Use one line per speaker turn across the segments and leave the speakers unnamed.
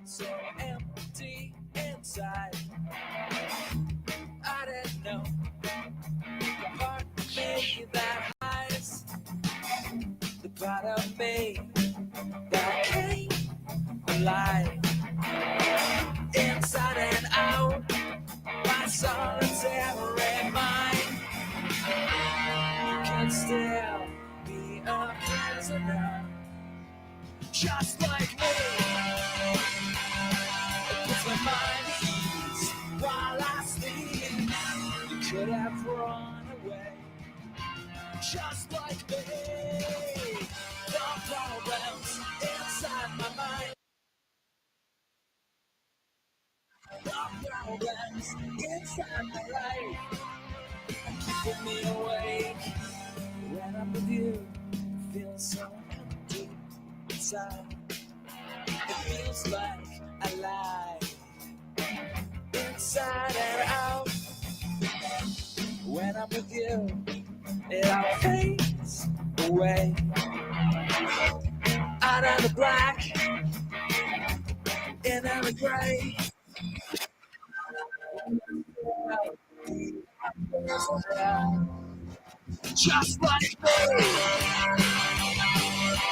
so empty inside. I didn't know the heart made that highs. The part of me that came alive. Inside and out, my solitary mind. You can still be a prisoner, just like me. It puts my mind at ease while I sleep. You could have run away, just like me. The problems inside my mind. The problems inside my life keep me awake. When I'm with you, it feels so empty inside. It feels like I lie inside and out. When I'm with you, it all fades away. Out of the black, into the gray. Just like me,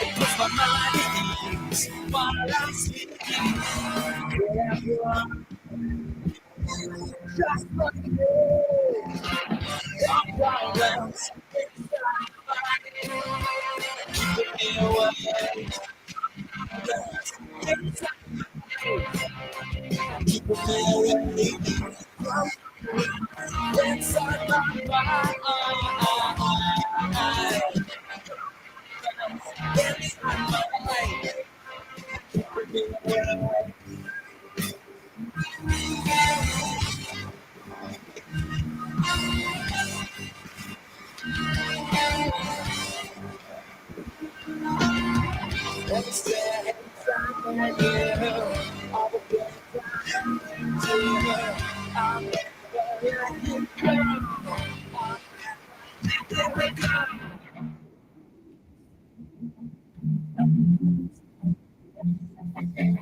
it puts my mind at ease while I sleep. Just like me, the problems keep me away. Keep me away. Inside my mind. Inside my mind. Keep me away. Instead, inside you, all the good times to you. I'll never let you go. I'll never go.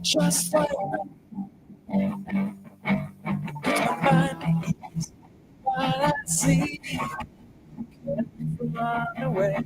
Just like my mind is what I see. Run away.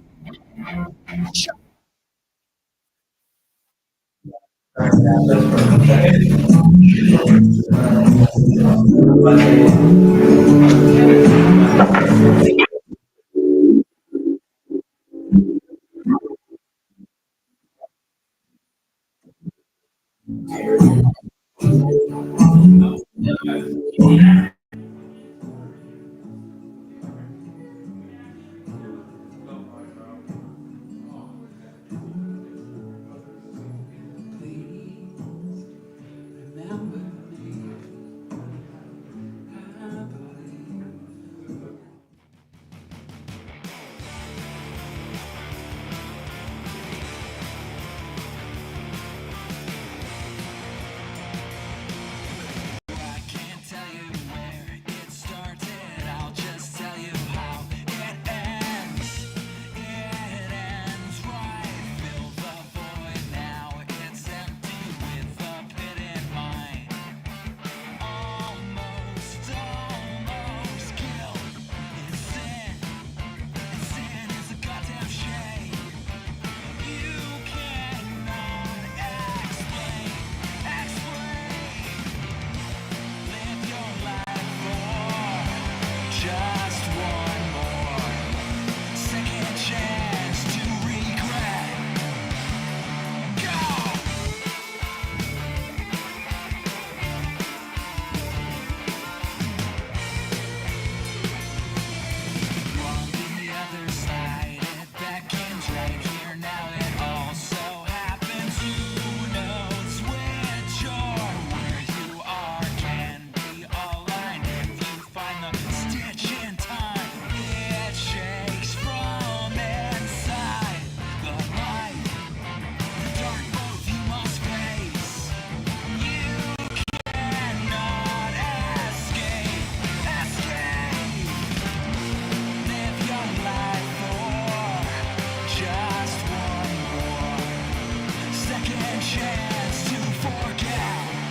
chance to forget.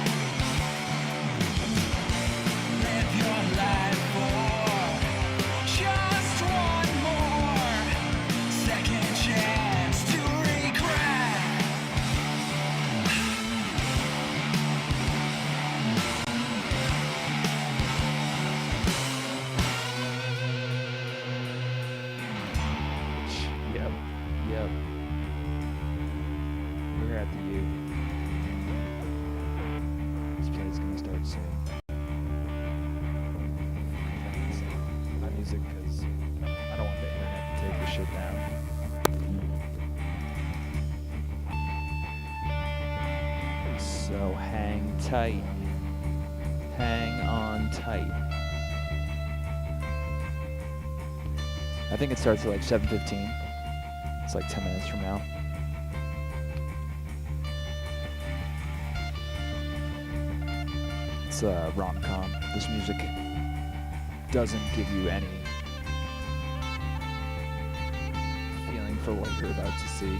see. My music, because I don't want the internet to take this shit down. So hang tight. Hang on tight. I think it starts at like 7:15. It's like 10 minutes from now. It's a rom-com. This music doesn't give you any feeling for what you're about to see.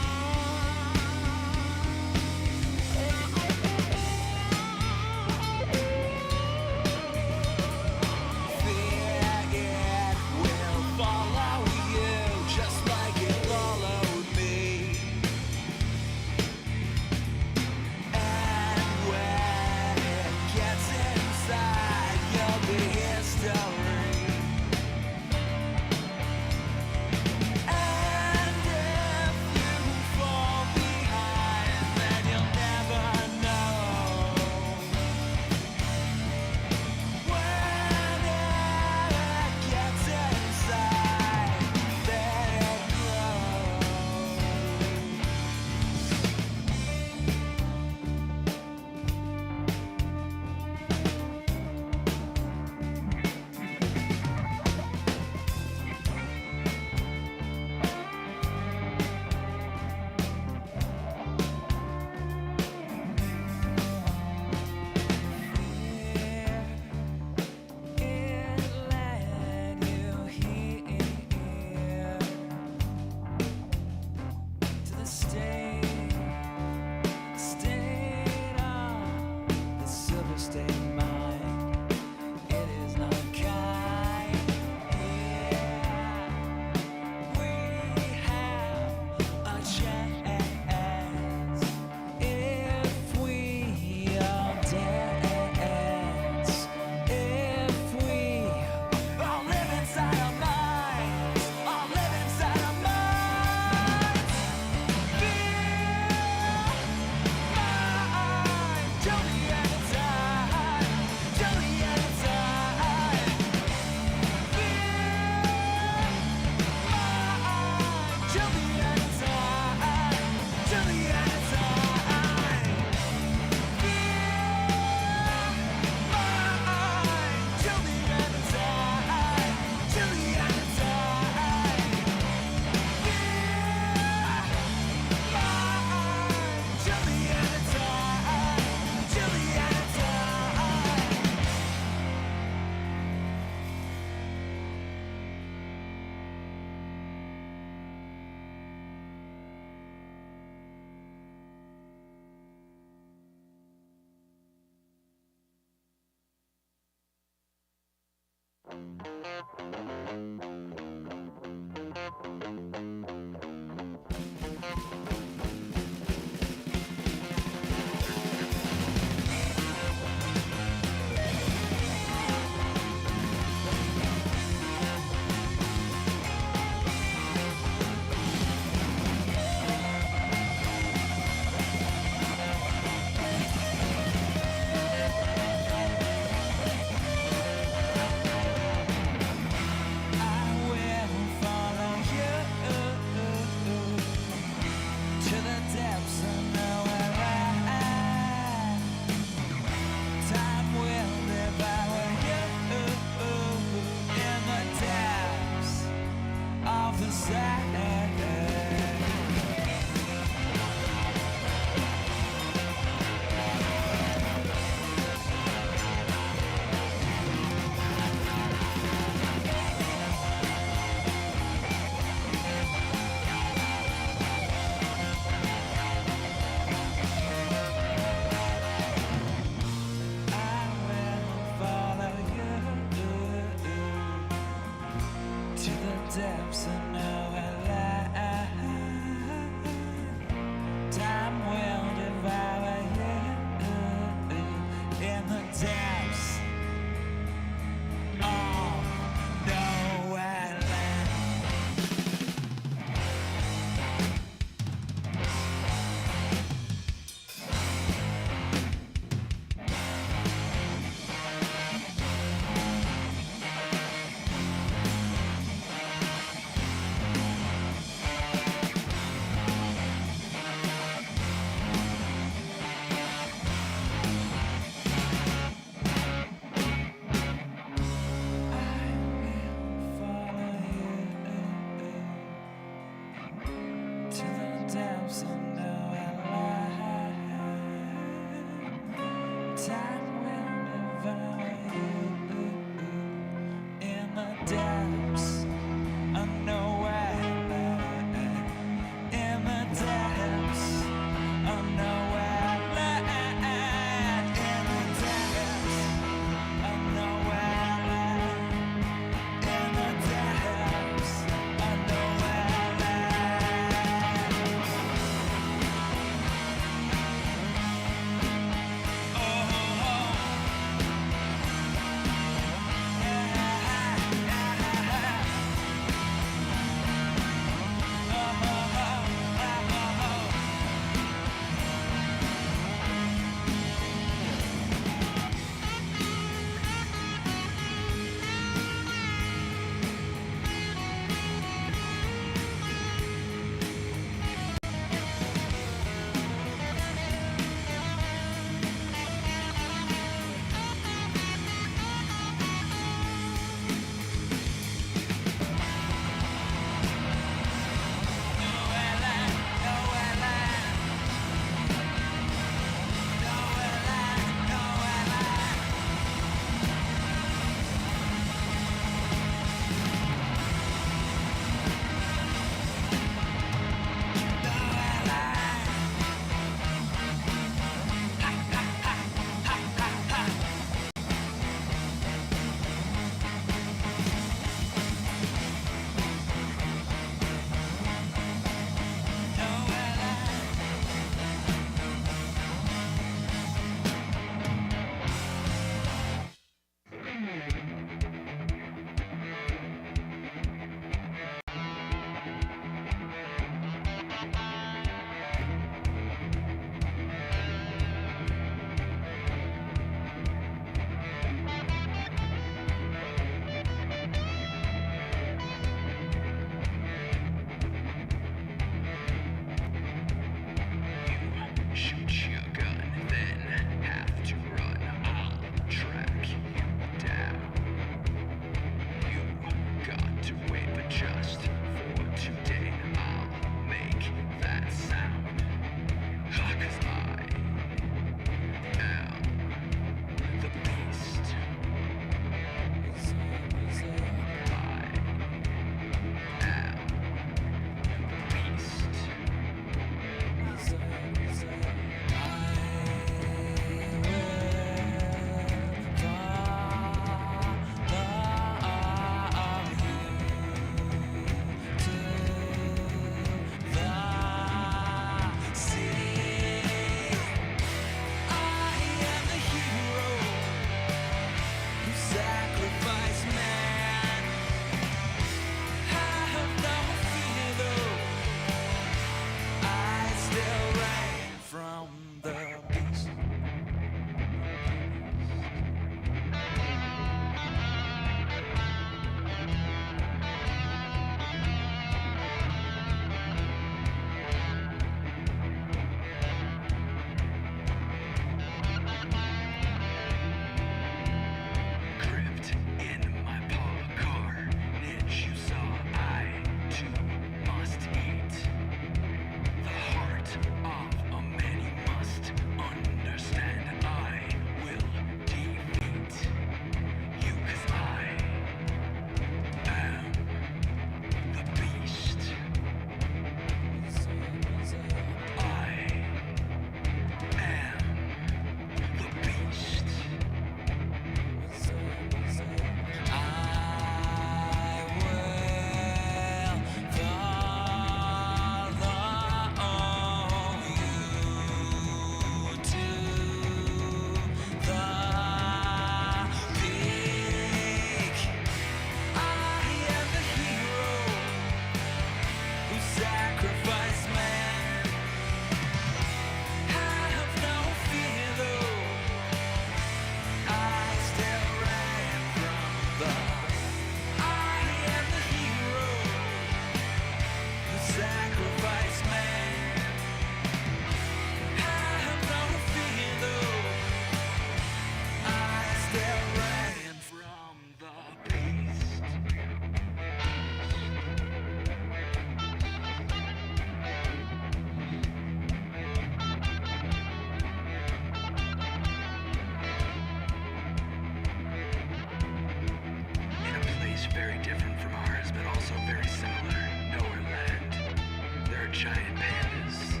giant pandas.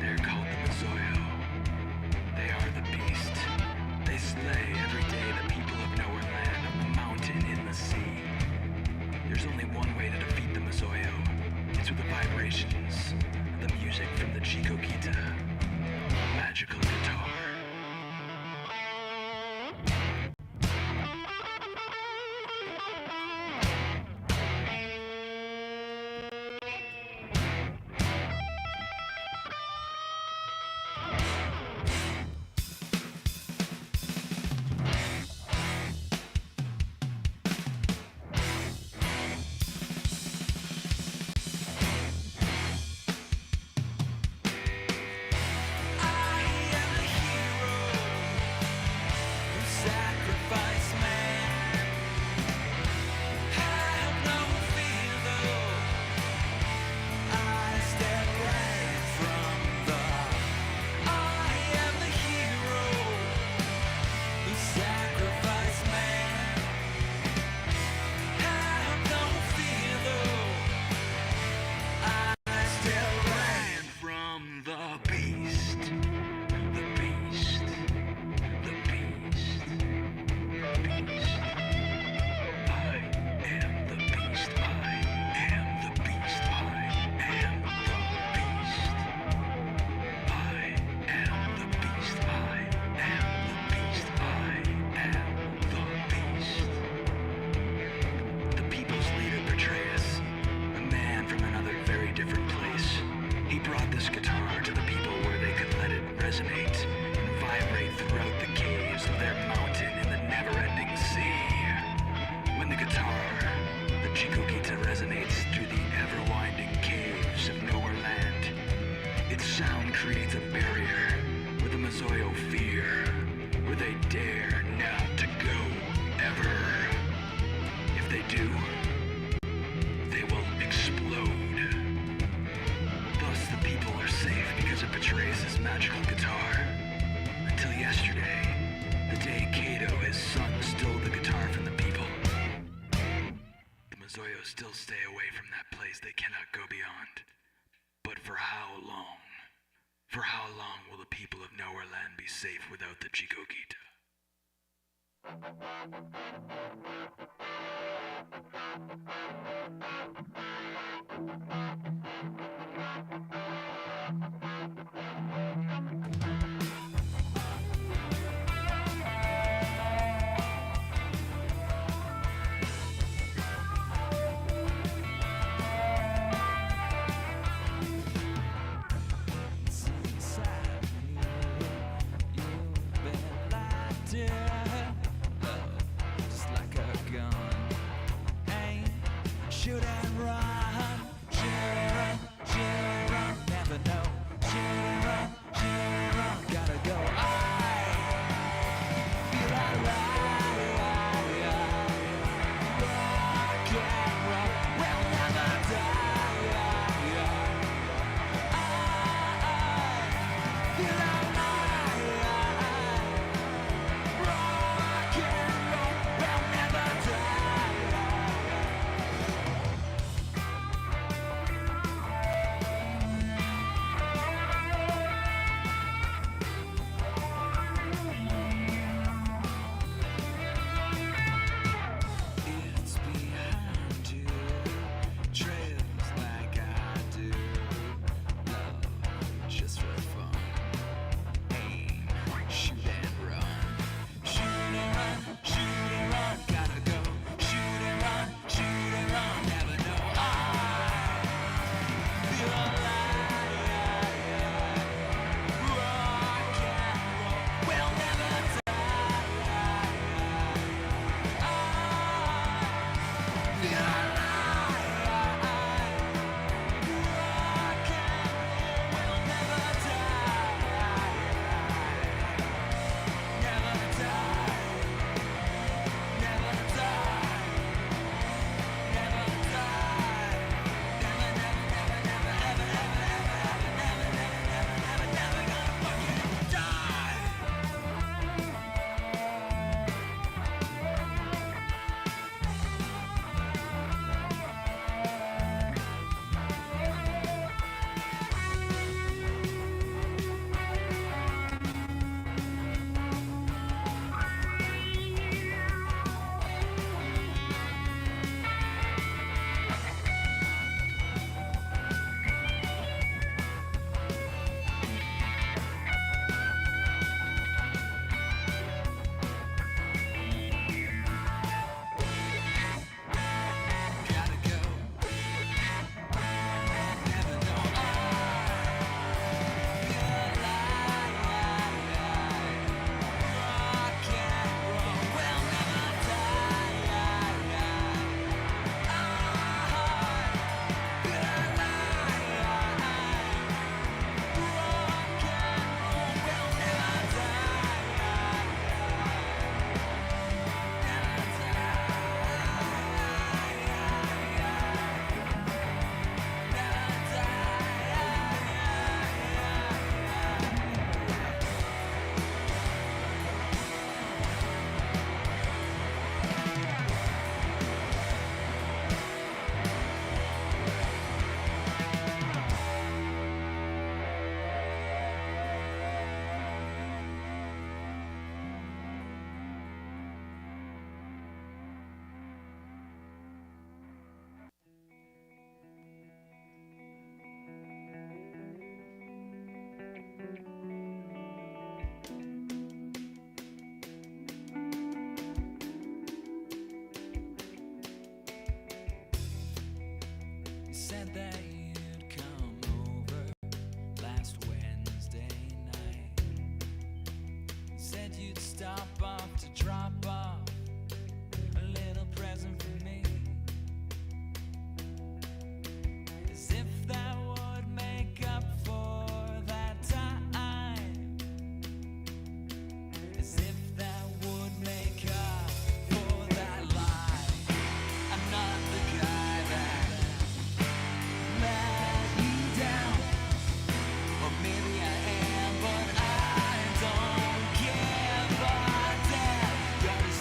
They're called the Mizoyo. They are the beast. They slay every day the people of Nowhere Land, on the mountain, in the sea. There's only one way to defeat the Mizoyo. It's with the vibrations, the music from the Chikokita, magical guitar. Still stay away from that place they cannot go beyond. But for how long? For how long will the people of Nowhere Land be safe without the Chikokita? said that you'd come over last Wednesday night. Said you'd stop off to drop off a little present for me, as if that would make up for that time, as if that would make up for that lie. I'm not the guy that let you down, or maybe I am, but I don't give a damn. You're as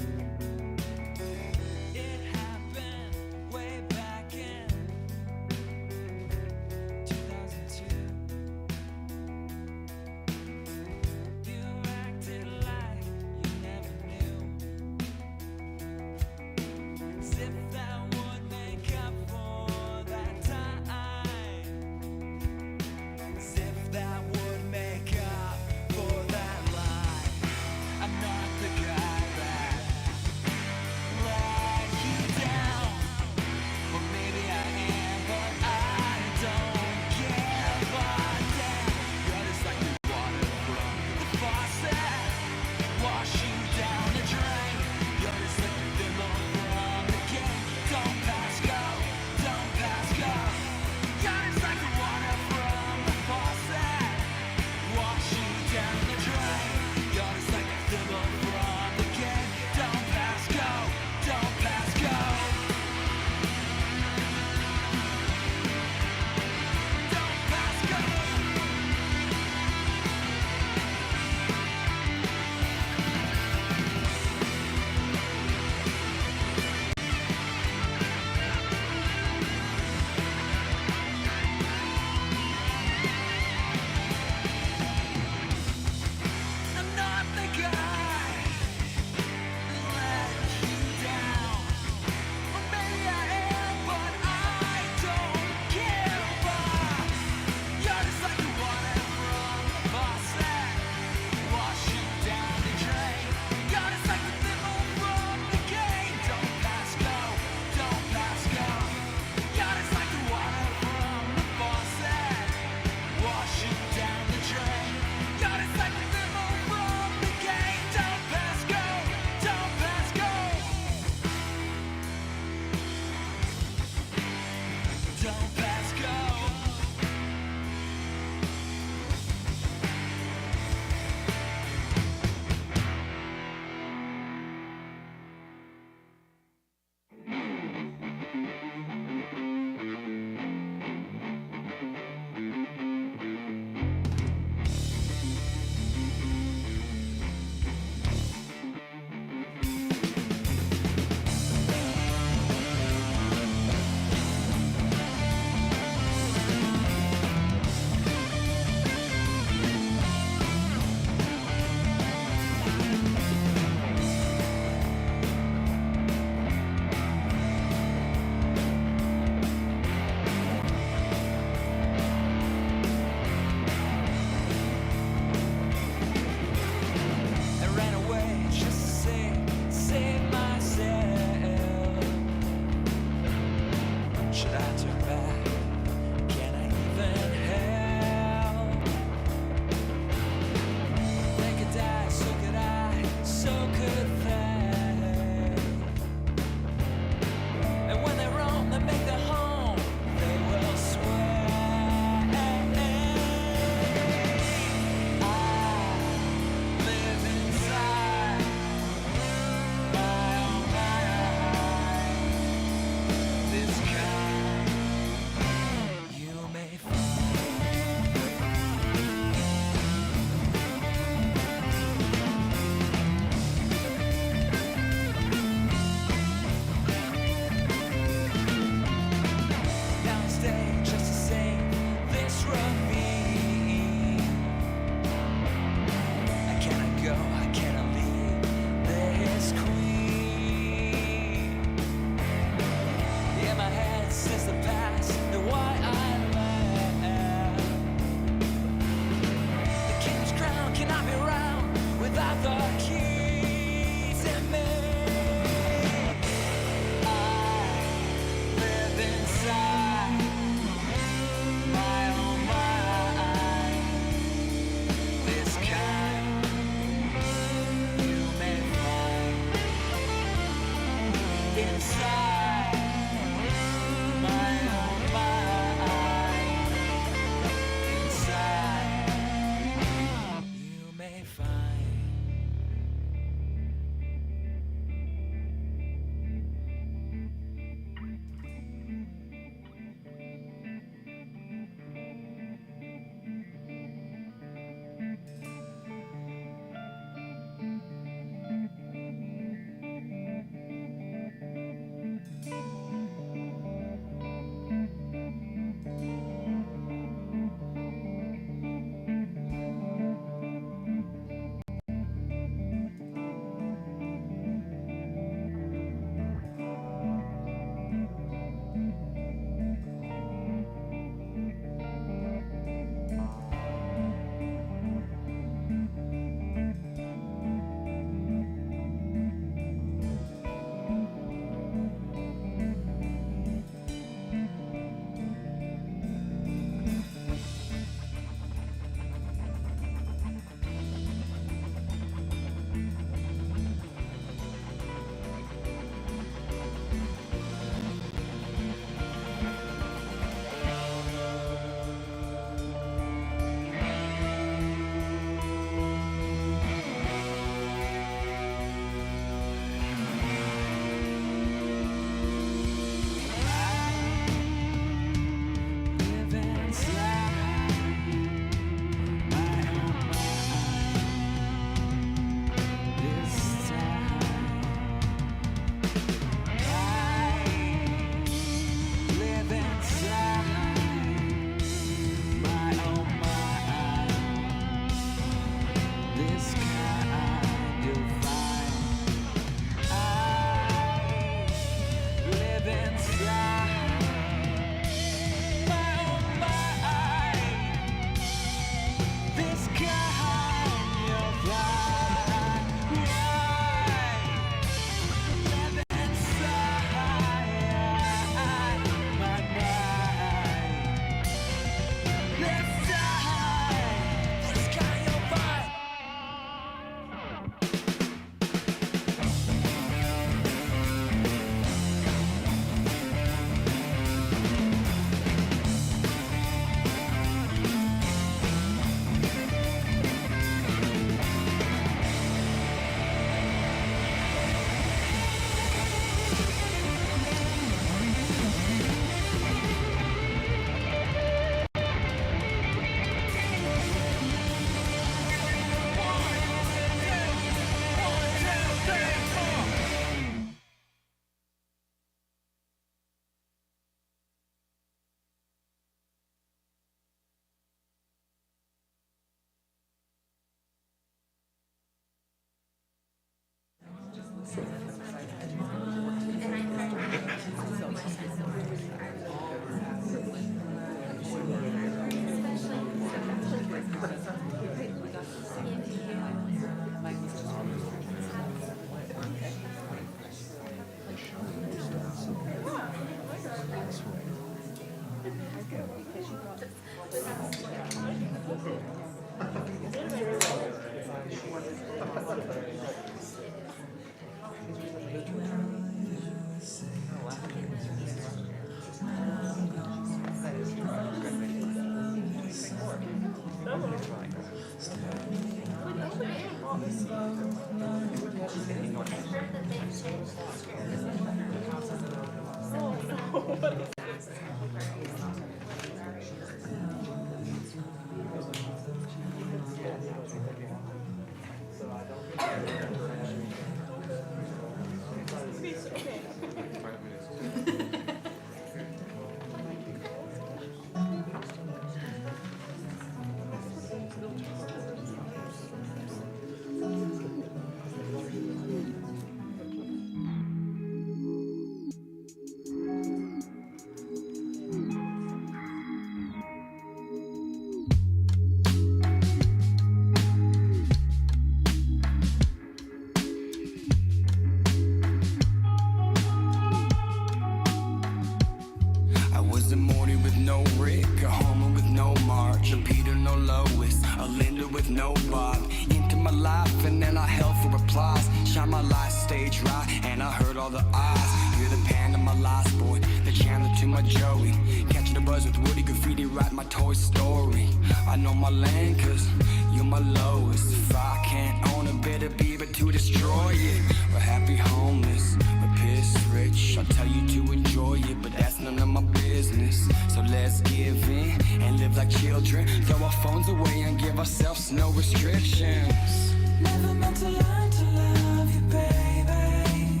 I was a Morty with no Rick, a Homer with no Marge, a Peter no Lois, a Linda with no Bob. Into my life and then I held for applause. Shine my light stage right and I heard all the eyes. You're the pan of my last boy, the Chandler to my Joey. Catching the buzz with Woody Graffiti, write my Toy Story. I know my lane cause you're my lowest. If I can't own a bit of beaver to destroy it, we're happy homeless, we're piss rich. I tell you to enjoy it, but that's none of my business. So let's give in and live like children. Throw our phones away and give ourselves no restrictions.
Never meant to learn to love you, baby.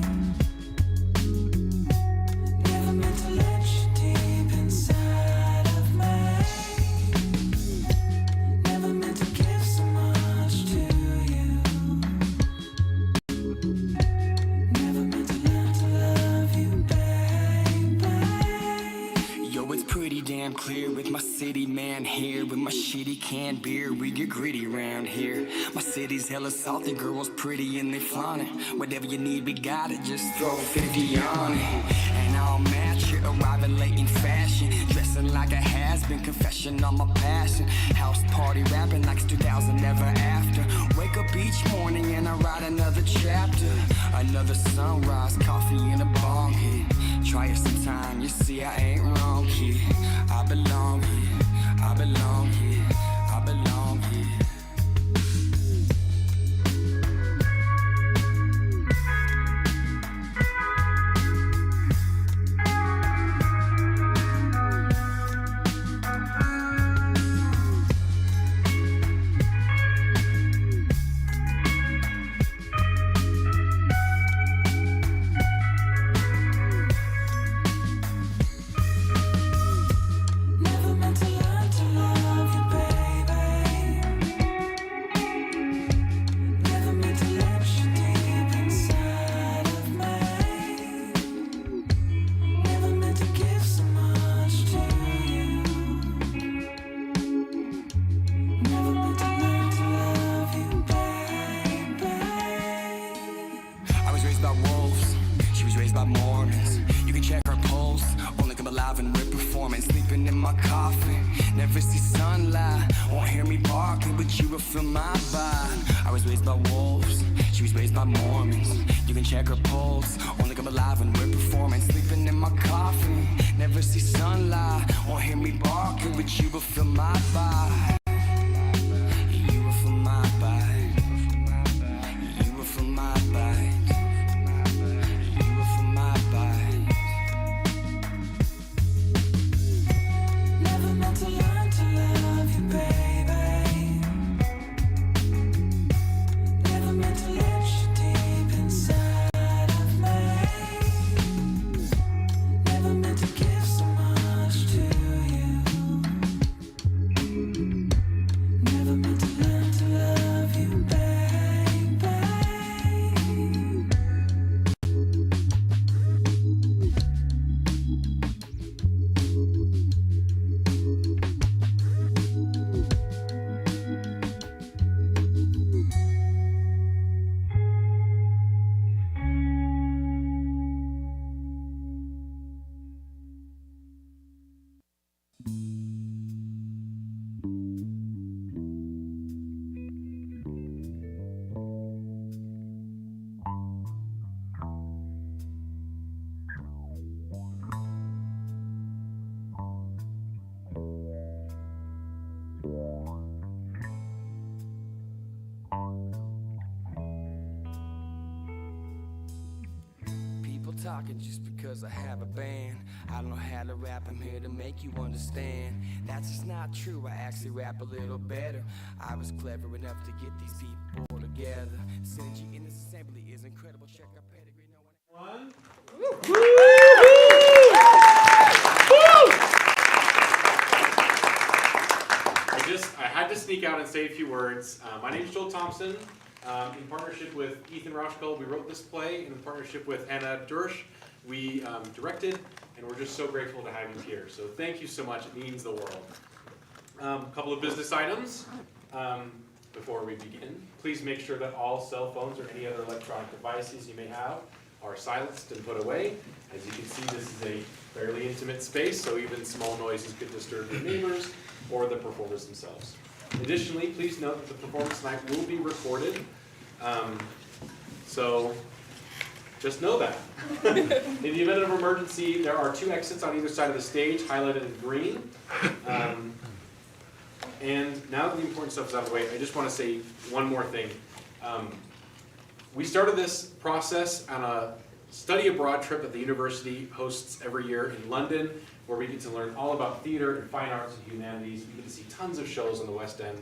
Never meant to let you deep inside of me. Never meant to give so much to you. Never meant to learn to love you, baby.
Yo, it's pretty damn clear with my city man here. With my shitty canned beer, we get gritty round here. My city's hella salty, girls pretty and they flaunt it. Whatever you need, we got it, just throw 50 on it. And I'll match it, arriving late in fashion. Dressing like a has-been, confession on my passion. House party rapping like it's 2000, never after. Wake up each morning and I write another chapter. Another sunrise, coffee in a bong hit. Try it sometime, you see I ain't wrong here. I belong here, I belong here, I belong here.
Never meant to learn to love you, baby. Never meant to let you deep inside of me. Never meant to give so much to you. Never meant to learn to love you, baby.
I was raised by wolves, she was raised by Mormons. You can check her pulse, only come alive and rip performance. Sleeping in my coffin, never see sunlight. Won't hear me barking, but you will feel my vibe. I was raised by wolves, she was raised by Mormons. You can check her pulse, only come alive and rip performance. Sleeping in my coffin, never see sunlight. Won't hear me barking, but you will feel my vibe. You will feel my vibe. You will feel my vibe. You will feel my vibe.
Never meant to learn to love you, baby. Never meant to let you deep inside of me. Never meant to give so much to you.
talking just because I have a band. I don't know how to rap, I'm here to make you understand. That's just not true, I actually rap a little better. I was clever enough to get these people all together. Synergy in this assembly is incredible. Check our pedigree. No one.
I had to sneak out and say a few words. My name is Joel Thompson. In partnership with Ethan Rochko, we wrote this play. In partnership with Hannah Dursch, we directed, and we're just so grateful to have you here. So thank you so much. It means the world. A couple of business items before we begin. Please make sure that all cell phones or any other electronic devices you may have are silenced and put away. As you can see, this is a fairly intimate space, so even small noises could disturb your neighbors or the performers themselves. Additionally, please note that the performance tonight will be recorded, so just know that. In the event of emergency, there are 2 exits on either side of the stage, highlighted in green. And now that the important stuff is out of the way, I just want to say one more thing. We started this process on a study abroad trip that the university hosts every year in London, where we get to learn all about theater and fine arts and humanities. We get to see tons of shows on the West End.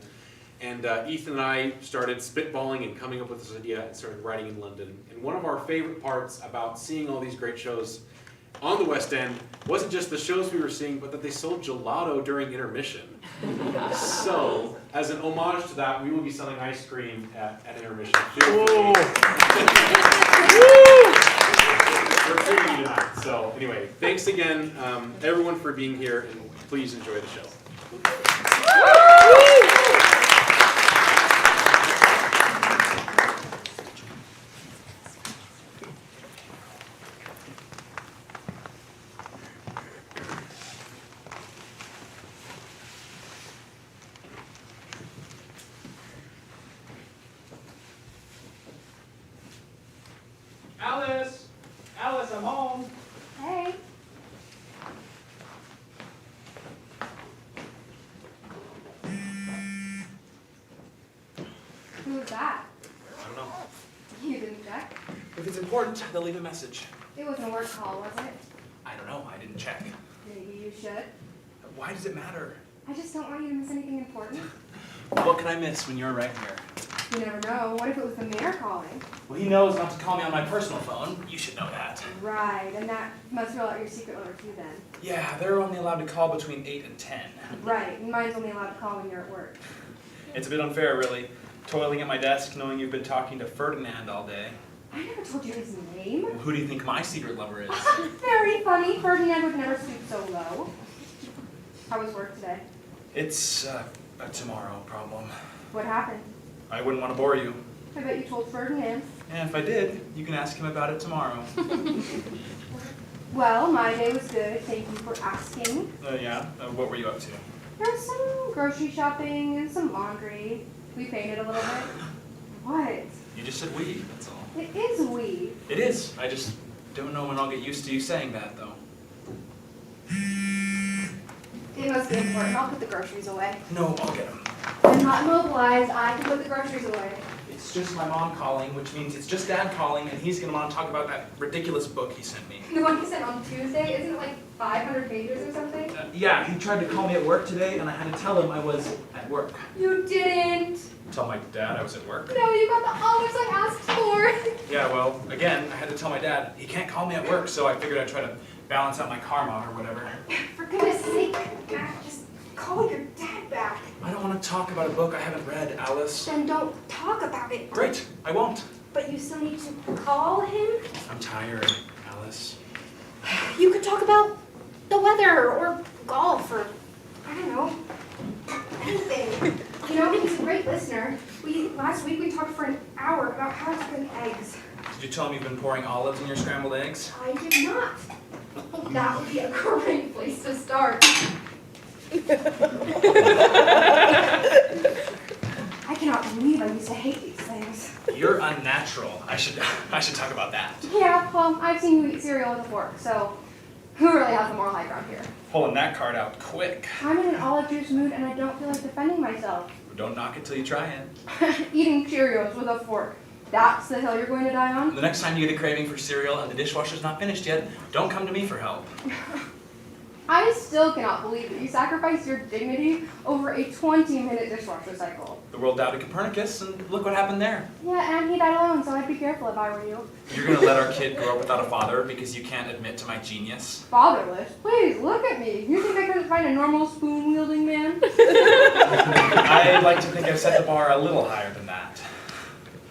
And Ethan and I started spitballing and coming up with this idea and started writing in London. And one of our favorite parts about seeing all these great shows on the West End wasn't just the shows we were seeing, but that they sold gelato during intermission. So, as an homage to that, we will be selling ice cream at intermission. We're treating you tonight. So anyway, thanks again, everyone, for being here, and please enjoy the show. Alice! Alice, I'm home!
Hey. Who was that?
I don't know.
You didn't check?
If it's important, they'll leave a message.
It wasn't a work call, was it?
I don't know, I didn't check.
Maybe you should.
Why does it matter?
I just don't want you to miss anything important.
What can I miss when you're right here?
You never know. What if it was the mayor calling?
Well, he knows not to call me on my personal phone. You should know that.
Right, and that must rule out your secret number too then.
Yeah, they're only allowed to call between 8 and 10.
Right, and mine's only allowed to call when you're at work.
It's a bit unfair, really. Toiling at my desk, knowing you've been talking to Ferdinand all day.
I never told you his name.
Well, who do you think my secret lover is?
Very funny. Ferdinand would never stoop so low. How was work today?
It's a tomorrow problem.
What happened?
I wouldn't want to bore you.
I bet you told Ferdinand.
And if I did, you can ask him about it tomorrow.
Well, my day was good. Thank you for asking.
Yeah? What were you up to?
There was some grocery shopping and some laundry. We painted a little bit. What?
You just said we, that's all.
It is we.
It is. I just don't know when I'll get used to you saying that, though.
It must be important. I'll put the groceries away.
No, I'll get them.
I'm not immobilized. I can put the groceries away.
It's just my mom calling, which means it's just Dad calling, and he's going to want to talk about that ridiculous book he sent me.
The one you sent on Tuesday, isn't it like 500 pages or something?
Yeah, he tried to call me at work today, and I had to tell him I was at work.
You didn't.
Tell my dad I was at work?
No, you got the olives I asked for.
Yeah, well, again, I had to tell my dad he can't call me at work, so I figured I'd try to balance out my karma or whatever.
For goodness sake, Matt, just call your dad back.
I don't want to talk about a book I haven't read, Alice.
Then don't talk about it.
Great, I won't.
But you still need to call him?
I'm tired, Alice.
You could talk about the weather or golf or, I don't know, anything. You know, he's a great listener. Last week we talked for an hour about how to cook eggs.
Did you tell him you've been pouring olives in your scrambled eggs?
I did not. That would be a great place to start. I cannot believe I used to hate these things.
You're unnatural. I should talk about that.
Yeah, well, I've seen you eat cereal with a fork, so who really has the moral high ground here?
Pulling that card out quick.
I'm in an olive juice mood and I don't feel like defending myself.
Don't knock it till you try it.
Eating Cheerios with a fork. That's the hill you're going to die on?
The next time you get a craving for cereal and the dishwasher's not finished yet, don't come to me for help.
I still cannot believe that you sacrificed your dignity over a 20-minute dishwasher cycle.
The world doubted Copernicus, and look what happened there.
Yeah, and he died alone, so I'd be careful if I were you.
You're gonna let our kid grow up without a father because you can't admit to my genius?
Fatherless? Please, look at me. You think I couldn't find a normal spoon-wielding man?
I'd like to think I've set the bar a little higher than that.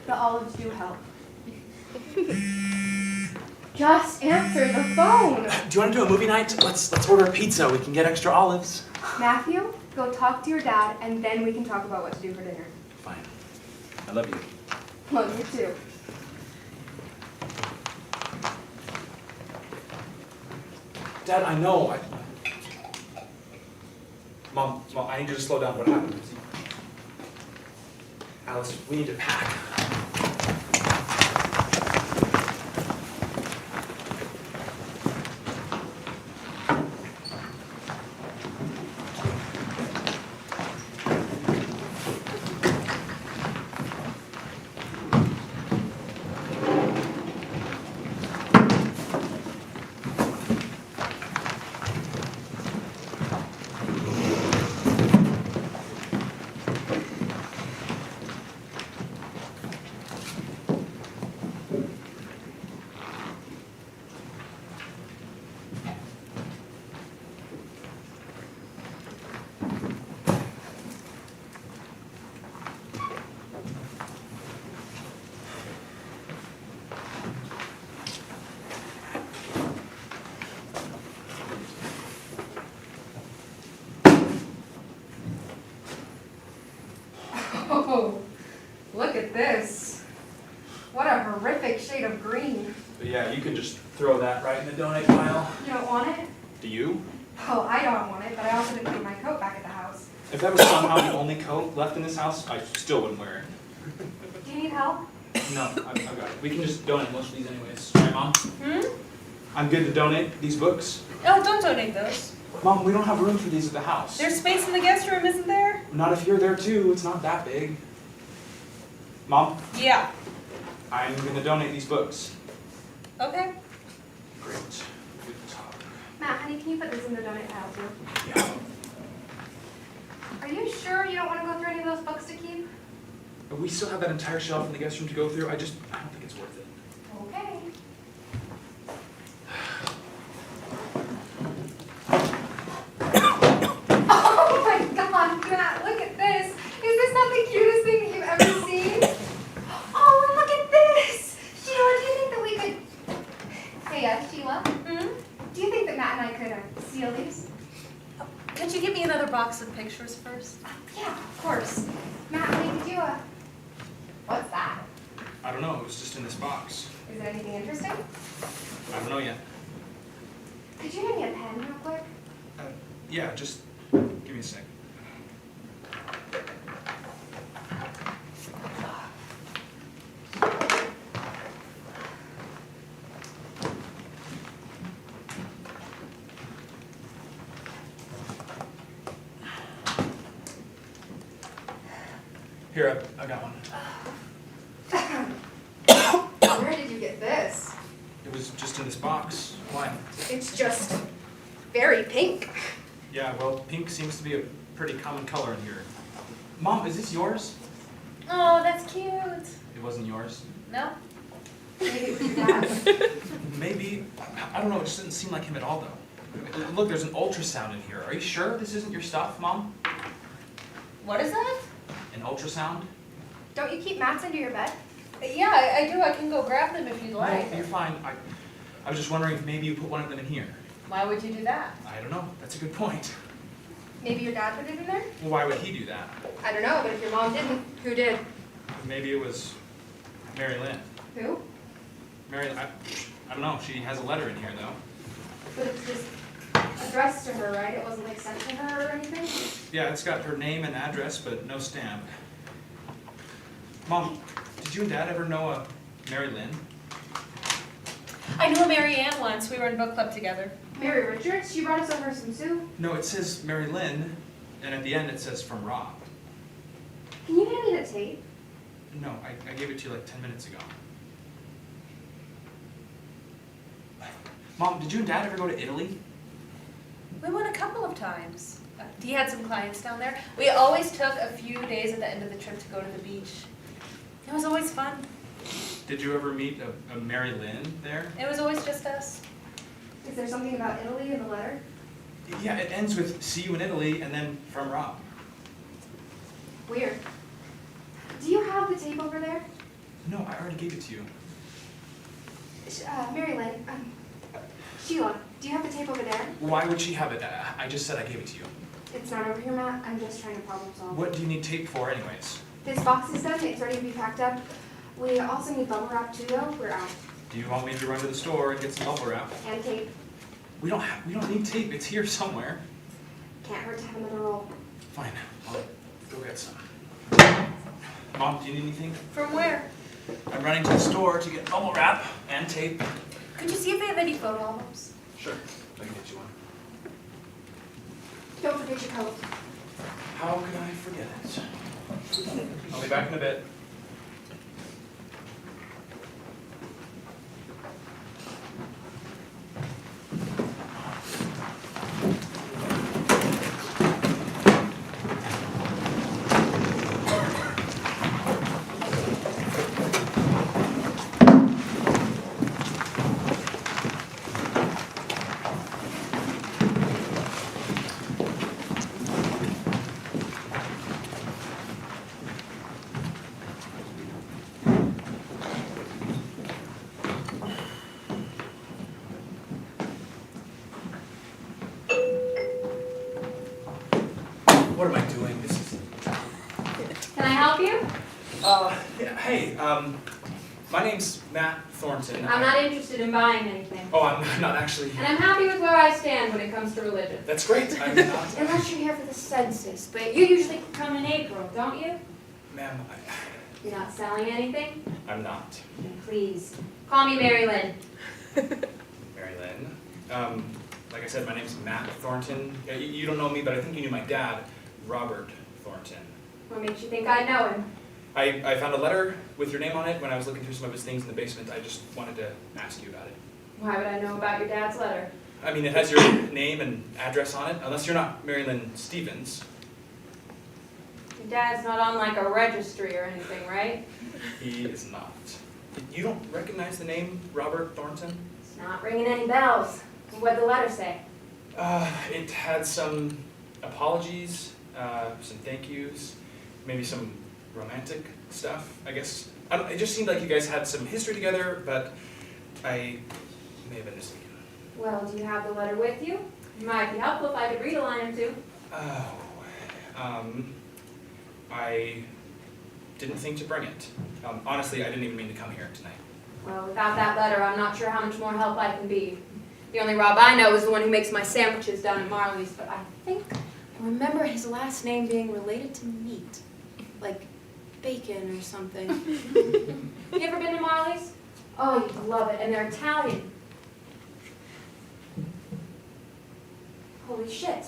The olives do help. Just answer the phone.
Do you want to do a movie night? Let's order a pizza. We can get extra olives.
Matthew, go talk to your dad, and then we can talk about what to do for dinner.
Fine. I love you.
Love you too.
Dad, I know. Mom, I need you to slow down. What happened? Alice, we need to pack.
Oh, look at this. What a horrific shade of green.
But yeah, you can just throw that right in the donate pile.
You don't want it?
Do you?
Oh, I don't want it, but I also didn't put my coat back at the house.
If that was somehow the only coat left in this house, I still wouldn't wear it.
Do you need help?
No, I've got it. We can just donate most of these anyways. Right, Mom? I'm good to donate these books.
Oh, don't donate those.
Mom, we don't have room for these at the house.
There's space in the guest room, isn't there?
Not if you're there too. It's not that big. Mom,
Yeah.
I'm going to donate these books.
Okay.
Great. Good talk.
Matt, honey, can you put this in the donut pile too?
Yeah.
Are you sure you don't want to go through any of those books to keep?
We still have that entire shelf in the guest room to go through. I don't think it's worth it.
Okay. Oh my God, Matt, look at this. Is this not the cutest thing that you've ever seen? Oh, and look at this. Sheila, do you think that we could... Hey, Sheila, do you think that Matt and I could seal these?
Could you give me another box of pictures first?
Yeah, of course. Matt, honey, did you, what's that?
I don't know. It was just in this box.
Is it anything interesting?
I don't know yet.
Could you hand me a pen real quick?
Yeah, just give me a sec. Here, I got one.
Where did you get this?
It was just in this box. Why?
It's just very pink.
Yeah, well, pink seems to be a pretty common color in here. Mom, is this yours?
Oh, that's cute.
It wasn't yours.
No?
Maybe it was your dad's.
Maybe. I don't know. It just doesn't seem like him at all, though. Look, there's an ultrasound in here. Are you sure this isn't your stuff, Mom?
What is that?
An ultrasound?
Don't you keep mats under your bed?
Yeah, I do. I can go grab them if you'd like.
No, you're fine. I was just wondering if maybe you put one of them in here.
Why would you do that?
I don't know. That's a good point.
Maybe your dad put it in there?
Well, why would he do that?
I don't know, but if your mom didn't, who did?
Maybe it was Mary Lynn.
Who?
Mary, I don't know. She has a letter in here, though.
But it's just addressed to her, right? It wasn't like sent to her or anything?
Yeah, it's got her name and address, but no stamp. Mom, did you and Dad ever know a Mary Lynn?
I knew a Mary Ann once. We were in book club together.
Mary Richards? She brought us over some soup.
No, it says Mary Lynn, and at the end it says from Rob.
Can you hand me the tape?
No, I gave it to you like 10 minutes ago. Mom, did you and Dad ever go to Italy?
We went a couple of times. He had some clients down there. We always took a few days at the end of the trip to go to the beach. It was always fun.
Did you ever meet a Mary Lynn there?
It was always just us.
Is there something about Italy in the letter?
Yeah, it ends with "See you in Italy" and then "from Rob."
Weird. Do you have the tape over there?
No, I already gave it to you.
Mary Lynn, Sheila, do you have the tape over there?
Why would she have it? I just said I gave it to you.
It's not over here, Matt. I'm just trying to problem solve.
What do you need tape for anyways?
This box is done. It's ready to be packed up. We also need bubble wrap too, though. We're out.
Do you want me to run to the store and get some bubble wrap?
And tape.
We don't need tape. It's here somewhere.
Can't hurt to have another roll.
Fine, I'll go get some. Mom, do you need anything?
From where?
I'm running to the store to get bubble wrap and tape.
Could you see if they have any photo albums?
Sure, I can get you one.
Don't forget your coat.
How could I forget it? I'll be back in a bit. What am I doing? This is...
Can I help you?
Yeah, hey, my name's Matt Thornton.
I'm not interested in buying anything.
Oh, I'm not actually...
And I'm happy with where I stand when it comes to religion.
That's great. I'm not...
Unless you're here for the census, but you usually come in April, don't you?
Ma'am,
You're not selling anything?
I'm not.
Then please, call me Mary Lynn.
Mary Lynn. Like I said, my name's Matt Thornton. You don't know me, but I think you knew my dad, Robert Thornton.
What makes you think I know him?
I found a letter with your name on it when I was looking through some of his things in the basement. I just wanted to ask you about it.
Why would I know about your dad's letter?
I mean, it has your name and address on it, unless you're not Mary Lynn Stevens.
Your dad's not on like a registry or anything, right?
He is not. You don't recognize the name Robert Thornton?
It's not ringing any bells. What'd the letter say?
It had some apologies, some thank yous, maybe some romantic stuff, I guess. It just seemed like you guys had some history together, but I may have been mistaken.
Well, do you have the letter with you? It might be helpful if I could read a line or two.
Oh, I didn't think to bring it. Honestly, I didn't even mean to come here tonight.
Well, without that letter, I'm not sure how much more help I can be. The only Rob I know is the one who makes my sandwiches down at Marley's, but I think I remember his last name being related to meat. Like bacon or something. You ever been to Marley's? Oh, you'd love it, and they're Italian. Holy shit.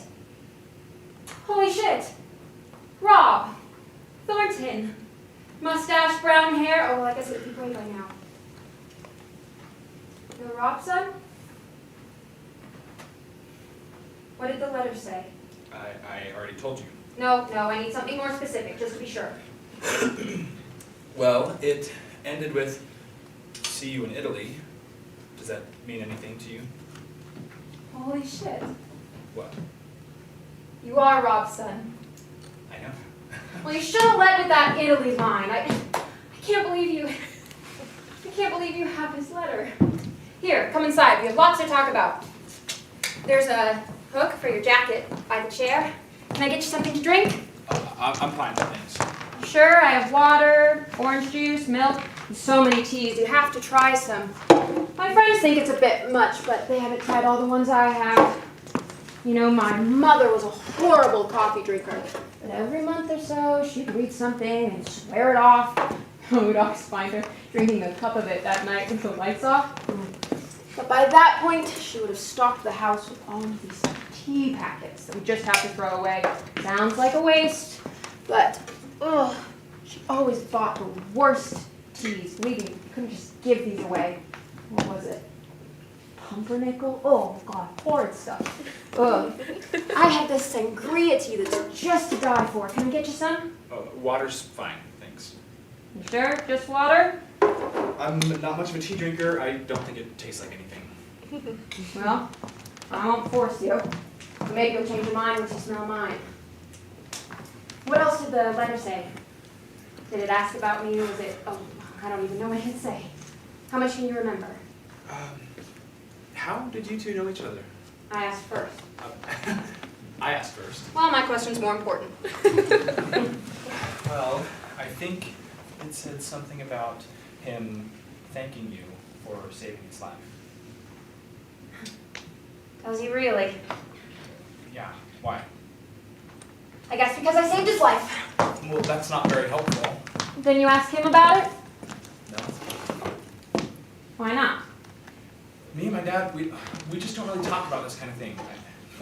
Holy shit! Rob! Thornton! Mustache, brown hair. Oh, well, I guess it would be gray by now. You're Rob's son? What did the letter say?
I already told you.
No, I need something more specific, just to be sure.
Well, it ended with, "See you in Italy." Does that mean anything to you?
Holy shit.
What?
You are Rob's son.
I know.
Well, you should have led with that Italy line. I can't believe you. I can't believe you have his letter. Here, come inside. We have lots to talk about. There's a hook for your jacket by the chair. Can I get you something to drink?
I'm fine with things.
Sure, I have water, orange juice, milk, and so many teas. You have to try some. My friends think it's a bit much, but they haven't tried all the ones I have. You know, my mother was a horrible coffee drinker. But every month or so, she'd read something and swear it off. We'd always find her drinking a cup of it that night with the lights off. But by that point, she would have stocked the house with all of these tea packets that we just have to throw away. Sounds like a waste, but, She always bought the worst teas. Believe me, you couldn't just give these away. What was it? Pumpernickel? Oh God, horrid stuff. Ugh. I had this sangria tea that's just to die for. Can I get you some?
Water's fine, thanks.
You sure? Just water?
I'm not much of a tea drinker. I don't think it tastes like anything.
Well, I won't force you. But maybe you'll change your mind once you smell mine. What else did the letter say? Did it ask about me, or was it, oh, I don't even know what it say. How much can you remember?
How did you two know each other?
I asked first.
I asked first.
Well, my question's more important.
Well, I think it said something about him thanking you for saving his life.
Does he really?
Yeah, why?
I guess because I saved his life.
Well, that's not very helpful.
Then you ask him about it?
No.
Why not?
Me and my dad, we just don't really talk about this kind of thing.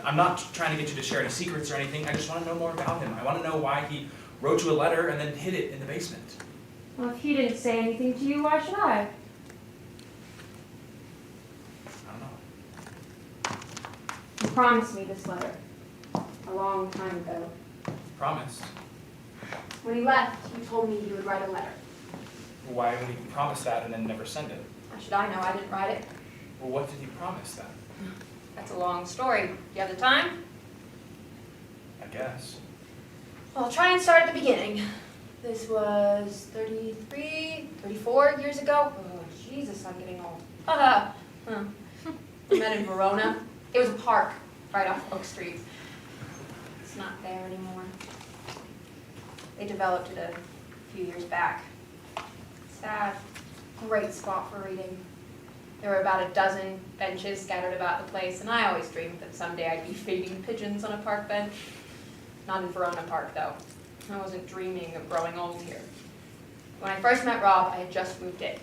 I'm not trying to get you to share any secrets or anything. I just want to know more about him. I want to know why he wrote you a letter and then hid it in the basement.
Well, if he didn't say anything to you, why should I?
I don't know.
You promised me this letter a long time ago.
Promised?
When he left, you told me he would write a letter.
Why would he promise that and then never send it?
How should I know? I didn't write it.
Well, what did he promise then?
That's a long story. Do you have the time?
I guess.
Well, I'll try and start at the beginning. This was 34 years ago. Oh, Jesus, I'm getting old. We met in Verona. It was a park right off Oak Street. It's not there anymore. They developed it a few years back. Sad. Great spot for reading. There were about a dozen benches scattered about the place, and I always dreamed that someday I'd be feeding pigeons on a park bench. Not in Verona Park, though. I wasn't dreaming of growing old here. When I first met Rob, I had just moved in.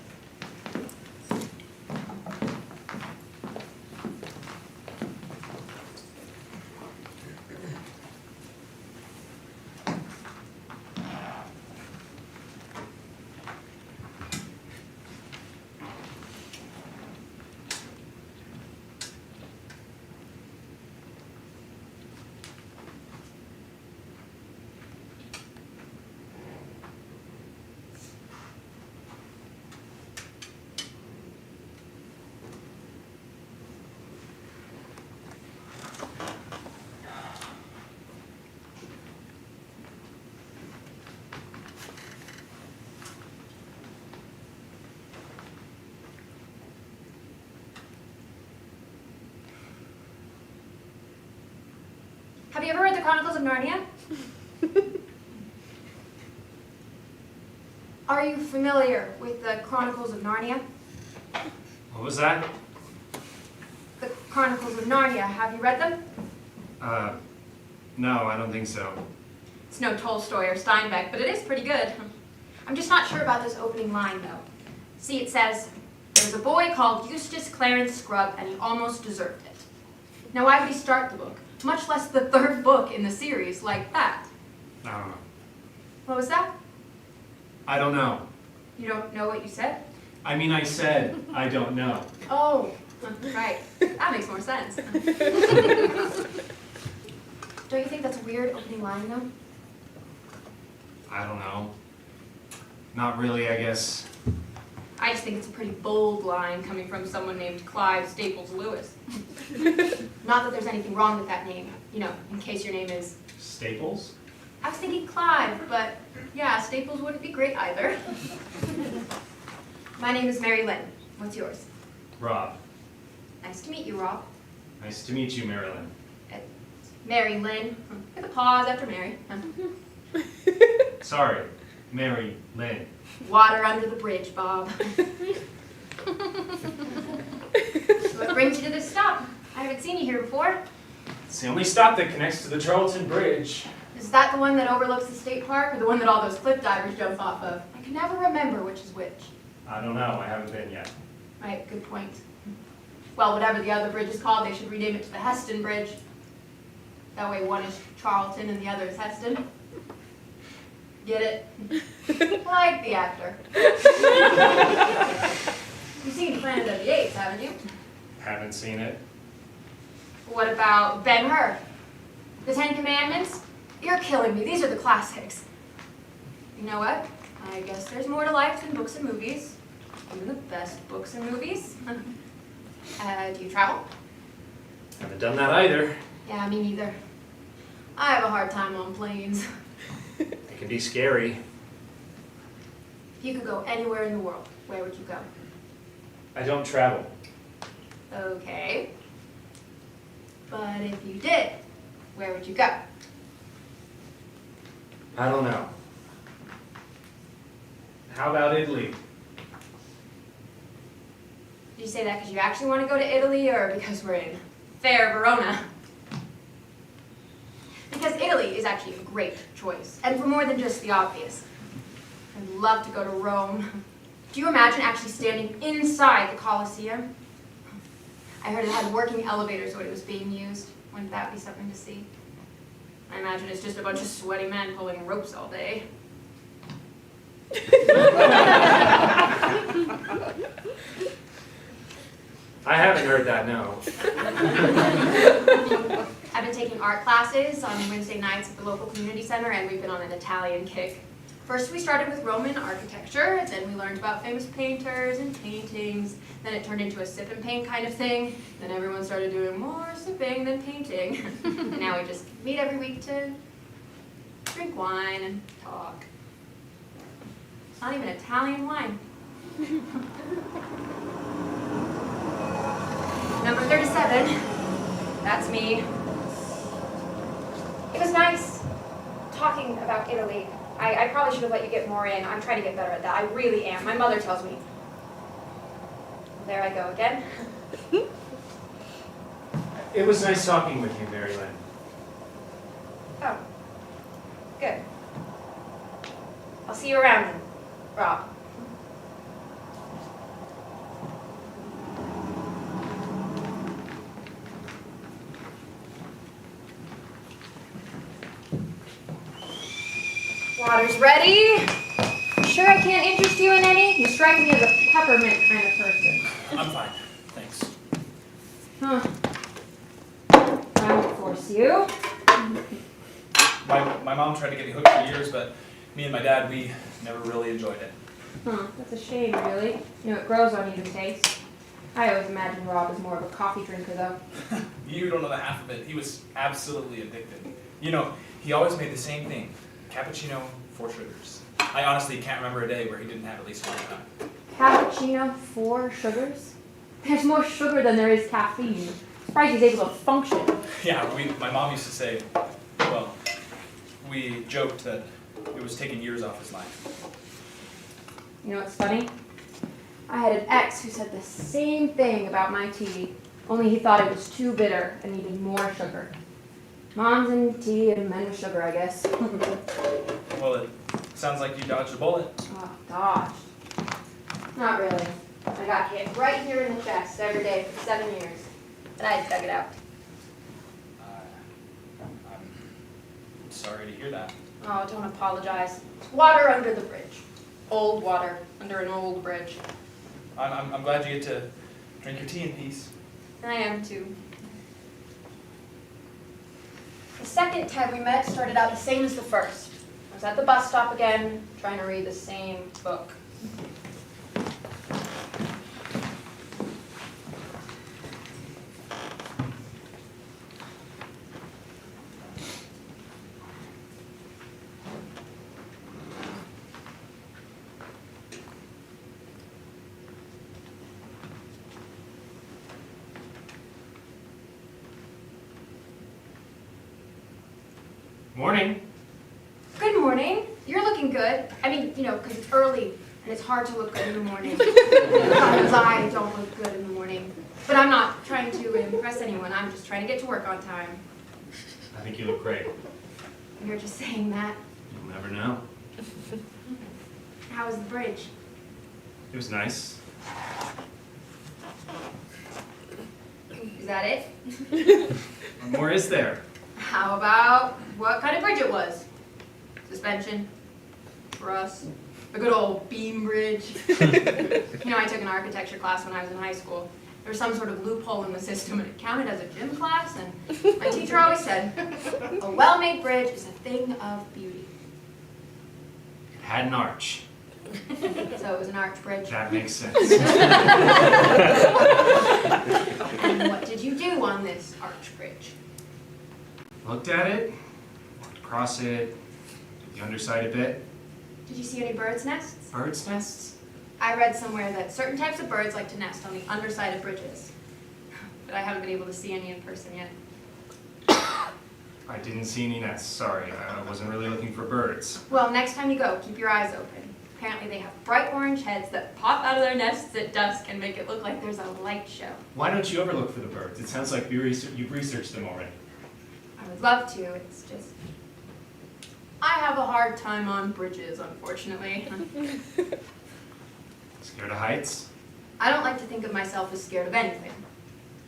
Have you ever read the Chronicles of Narnia? Are you familiar with the Chronicles of Narnia?
What was that?
The Chronicles of Narnia, have you read them?
No, I don't think so.
It's no Tolstoy or Steinbeck, but it is pretty good. I'm just not sure about this opening line, though. See, it says, there was a boy called Eustace Clarence Scrubb, and he almost deserved it. Now, why would he start the book, much less the third book in the series, like that?
I don't know.
What was that?
I don't know.
You don't know what you said?
I mean, I said I don't know.
Oh, right. That makes more sense. Don't you think that's a weird opening line, though?
I don't know. Not really, I guess.
I just think it's a pretty bold line coming from someone named Clive Staples Lewis. Not that there's anything wrong with that name, you know, in case your name is...
Staples?
I was thinking Clive, but yeah, Staples wouldn't be great either. My name is Mary Lynn. What's yours?
Rob.
Nice to meet you, Rob.
Nice to meet you, Marilyn.
Mary Lynn, with a pause after Mary.
Sorry, Mary Lynn.
Water under the bridge, Bob. What brings you to this stop? I haven't seen you here before.
It's the only stop that connects to the Charlton Bridge.
Is that the one that overlooks the state park, or the one that all those cliff divers jump off of? I can never remember which is which.
I don't know, I haven't been yet.
Right, good point. Well, whatever the other bridge is called, they should rename it to the Heston Bridge. That way one is Charlton and the other is Heston. Get it? Like the actor. You've seen Planet of the Apes, haven't you?
Haven't seen it.
What about Ben-Hur? The Ten Commandments? You're killing me. These are the classics. You know what? I guess there's more to life than books and movies. Even the best books and movies. Do you travel?
Haven't done that either.
Yeah, me neither. I have a hard time on planes.
It can be scary.
If you could go anywhere in the world, where would you go?
I don't travel.
Okay. But if you did, where would you go?
I don't know. How about Italy?
Did you say that because you actually want to go to Italy or because we're in fair Verona? Because Italy is actually a great choice, and for more than just the obvious. I'd love to go to Rome. Do you imagine actually standing inside the Colosseum? I heard it had working elevators when it was being used. Wouldn't that be something to see? I imagine it's just a bunch of sweaty men pulling ropes all day.
I haven't heard that, no.
I've been taking art classes on Wednesday nights at the local community center, and we've been on an Italian kick. First we started with Roman architecture, then we learned about famous painters and paintings, then it turned into a sip and paint kind of thing, then everyone started doing more sipping than painting. And now we just meet every week to drink wine and talk. It's not even Italian wine. Number 37, that's me. It was nice talking about Italy. I probably should have let you get more in. I'm trying to get better at that. I really am. My mother tells me. There I go again.
It was nice talking with you, Mary Lynn.
Oh, good. I'll see you around then, Rob. Water's ready. Sure I can't interest you in any? You strike me as a peppermint kind of person.
I'm fine, thanks.
Huh. I won't force you.
My mom tried to get me hooked for years, but me and my dad, we never really enjoyed it.
Huh, that's a shame, really. You know, it grows on you, the taste. I always imagined Rob as more of a coffee drinker, though.
You don't know the half of it. He was absolutely addicted. You know, he always made the same thing. Cappuccino, 4 sugars. I honestly can't remember a day where he didn't have at least one of them.
Cappuccino, 4 sugars? There's more sugar than there is caffeine. Surprised he's able to function.
Yeah, my mom used to say, well, we joked that it was taking years off his life.
You know what's funny? I had an ex who said the same thing about my tea, only he thought it was too bitter and needed more sugar. Moms and tea and men with sugar, I guess.
Well, it sounds like you dodged a bullet.
Oh, dodged. Not really. I got hit right here in the chest every day for 7 years. And I dug it out.
I'm sorry to hear that.
Oh, don't apologize. It's water under the bridge. Old water under an old bridge.
I'm glad you get to drink your tea in peace.
I am too. The second time we met started out the same as the first. I was at the bus stop again, trying to read the same book.
Morning.
Good morning. You're looking good. I mean, you know, because it's early and it's hard to look good in the morning. Sometimes I don't look good in the morning. But I'm not trying to impress anyone. I'm just trying to get to work on time.
I think you look great.
You're just saying that.
You'll never know.
How was the bridge?
It was nice.
Is that it?
What more is there?
How about what kind of bridge it was? Suspension? for us. A good old beam bridge. You know, I took an architecture class when I was in high school. There was some sort of loophole in the system and it counted as a gym class, and my teacher always said, a well-made bridge is a thing of beauty.
It had an arch.
So it was an arch bridge.
That makes sense.
And what did you do on this arch bridge?
Looked at it, walked across it, did the underside a bit.
Did you see any birds' nests?
Birds' nests?
I read somewhere that certain types of birds like to nest on the underside of bridges. But I haven't been able to see any in person yet.
I didn't see any nests, sorry. I wasn't really looking for birds.
Well, next time you go, keep your eyes open. Apparently they have bright orange heads that pop out of their nests at dusk and make it look like there's a light show.
Why don't you ever look for the birds? It sounds like you've researched them already.
I would love to, it's just... I have a hard time on bridges, unfortunately.
Scared of heights?
I don't like to think of myself as scared of anything.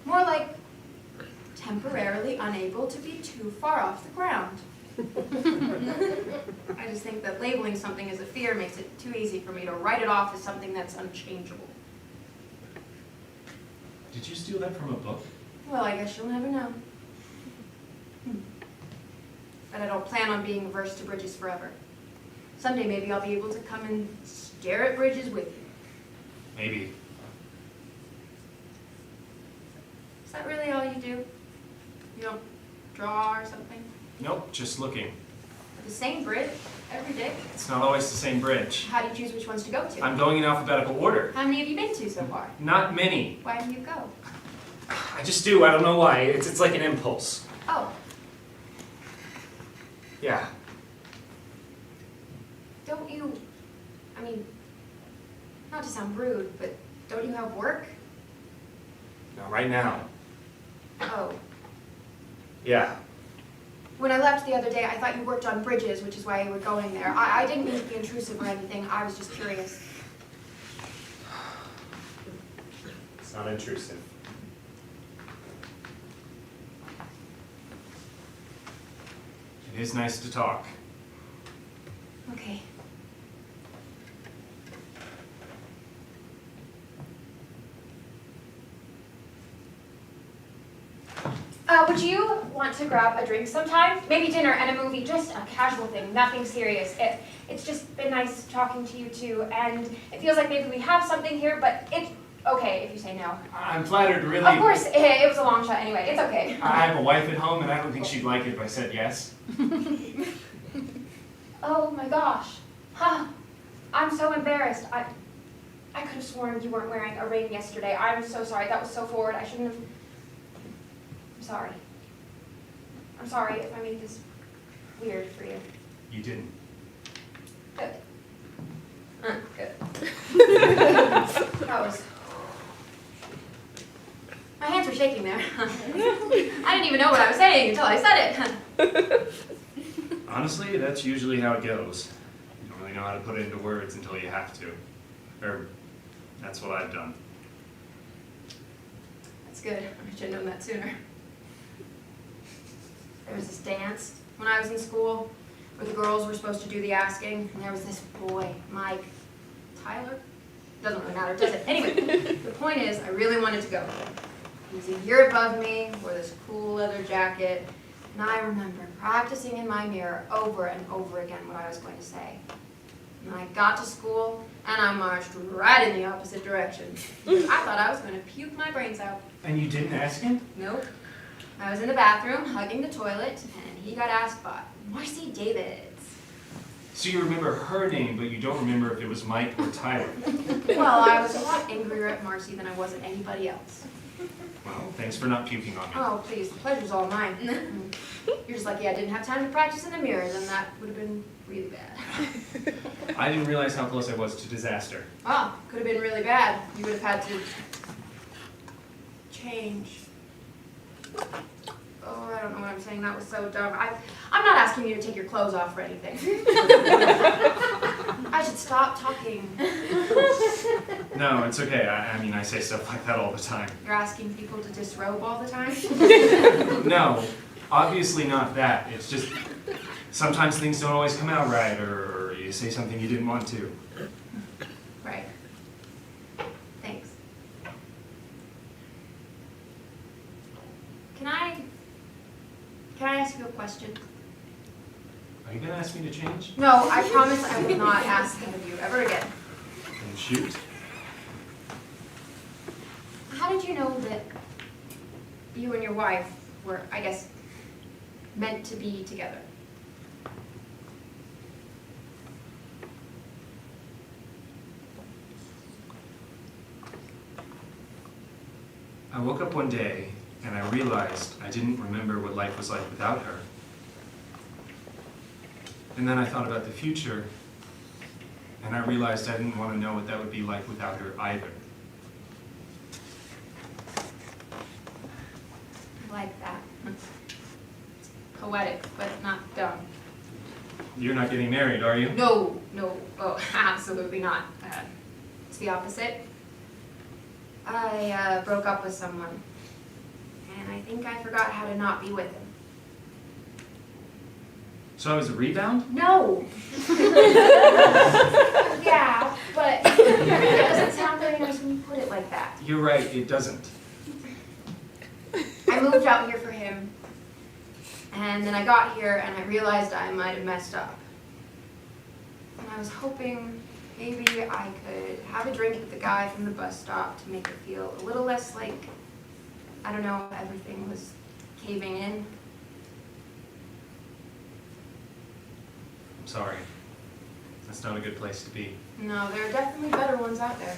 More like temporarily unable to be too far off the ground. I just think that labeling something as a fear makes it too easy for me to write it off as something that's unchangeable.
Did you steal that from a book?
Well, I guess you'll never know. But I don't plan on being averse to bridges forever. Someday maybe I'll be able to come and stare at bridges with you.
Maybe.
Is that really all you do? You don't draw or something?
Nope, just looking.
At the same bridge every day?
It's not always the same bridge.
How do you choose which ones to go to?
I'm going in alphabetical order.
How many have you been to so far?
Not many.
Why do you go?
I just do, I don't know why. It's like an impulse.
Oh,
Yeah.
don't you, I mean, not to sound rude, but don't you have work?
Not right now.
Oh.
Yeah.
When I left the other day, I thought you worked on bridges, which is why you were going there. I didn't mean to be intrusive or anything, I was just curious.
It's not intrusive. It is nice to talk.
Okay. Would you want to grab a drink sometime? Maybe dinner and a movie, just a casual thing, nothing serious. It's just been nice talking to you two, and it feels like maybe we have something here, but it's okay if you say no.
I'm flattered, really.
Of course, it was a long shot anyway, it's okay.
I have a wife at home, and I don't think she'd like it if I said yes.
Oh my gosh. Huh. I'm so embarrassed. I could have sworn you weren't wearing a ring yesterday. I'm so sorry. That was so forward. I shouldn't have. I'm sorry. I'm sorry if I made this weird for you.
You didn't.
Good. Good. That was. My hands were shaking there. I didn't even know what I was saying until I said it.
Honestly, that's usually how it goes. You don't really know how to put it into words until you have to. Or, that's what I've done.
That's good. I should have known that sooner. There was this dance when I was in school where the girls were supposed to do the asking, and there was this boy, Mike. Tyler? Doesn't really matter, does it? Anyway, the point is, I really wanted to go. He was a year above me, wore this cool leather jacket, and I remember practicing in my mirror over and over again what I was going to say. And I got to school, and I marched right in the opposite direction. I thought I was going to puke my brains out.
And you didn't ask him?
Nope. I was in the bathroom, hugging the toilet, and he got asked by Marcy Davids.
So you remember her name, but you don't remember if it was Mike or Tyler.
Well, I was a lot angrier at Marcy than I was at anybody else.
Well, thanks for not puking on me.
Oh, please, the pleasure's all mine. You're just lucky I didn't have time to practice in the mirror, then that would have been really bad.
I didn't realize how close I was to disaster.
Oh, could have been really bad. You would have had to change. Oh, I don't know what I'm saying. That was so dumb. I'm not asking you to take your clothes off or anything. I should stop talking.
No, it's okay. I mean, I say stuff like that all the time.
You're asking people to disrobe all the time?
No, obviously not that. It's just sometimes things don't always come out right, or you say something you didn't want to.
Right. Thanks. Can I ask you a question?
Are you gonna ask me to change?
No, I promise I will not ask that of you ever again.
Then shoot.
How did you know that you and your wife were, I guess, meant to be together?
I woke up one day and I realized I didn't remember what life was like without her. And then I thought about the future, and I realized I didn't want to know what that would be like without her either.
I like that. It's poetic, but not dumb.
You're not getting married, are you?
No, oh, absolutely not. It's the opposite. I broke up with someone, and I think I forgot how to not be with him.
So I was a rebound?
No! Yeah, but it doesn't sound very nice when you put it like that.
You're right, it doesn't.
I moved out here for him, and then I got here and I realized I might have messed up. And I was hoping maybe I could have a drink with the guy from the bus stop to make it feel a little less like, I don't know, everything was caving in.
I'm sorry. That's not a good place to be.
No, there are definitely better ones out there.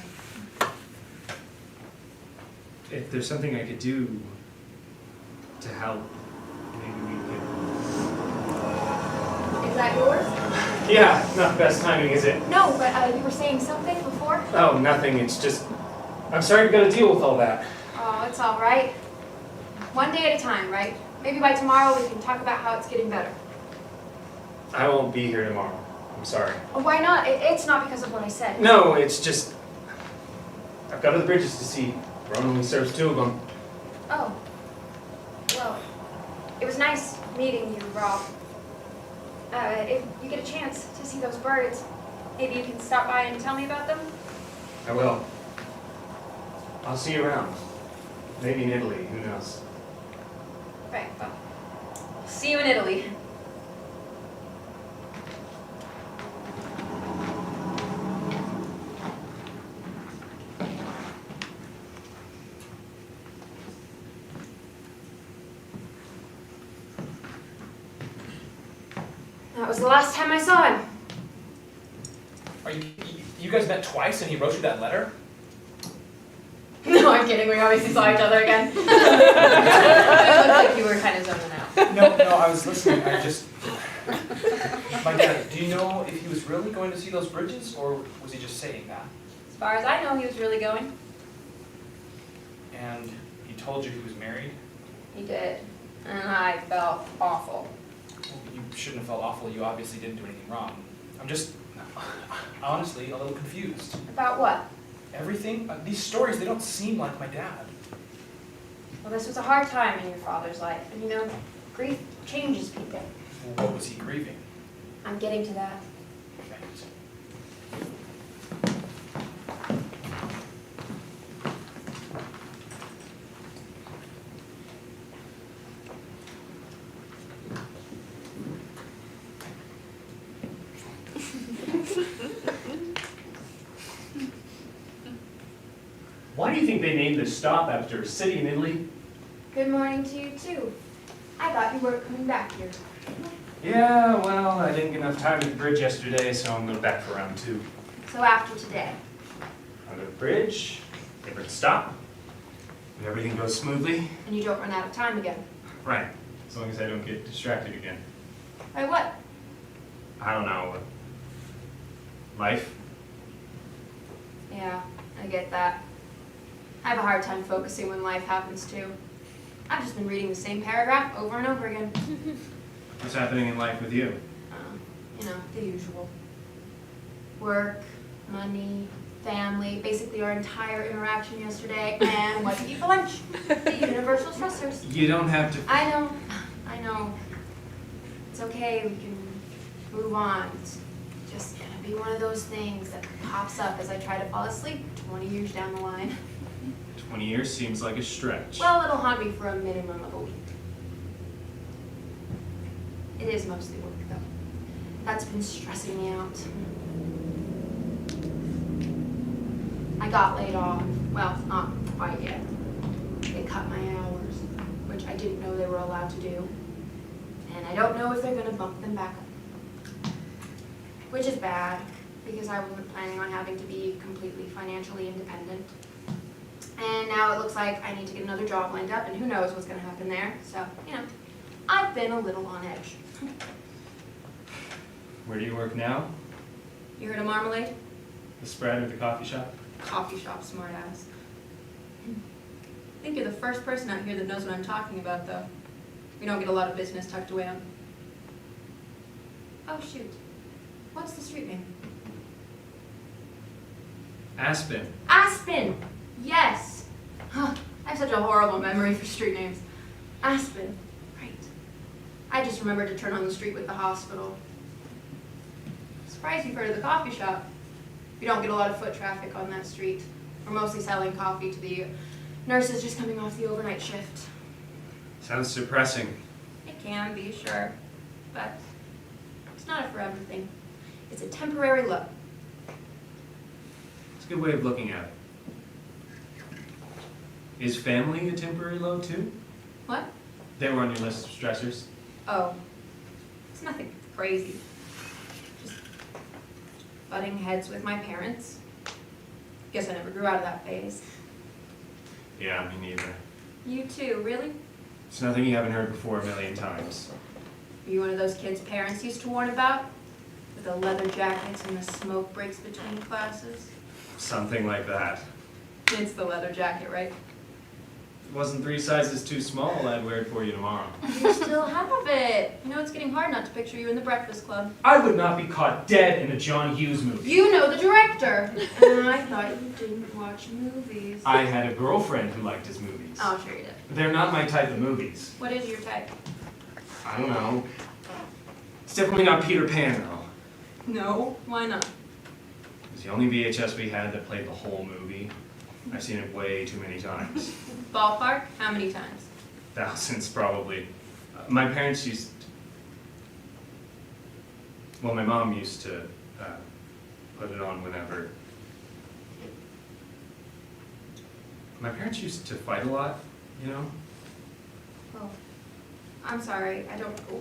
If there's something I could do to help, maybe we could...
Is that yours?
Yeah, not the best timing, is it?
No, but you were saying something before?
Oh, nothing. It's just... I'm sorry you've got to deal with all that.
Oh, it's all right. One day at a time, right? Maybe by tomorrow we can talk about how it's getting better.
I won't be here tomorrow. I'm sorry.
Oh, why not? It's not because of what I said.
No, it's just... I've got other bridges to see. Ron only serves 2 of them.
Oh. Well, it was nice meeting you, Rob. If you get a chance to see those birds, maybe you can stop by and tell me about them?
I will. I'll see you around. Maybe in Italy, who knows?
Right, well, see you in Italy. That was the last time I saw him.
Are you guys met twice and he wrote you that letter?
No, I'm kidding. We obviously saw each other again.
It looked like you were kind of zoning out.
No, I was listening. My dad, do you know if he was really going to see those bridges, or was he just saying that?
As far as I know, he was really going.
And he told you he was married?
He did. And I felt awful.
Well, you shouldn't have felt awful. You obviously didn't do anything wrong. I'm just, honestly, a little confused.
About what?
Everything? These stories, they don't seem like my dad.
Well, this was a hard time in your father's life. And you know, grief changes people.
Well, what was he grieving?
I'm getting to that.
Thanks.
Why do you think they named this stop after a city in Italy?
Good morning to you, too. I thought you weren't coming back here.
Yeah, well, I didn't get enough time at the bridge yesterday, so I'm going back for round 2.
So after today.
I'll go to the bridge, get to the stop, and everything goes smoothly.
And you don't run out of time again.
Right, as long as I don't get distracted again.
By what?
I don't know. Life?
Yeah, I get that. I have a hard time focusing when life happens, too. I've just been reading the same paragraph over and over again.
What's happening in life with you?
You know, the usual. Work, money, family, basically our entire interaction yesterday, and what to eat for lunch. The universal stressors.
You don't have to...
I know. It's okay, we can move on. It's just gonna be one of those things that pops up as I try to fall asleep 20 years down the line.
20 years seems like a stretch.
Well, it'll haunt me for a minimum of a week. It is mostly work, though. That's been stressing me out. I got laid off. Well, not quite yet. They cut my hours, which I didn't know they were allowed to do. And I don't know if they're gonna bump them back up. Which is bad, because I wasn't planning on having to be completely financially independent. And now it looks like I need to get another job lined up, and who knows what's gonna happen there. So, you know, I've been a little on edge.
Where do you work now?
You heard of Marmalade?
The spread or the coffee shop?
Coffee shop, smartass. I think you're the first person out here that knows what I'm talking about, though. We don't get a lot of business tucked away on. Oh, shoot. What's the street name?
Aspen.
Aspen! Yes! Huh, I have such a horrible memory for street names. Aspen. Right. I just remembered to turn on the street with the hospital. Surprised you've heard of the coffee shop. We don't get a lot of foot traffic on that street. We're mostly selling coffee to the nurses just coming off the overnight shift.
Sounds depressing.
It can be, sure. But it's not a forever thing. It's a temporary low.
It's a good way of looking at it. Is family a temporary low too?
What?
They were on your list of stressors.
Oh. It's nothing crazy. Just butting heads with my parents. Guess I never grew out of that phase.
Yeah, me neither.
You too, really?
It's nothing you haven't heard before a million times.
Were you one of those kids parents used to warn about? With the leather jackets and the smoke breaks between classes?
Something like that.
It's the leather jacket, right?
If it wasn't 3 sizes too small, I'd wear it for you tomorrow.
You still have it. You know, it's getting hard not to picture you in the Breakfast Club.
I would not be caught dead in a John Hughes movie.
You know the director. And I thought you didn't watch movies.
I had a girlfriend who liked his movies.
Oh, sure you did.
They're not my type of movies.
What is your type?
I don't know. It's definitely not Peter Pan, though.
No. Why not?
It was the only VHS we had that played the whole movie. I've seen it way too many times.
Ballpark? How many times?
Thousands, probably. My parents used... Well, my mom used to put it on whenever. My parents used to fight a lot, you know?
Oh. I'm sorry.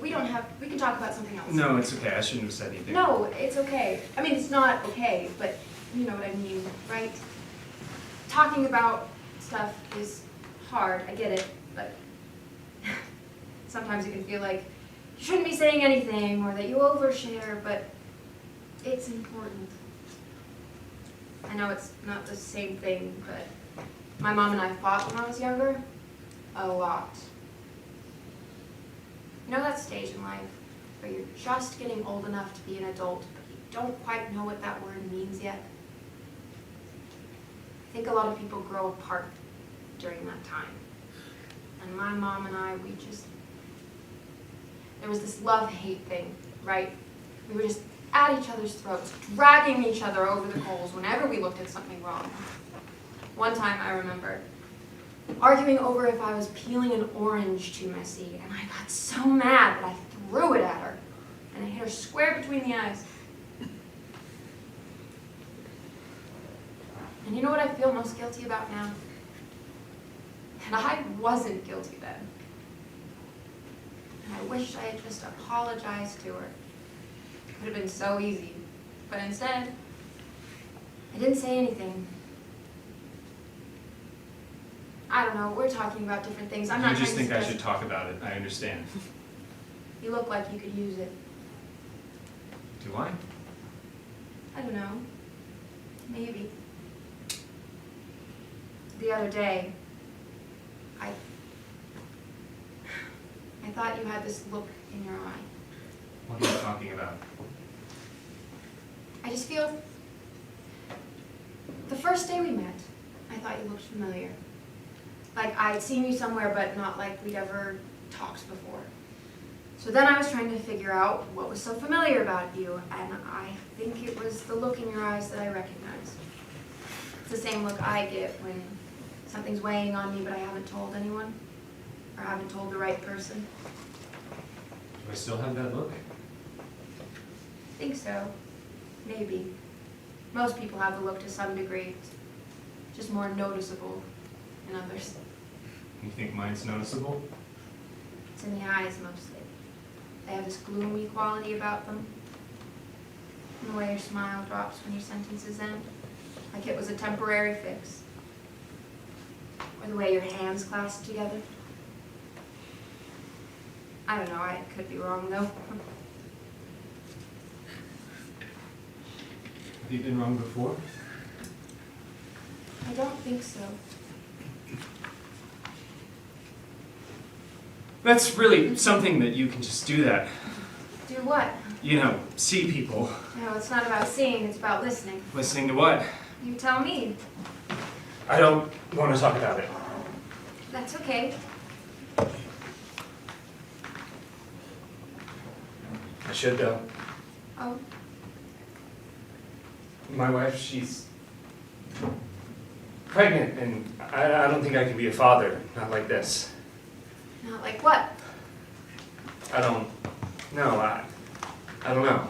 We can talk about something else.
No, it's okay. I shouldn't have said anything.
No, it's okay. I mean, it's not okay, but you know what I mean, right? Talking about stuff is hard, I get it, but sometimes it can feel like you shouldn't be saying anything or that you overshare, but it's important. I know it's not the same thing, but my mom and I fought when I was younger, a lot. You know that stage in life where you're just getting old enough to be an adult, but you don't quite know what that word means yet? I think a lot of people grow apart during that time. And my mom and I, there was this love-hate thing, right? We were just at each other's throats, dragging each other over the coals whenever we looked at something wrong. One time I remember arguing over if I was peeling an orange too messy, and I got so mad that I threw it at her, and I hit her square between the eyes. And you know what I feel most guilty about now? And I wasn't guilty then. And I wish I had just apologized to her. It would have been so easy. But instead, I didn't say anything. I don't know, we're talking about different things. I'm not
You
trying
just
to
think I
suggest-
should talk about it. I understand.
You look like you could use it.
Do I?
I don't know. Maybe. The other day, I thought you had this look in your eye.
What are you talking about?
I just feel, the first day we met, I thought you looked familiar. Like I'd seen you somewhere, but not like we'd ever talked before. So then I was trying to figure out what was so familiar about you, and I think it was the look in your eyes that I recognized. It's the same look I get when something's weighing on me but I haven't told anyone, or haven't told the right person.
Do I still have that look?
I think so. Maybe. Most people have the look to some degree. It's just more noticeable in others.
You think mine's noticeable?
It's in the eyes mostly. They have this gloomy quality about them. And the way your smile drops when your sentences end, like it was a temporary fix. Or the way your hands clasp together. I don't know, I could be wrong though.
Have you been wrong before?
I don't think so.
That's really something that you can just do that.
Do what?
You know, see people.
No, it's not about seeing, it's about listening.
Listening to what?
You tell me.
I don't want to talk about it.
That's okay.
I should though.
Oh,
My wife, she's pregnant, and I don't think I can be a father, not like this.
not like what?
I don't know. I don't know.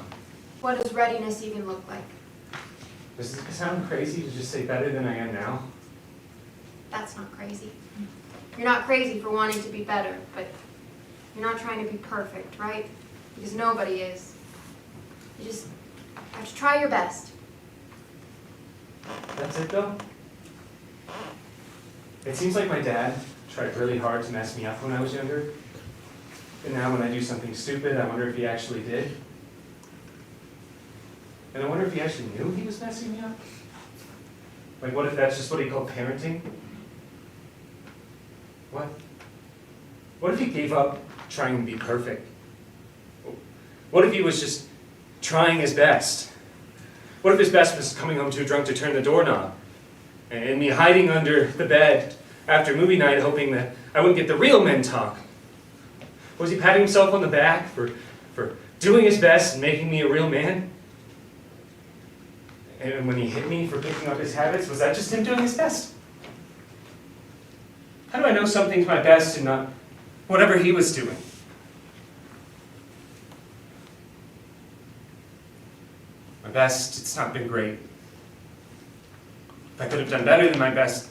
What does readiness even look like?
Does it sound crazy to just say better than I am now?
That's not crazy. You're not crazy for wanting to be better, but you're not trying to be perfect, right? Because nobody is. You just have to try your best.
That's it though? It seems like my dad tried really hard to mess me up when I was younger. And now when I do something stupid, I wonder if he actually did. And I wonder if he actually knew he was messing me up. Like, what if that's just what he called parenting? What? What if he gave up trying to be perfect? What if he was just trying his best? What if his best was coming home too drunk to turn the doorknob? And me hiding under the bed after movie night hoping that I wouldn't get the real men talk? Was he patting himself on the back for doing his best and making me a real man? And when he hit me for picking up his habits, was that just him doing his best? How do I know something's my best and not whatever he was doing? My best, it's not been great. If I could have done better than my best,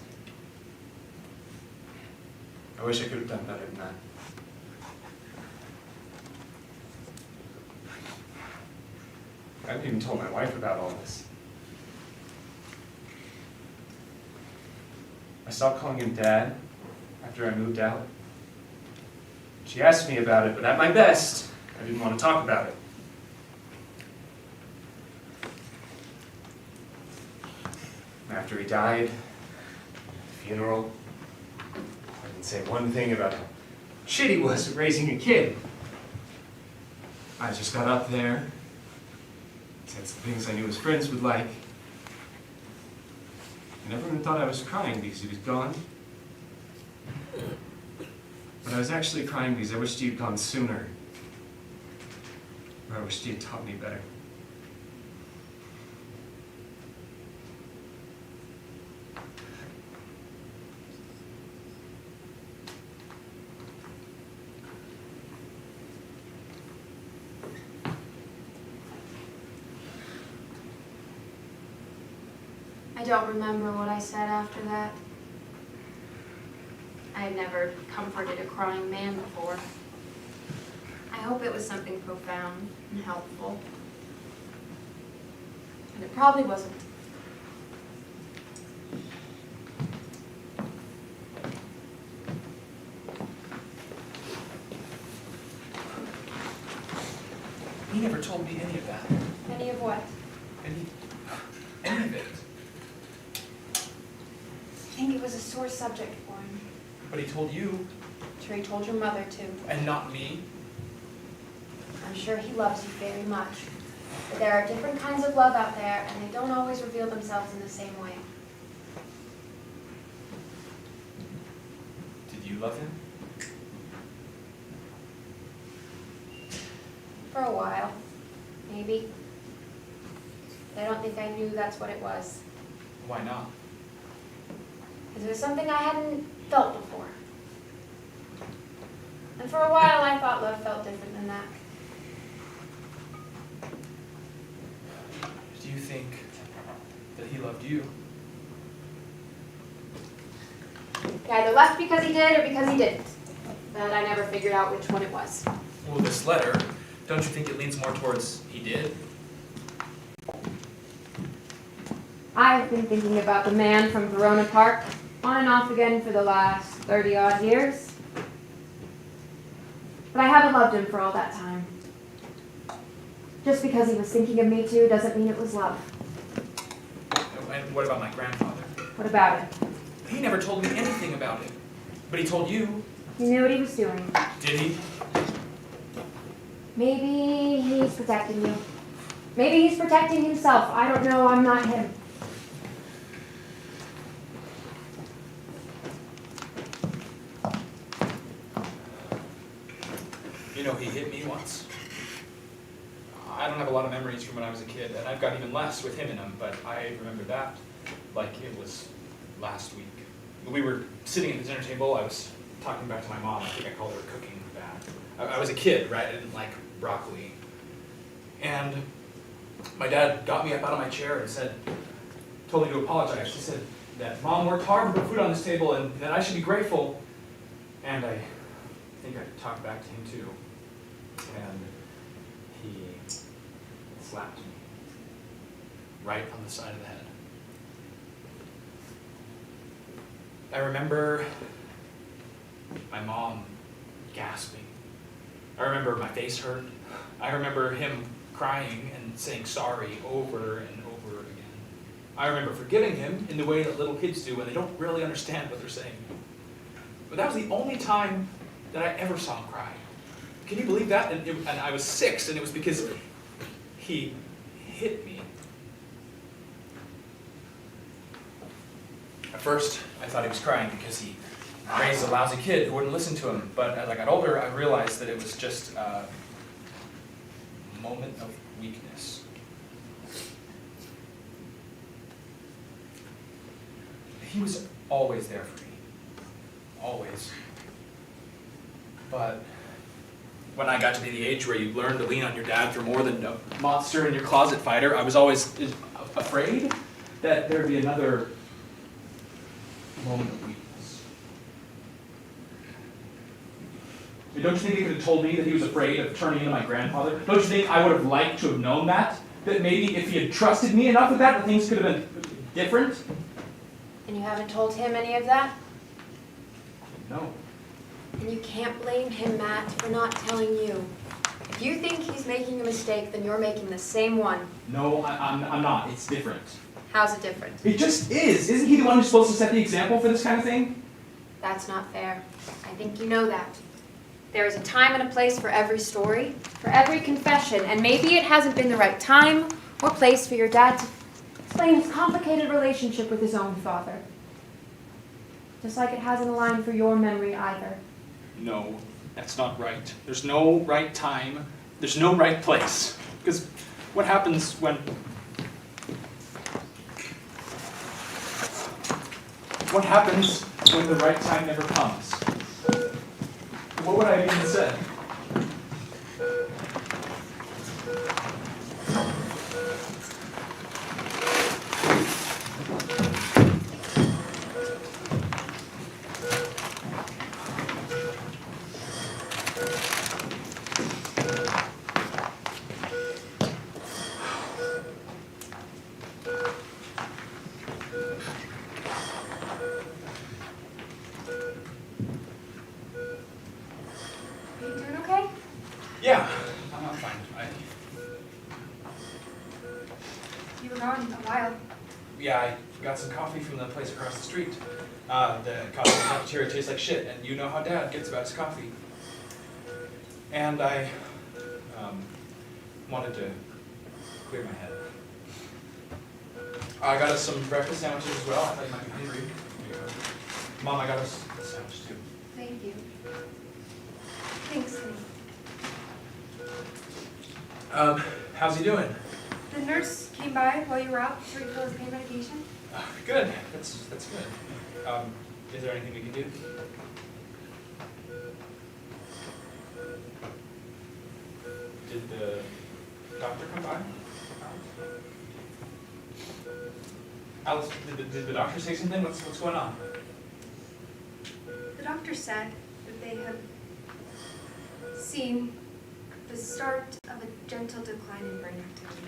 I wish I could have done better than that. I haven't even told my wife about all this. I stopped calling him Dad after I moved out. She asked me about it, but at my best, I didn't want to talk about it. After he died, funeral, I didn't say one thing about how shit he was at raising a kid. I just got up there, said some things I knew his friends would like, and everyone thought I was crying because he was gone. But I was actually crying because I wished he had gone sooner, or I wished he had taught me better.
I don't remember what I said after that. I had never comforted a crying man before. I hope it was something profound and helpful. And it probably wasn't.
He never told me any of that.
Any of what?
Any of it.
I think it was a sore subject for him.
But he told you,
I'm sure he told your mother too.
and not me.
I'm sure he loves you very much. But there are different kinds of love out there, and they don't always reveal themselves in the same way.
Did you love him?
For a while, maybe. But I don't think I knew that's what it was.
Why not?
Because it was something I hadn't felt before. And for a while I thought love felt different than that.
Do you think that he loved you?
He either left because he did or because he didn't. But I never figured out which one it was.
Well, this letter, don't you think it leans more towards he did?
I've been thinking about the man from Verona Park on and off again for the last 30-odd years. But I haven't loved him for all that time. Just because he was thinking of me too doesn't mean it was love.
And what about my grandfather?
What about it?
He never told me anything about it. But he told you.
He knew what he was doing.
Did he?
Maybe he's protecting you. Maybe he's protecting himself. I don't know. I'm not him.
You know, he hit me once. I don't have a lot of memories from when I was a kid, and I've got even less with him in them, but I remember that like it was last week. We were sitting at the dinner table, I was talking back to my mom, I think I called her cooking bad. I was a kid, right? I didn't like broccoli. And my dad got me up out of my chair and said, told me to apologize. He said that Mom worked hard to put food on this table and that I should be grateful. And I think I talked back to him too. And he slapped me right on the side of the head. I remember my mom gasping. I remember my face hurt. I remember him crying and saying sorry over and over again. I remember forgiving him in the way that little kids do when they don't really understand what they're saying. But that was the only time that I ever saw him cry. Can you believe that? And I was 6, and it was because he hit me. At first, I thought he was crying because he raised a lousy kid who wouldn't listen to him. But as I got older, I realized that it was just a moment of weakness. He was always there for me. Always. But when I got to be the age where you learn to lean on your dad for more than a monster in your closet fighter, I was always afraid that there'd be another moment of weakness. Don't you think he could have told me that he was afraid of turning into my grandfather? Don't you think I would have liked to have known that? That maybe if he had trusted me enough with that things could have been different?
And you haven't told him any of that?
No.
And you can't blame him, Matt, for not telling you. If you think he's making a mistake, then you're making the same one.
No, I'm not. It's different.
How's it different?
It just is. Isn't he the one who's supposed to set the example for this kind of thing?
That's not fair. I think you know that. There is a time and a place for every story, for every confession, and maybe it hasn't been the right time or place for your dad to explain his complicated relationship with his own father. Just like it hasn't aligned for your memory either.
No, that's not right. There's no right time. There's no right place. Because what happens when... What happens when the right time never comes? What would I have even said?
Are you doing okay?
Yeah, I'm fine.
You were gone a while.
I got some coffee from the place across the street. The coffee in the cafeteria tastes like shit, and you know how Dad gets about his coffee. And I wanted to clear my head. I got us some breakfast sandwiches as well. I thought you might be hungry. Here you go. Mom, I got us a sandwich too.
Thank you. Thanks, honey.
How's he doing?
The nurse came by while you were out to refill his pain medication.
Good. That's good. Is there anything we can do? Did the doctor come by? Alice, did the doctor say something? What's going on?
The doctor said that they have seen the start of a gentle decline in brain activity.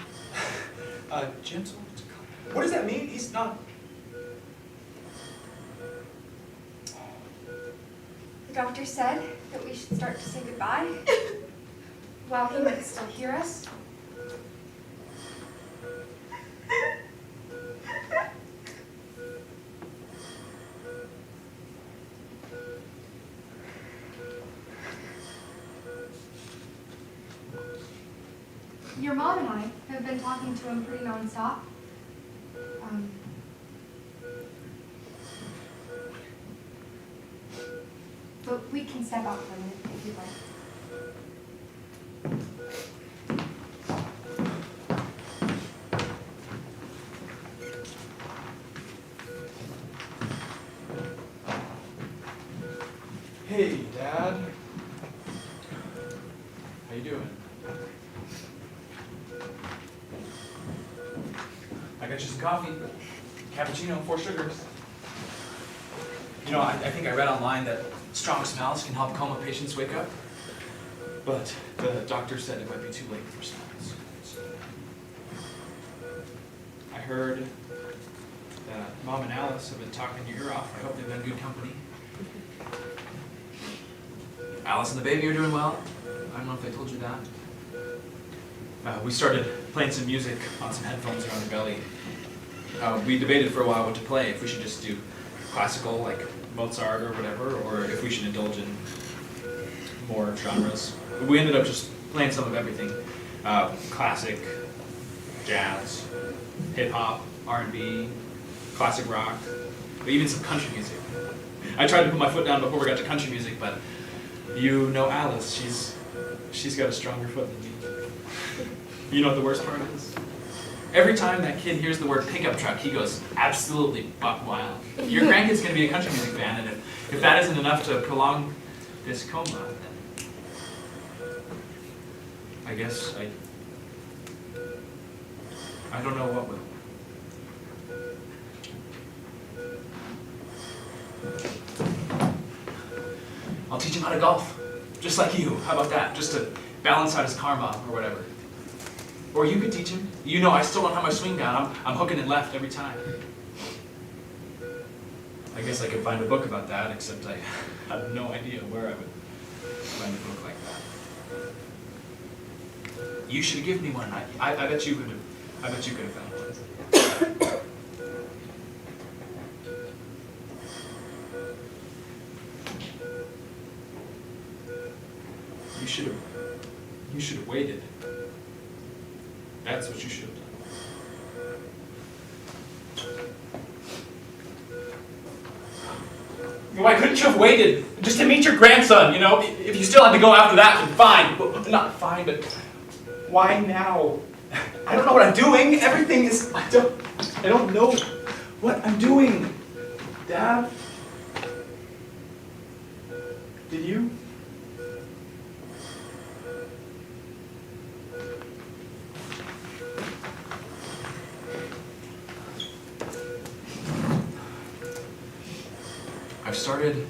Gentle. What does that mean? He's not.
The doctor said that we should start to say goodbye while he might still hear us. Your mom and I have been talking to him pretty nonstop. But we can step out for a minute if you'd like.
Hey, Dad. How you doing? I got you some coffee. Cappuccino, 4 sugars. You know, I think I read online that strong smells can help coma patients wake up. But the doctor said it might be too late for smells. So I heard that Mom and Alice have been talking your ear off. I hope they've been good company. Alice and the baby are doing well. I don't know if I told you that. We started playing some music on some headphones around her belly. We debated for a while what to play, if we should just do classical, like Mozart or whatever, or if we should indulge in more genres. We ended up just playing some of everything. Classic, jazz, hip-hop, R&B, classic rock, but even some country music. I tried to put my foot down before we got to country music, but you know Alice, she's got a stronger foot than me. You know what the worst part is? Every time that kid hears the word pickup truck, he goes absolutely buck wild. Your grandkid's gonna be a country music fan, and if that isn't enough to prolong this coma, then I guess I don't know what will. I'll teach him how to golf, just like you. How about that? Just to balance out his karma or whatever. Or you could teach him. You know I still don't have my swing down. I'm hooking it left every time. I guess I could find a book about that, except I have no idea where I would find a book like that. You should have given me one. I bet you could have. I bet you could have found one. You should have waited. That's what you should have done. Why couldn't you have waited just to meet your grandson, you know? If you still had to go after that, then fine. Well, not fine, but why now? I don't know what I'm doing. Everything is, I don't know what I'm doing. Dad? Did you? I've started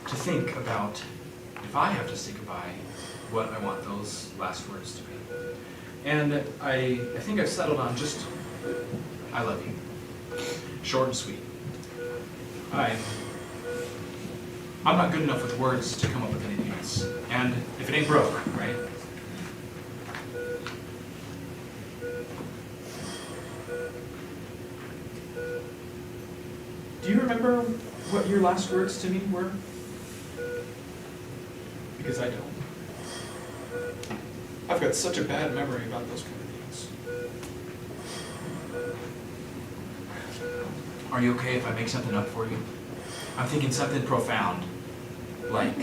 to think about, if I have to say goodbye, what I want those last words to be. And I think I've settled on just, I love you. Short and sweet. I'm not good enough with words to come up with anything else. And if it ain't broke, right? Do you remember what your last words to me were? Because I don't. I've got such a bad memory about those kind of things. Are you okay if I make something up for you? I'm thinking something profound, like...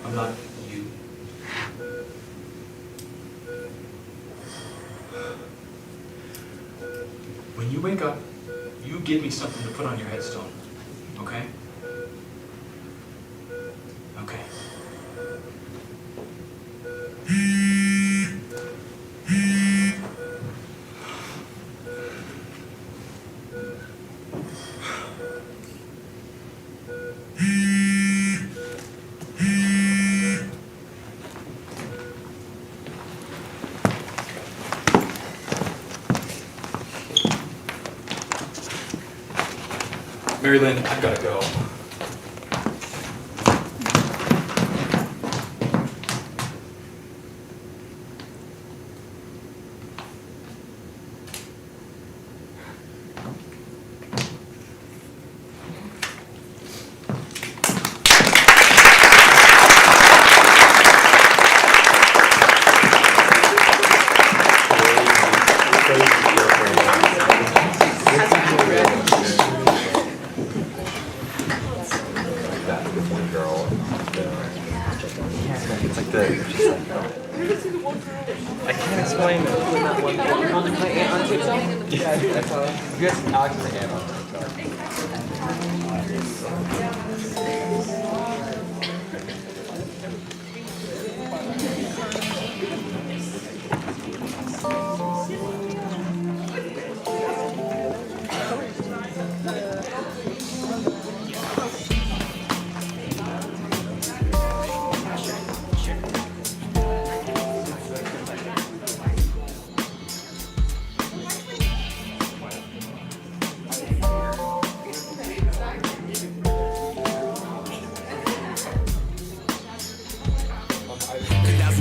I'm not you. When you wake up, you give me something to put on your headstone, okay? Okay. Mary Lynn, I've got to go.
I can't explain it. That one my aunt on TikTok? Yeah, I saw that. You guys can Alex my aunt on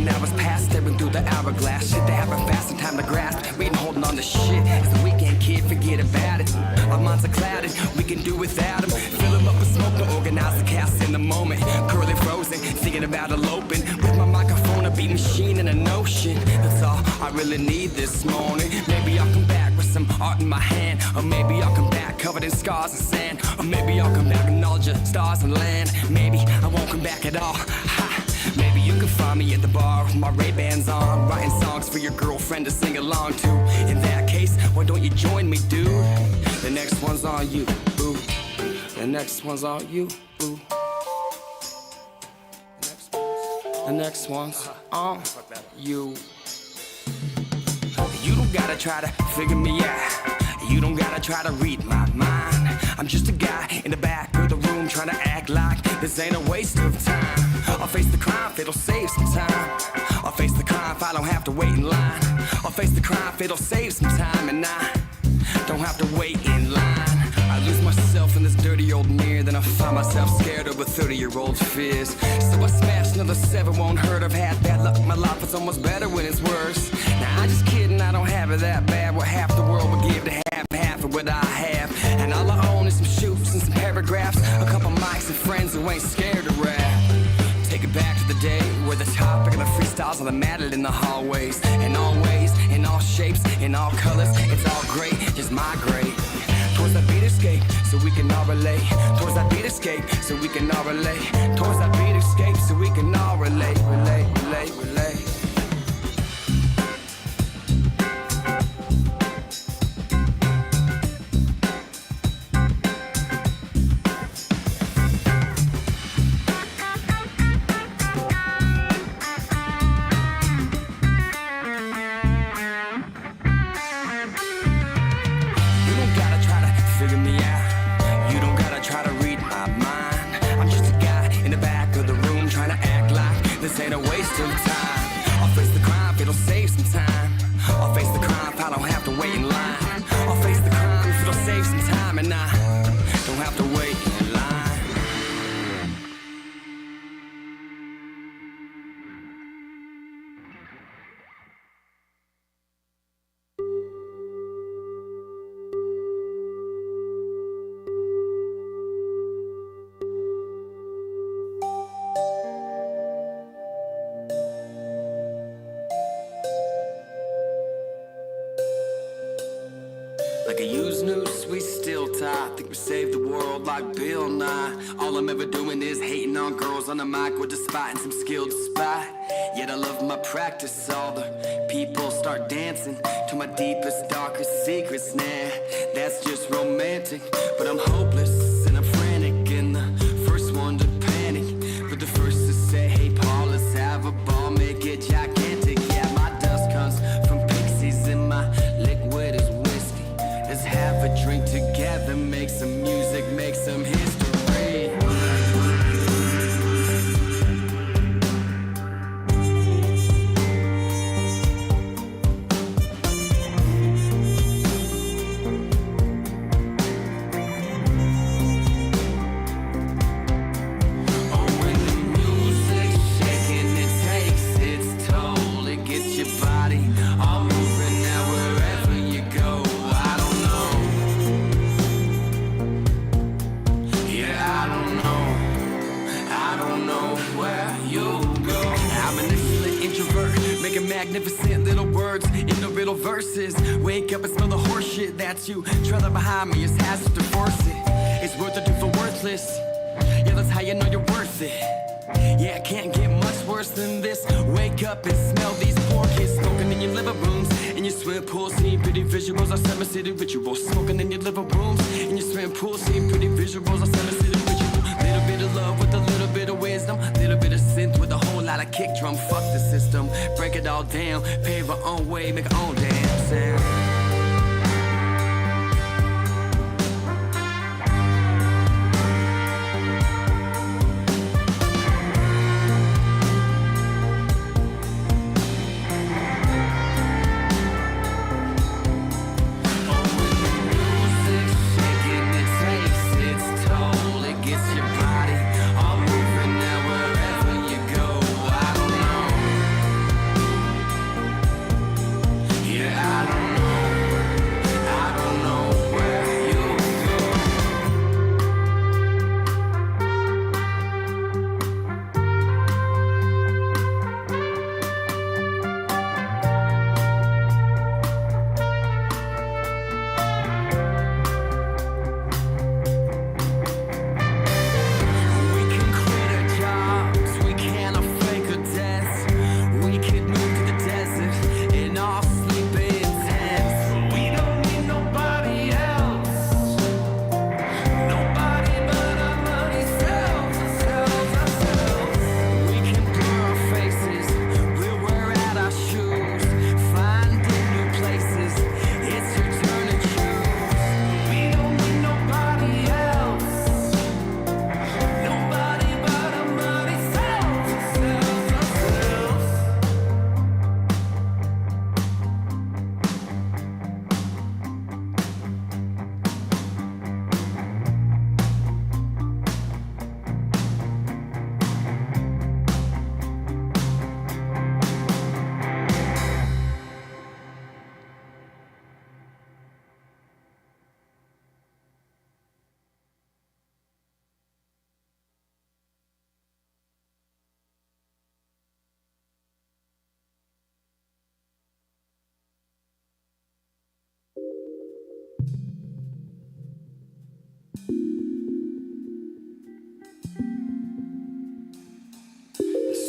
Hours past, staring through the hourglass. Shit that happened fast and time to grasp. We ain't holding on to shit. It's the weekend, kid, forget about it. Our minds are clouded, we can do without them. Fill them up with smoke, no organize the cast in the moment. Curly frozen, thinking about eloping. With my microphone, a beat machine and a notion. That's all I really need this morning. Maybe I'll come back with some art in my hand. Or maybe I'll come back covered in scars and sand. Or maybe I'll come back with knowledge of stars and land. Maybe I won't come back at all. Ha. Maybe you can find me at the bar with my Ray-Bans on, writing songs for your girlfriend to sing along to. In that case, why don't you join me, dude? The next one's on you, boo. The next one's on you, boo. The next one's on you. You don't gotta try to figure me out. You don't gotta try to read my mind. I'm just a guy in the back of the room trying to act like this ain't a waste of time. I'll face the crime if it'll save some time. I'll face the crime if I don't have to wait in line. I'll face the crime if it'll save some time. And I don't have to wait in line. I lose myself in this dirty old mirror. Then I find myself scared of a 30-year-old's fears. So I smash another 7, won't hurt. I've had bad luck in my life, it's almost better when it's worse. Now I'm just kidding, I don't have it that bad. What half the world would give to have half of what I have. And all I own is some shoes and some paragraphs. A couple mics and friends who ain't scared to rap. Take it back to the day where the topic of the freestyles on the matted in the hallways. In all ways, in all shapes, in all colors, it's all great, just migrate towards that beat escape, so we can all relate. Towards that beat escape, so we can all relate. Towards that beat escape, so we can all relate, relate. save the world like Bill Nye. All I'm ever doing is hating on girls on the mic with the spot and some skill to spot. Yet I love my practice. All the people start dancing to my deepest, darkest secrets. Nah, that's just romantic. But I'm hopeless and I'm frantic and the first one to panic. But the first to say, hey Paul, let's have a ball, make it gigantic. Yeah, my dust comes from pixies and my liquid is whiskey. Let's have a drink together, make some music, make some history. Magnificent little words in the riddle verses. Wake up and smell the horse shit that you trailing behind me. It's hazardous to force it. It's worth it for worthless. Yeah, that's how you know you're worth it. Yeah, can't get much worse than this. Wake up and smell these poor kids smoking in your living rooms, in your swimming pool, seeing pretty visuals on Summer City rituals. Smoking in your living rooms, in your swimming pool, seeing pretty visuals on Summer City rituals. Little bit of love with a little bit of wisdom, little bit of synth with a whole lot of kick drum. Fuck the system, break it all down, pave our own way, make our own damn sound.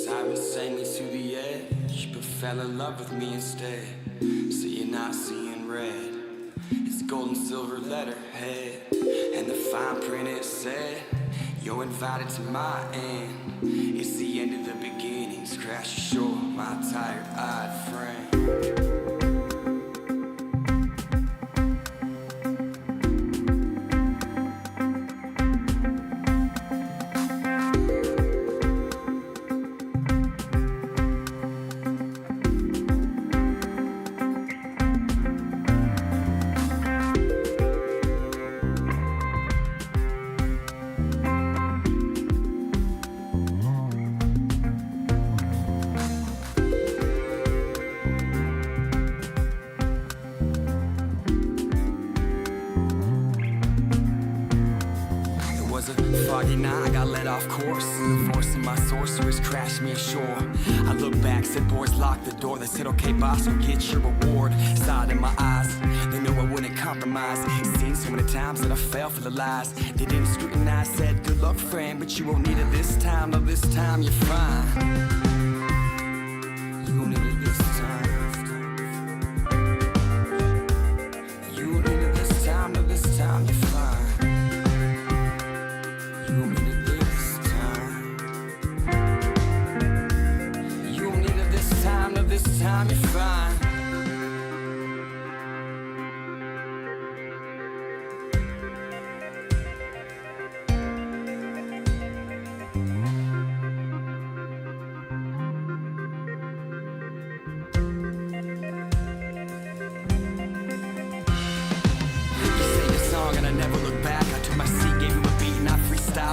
Siren sang me to the edge, but fell in love with me instead. So you're not seeing red. It's gold and silver letterhead, and the fine print it said, you're invited to my end. It's the end of the beginnings. Crash ashore, my tired-eyed friend. off course. Forcing my sorceress crashed me ashore. I looked back, said boys lock the door. They said okay boss, you'll get your reward. Saw it in my eyes, they knew I wouldn't compromise. Seen so many times that I fell for the lies. They didn't scrutinize, said good luck friend, but you won't need it this time. No, this time you're fine. You won't need it this time. You won't need it this time. No, this time you're fine. You won't need it this time. You won't need it this time. No, this time you're fine.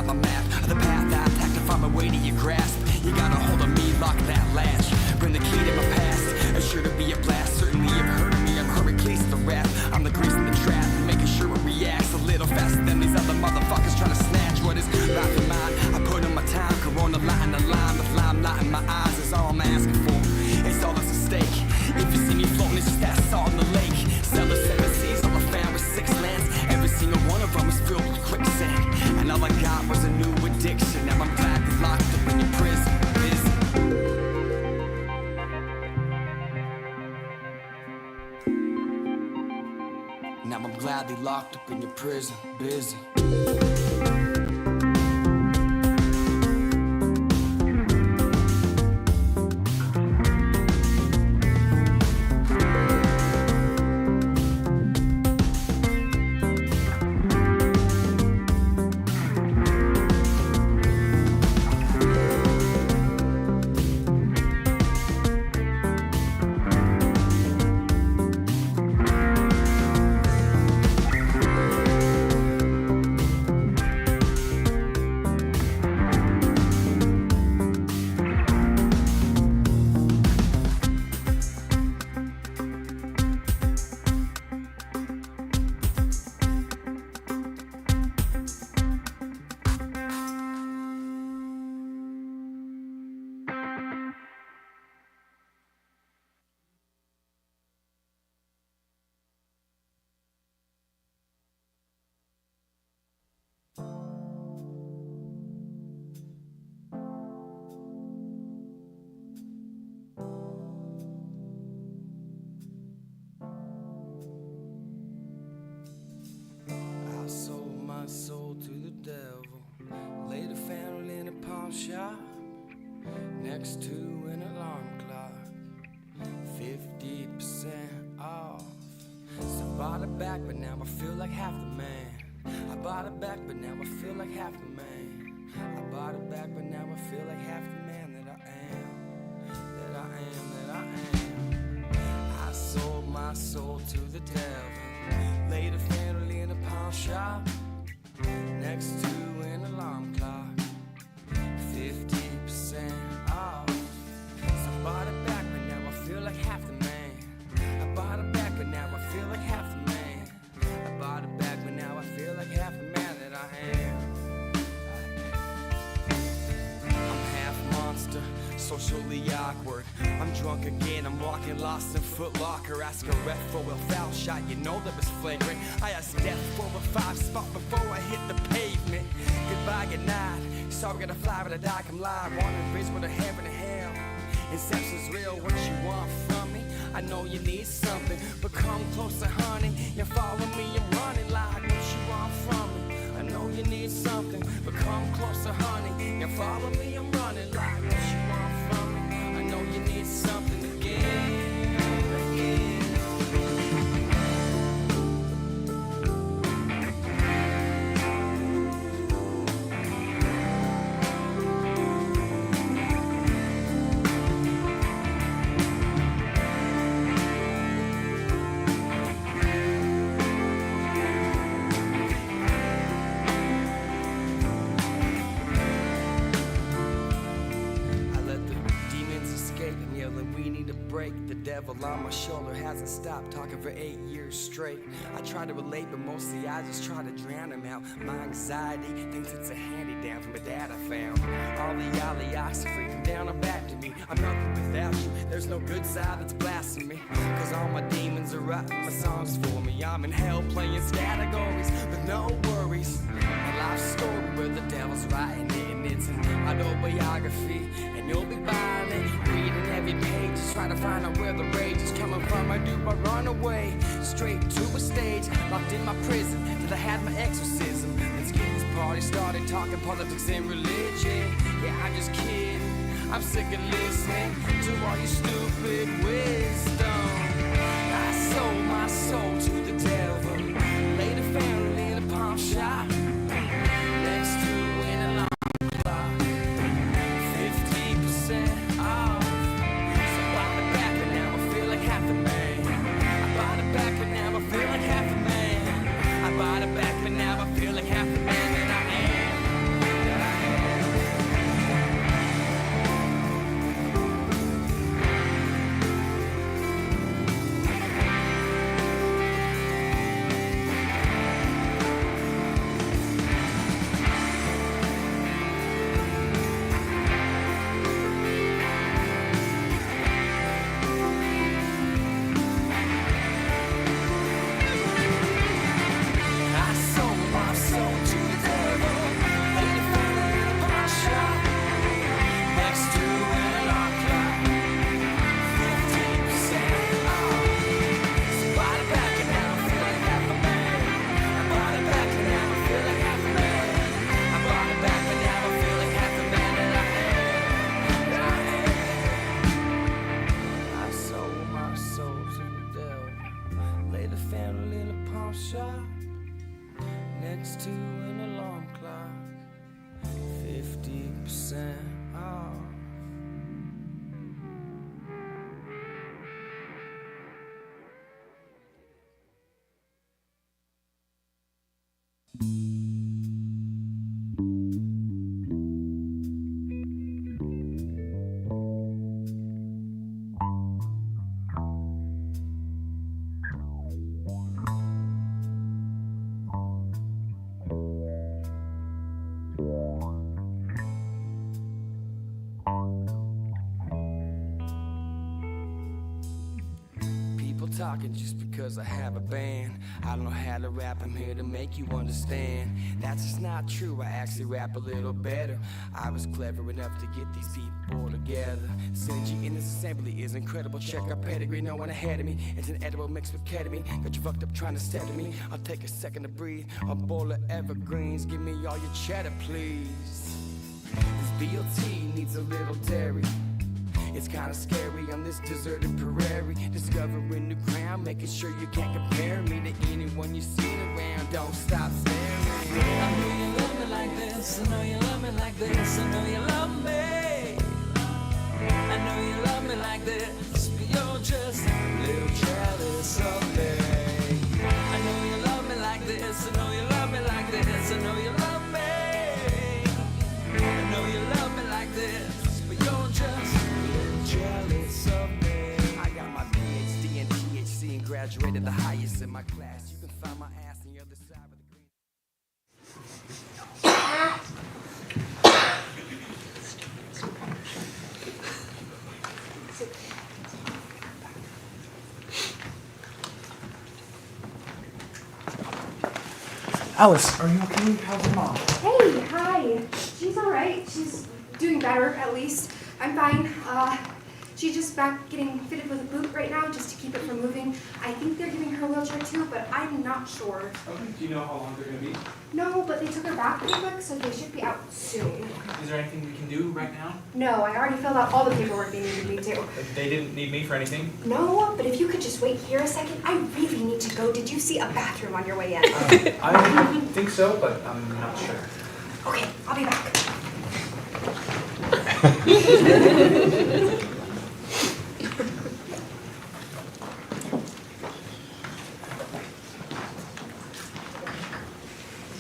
My map, the path I attack to find my way to your grasp. You got a hold of me, lock that latch. Bring the key to my past, it's sure to be a blast. Certainly you've heard of me, I'm Heracles the rap. I'm the grease in the trap, making sure it reacts a little faster than these other motherfuckers trying to snatch what is right in mine. I put in my time, Corona light in the line. The limelight in my eyes is all I'm asking for. It's all that's at stake. If you see me floating, it's just that salt in the lake. Sell the 7 seas, all I found was 6 lands. Every single one of them is filled with quicksand. And all I got was a new addiction. Now I'm glad they locked up in your prison. Now I'm glad they locked up in your prison. Busy. My soul to the devil. Laid a family in a pawn shop next to an alarm clock. 50% off. So I bought it back, but now I feel like half the man. I bought it back, but now I feel like half the man. I bought it back, but now I feel like half the man that I am. That I am, that I am. I sold my soul to the devil. Laid a family in a pawn shop next to an alarm clock. 50% off. So I bought it back, but now I feel like half the man. I bought it back, but now I feel like half the man. I bought it back, but now I feel like half the man that I am. I'm half monster, socially awkward. I'm drunk again, I'm walking lost in Foot Locker. Ask a ref for a foul shot, you know that was flagrant. I asked death for a 5 spot before I hit the pavement. Goodbye, good night. Sorry, gotta fly, but I die, come live. Wandering bridge with a heaven and hell. Inception's real, what you want from me? I know you need something, but come closer, honey. You follow me, I'm running like what you want from me. I know you need something, but come closer, honey. You follow me, I'm running like what you want from me. I know you need something again. devil on my shoulder hasn't stopped talking for 8 years straight. I try to relate, but mostly I just try to drown him out. My anxiety thinks it's a hand-me-down from a dad I found. All the alley-ox freaking down and back to me. I'm nothing without you, there's no good side that's blasting me. Cause all my demons are writing my songs for me. I'm in hell playing categories with no worries. A life story where the devil's writing it, and it's an autobiography, and you'll be buying it, reading every page, just trying to find out where the rage is coming from. I do I run away straight to a stage, locked in my prison till I had my exorcism. Let's get this party started, talking politics and religion. Yeah, I'm just kidding, I'm sick of listening to all your stupid wisdom. I sold my soul to the devil, laid a family in a pawn shop next to an alarm clock, 50% off. So I bought it back and now I feel like half a man. I bought it back and now I feel like half a man. I bought it back and now I feel like half a man that I am. That I am. I sold my soul to the devil, laid a family in a pawn shop next to an alarm clock, 50% off. So bought it back and now I feel like half a man. I bought it back and now I feel like half a man. I bought it back and now I feel like half a man that I am. That I am. I sold my soul to the devil, laid a family in a pawn shop next to an alarm clock, 50% off. People talking just because I have a band. I don't know how to rap, I'm here to make you understand. That's just not true, I actually rap a little better. I was clever enough to get these people together. Synergy in this assembly is incredible. Check our pedigree, no one ahead of me. It's an edible mixed with ketamine. Got you fucked up trying to step to me. I'll take a second to breathe. A bowl of evergreens, give me all your cheddar, please. This BLT needs a little dairy. It's kinda scary on this deserted prairie, discovering new ground, making sure you can't compare me to anyone you see around. Don't stop staring.
I know you love me like this, I know you love me like this, I know you love me. I know you love me like this, but you're just a little jealous of me. I know you love me like this, I know you love me like this, I know you love me. I know you love me like this, but you're just jealous of me.
I got my PhD in THC and graduated the highest in my class. You can find my ass on the other side of the green.
Alice, are you okay? How's your mom?
Hey, hi. She's all right. She's doing better, at least. I'm fine. She's just back getting fitted with a boot right now, just to keep it from moving. I think they're giving her a wheelchair too, but I'm not sure.
Okay, do you know how long they're gonna be?
No, but they took her back pretty quick, so they should be out soon.
Is there anything we can do right now?
No, I already filled out all the paperwork they needed me to.
They didn't need me for anything?
No, but if you could just wait here a second, I really need to go. Did you see a bathroom on your way in?
I think so, but I'm not sure.
Okay, I'll be back.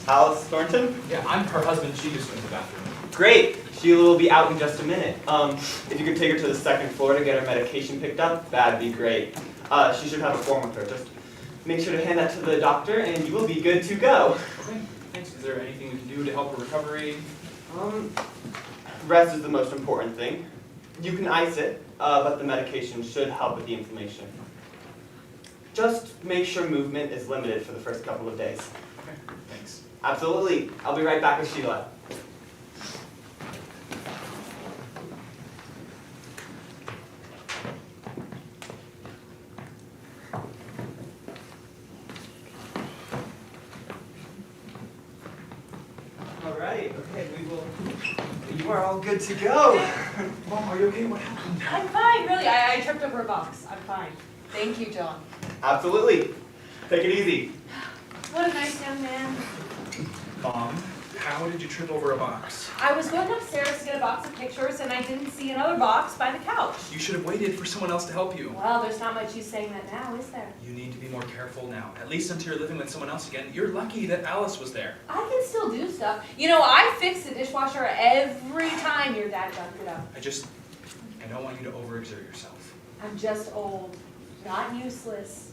Alice Thornton?
Yeah, I'm her husband, she just went to the bathroom.
Great.
Sheila will be out in just a minute. If you could take her to the second floor to get her medication picked up, that'd be great. She should have a form with her. Just make sure to hand that to the doctor and you will be good to go.
Okay, thanks. Is there anything we can do to help her recovery?
Rest is the most important thing. You can ice it, but the medication should help with the inflammation. Just make sure movement is limited for the first couple of days.
Okay, thanks.
Absolutely. I'll be right back with Sheila. All right, okay, you are all good to go.
Mom, are you okay? What happened?
I'm fine, really. I tripped over a box. I'm fine. Thank you, John.
Absolutely. Take it easy.
What a nice young man.
Mom, how did you trip over a box?
I was going upstairs to get a box of pictures and I didn't see another box by the couch.
You should have waited for someone else to help you.
Well, there's not much use saying that now, is there?
You need to be more careful now, at least until you're living with someone else again. You're lucky that Alice was there.
I can still do stuff. You know, I fix the dishwasher every time your dad dumped it up.
I don't want you to overexert yourself.
I'm just old, not useless.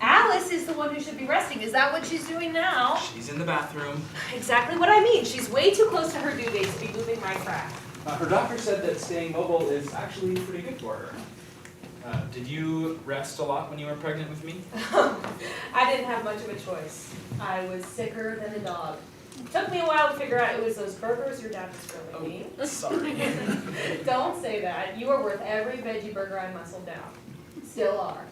Alice is the one who should be resting. Is that what she's doing now?
She's in the bathroom.
Exactly what I mean. She's way too close to her due date to be moving right crack.
Her doctor said that staying mobile is actually pretty good for her. Did you rest a lot when you were pregnant with me?
I didn't have much of a choice. I was sicker than a dog. It took me a while to figure out it was those burgers your dad was grilling me.
Sorry.
Don't say that. You are worth every veggie burger I muscled down. Still are.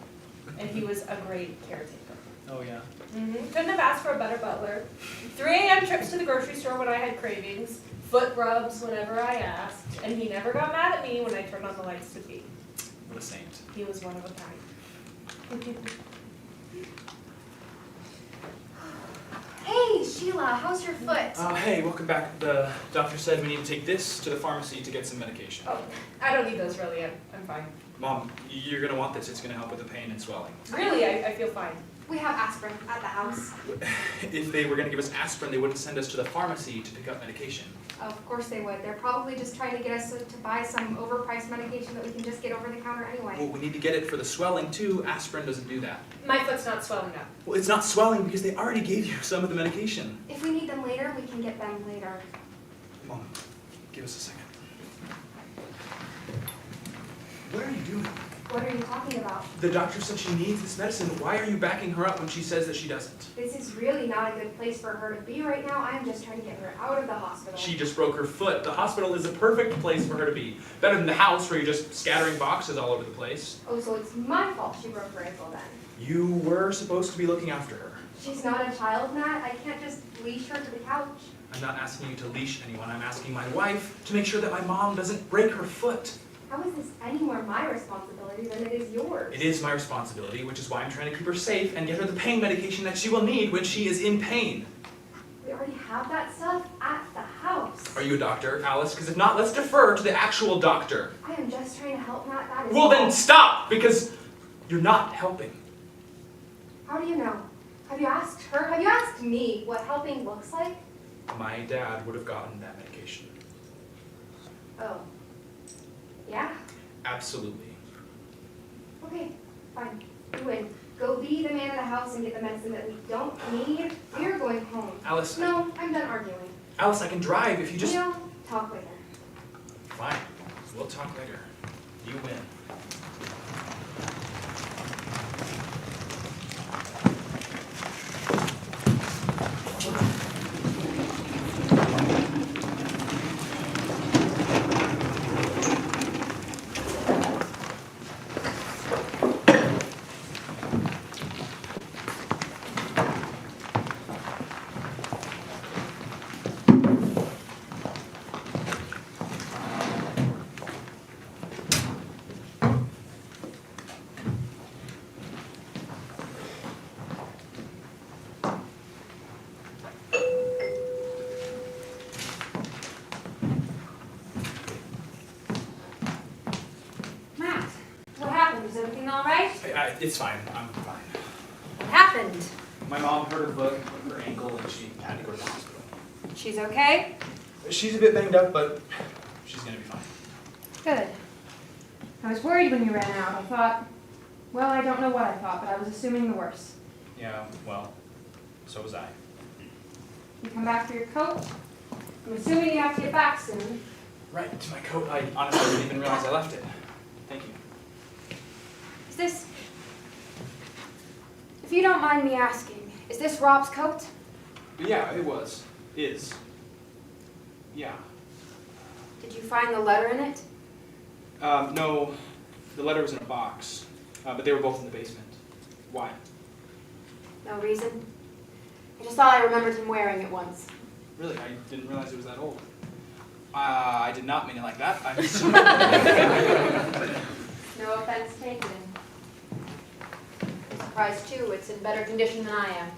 And he was a great caretaker.
Oh, yeah.
Couldn't have asked for a better butler. 3 a.m. trips to the grocery store when I had cravings. Foot rubs whenever I asked. And he never got mad at me when I turned on the lights to pee.
What a saint.
He was one of a kind.
Hey, Sheila, how's your foot?
Hey, welcome back. The doctor said we need to take this to the pharmacy to get some medication.
Oh, I don't need those really. I'm fine.
Mom, you're going to want this. It's going to help with the pain and swelling.
Really, I feel fine.
We have aspirin at the house.
If they were going to give us aspirin, they wouldn't send us to the pharmacy to pick up medication.
Of course they would. They're probably just trying to get us to buy some overpriced medication that we can just get over the counter anyway.
Well, we need to get it for the swelling, too. Aspirin doesn't do that.
My foot's not swelling up.
Well, it's not swelling because they already gave you some of the medication.
If we need them later, we can get them later.
Mom, give us a second. What are you doing?
What are you talking about?
The doctor said she needs this medicine. Why are you backing her up when she says that she doesn't?
This is really not a good place for her to be right now. I am just trying to get her out of the hospital.
She just broke her foot. The hospital is a perfect place for her to be. Better than the house where you're just scattering boxes all over the place.
Oh, so it's my fault she broke her ankle then.
You were supposed to be looking after her.
She's not a child, Matt. I can't just leash her to the couch.
I'm not asking you to leash anyone. I'm asking my wife to make sure that my mom doesn't break her foot.
How is this any more my responsibility than it is yours?
It is my responsibility, which is why I'm trying to keep her safe and get her the pain medication that she will need when she is in pain.
We already have that stuff at the house.
Are you a doctor, Alice? Because if not, let's defer to the actual doctor.
I am just trying to help Matt. That is
Well,
all.
then stop, because you're not helping.
How do you know? Have you asked her? Have you asked me what helping looks like?
My dad would have gotten that medication.
Oh. Yeah?
Absolutely.
Okay, fine. You win. Go be the man of the house and get the medicine that we don't need. We're going home.
Alice,
No, I'm done arguing.
Alice, I can drive if you just...
We'll talk later.
Fine. We'll talk later. You win.
Matt, what happened? Is everything all right?
It's fine. I'm fine.
What happened?
My mom hurt her foot, her ankle, and she had to go to the hospital.
She's okay?
She's a bit banged up, but she's gonna be fine.
Good. I was worried when you ran out. I thought, well, I don't know what I thought, but I was assuming the worst.
Yeah, well, so was I.
You come back for your coat? I'm assuming you have to get back soon.
Right, to my coat. I honestly didn't even realize I left it. Thank you.
Is this... If you don't mind me asking, is this Rob's coat?
Yeah, it was. Is. Yeah.
Did you find the letter in it?
No, the letter was in a box, but they were both in the basement. Why?
No reason. I just thought I remembered him wearing it once.
Really, I didn't realize it was that old. I did not mean it like that. I'm sorry.
No offense taken. I'm surprised too, it's in better condition than I am.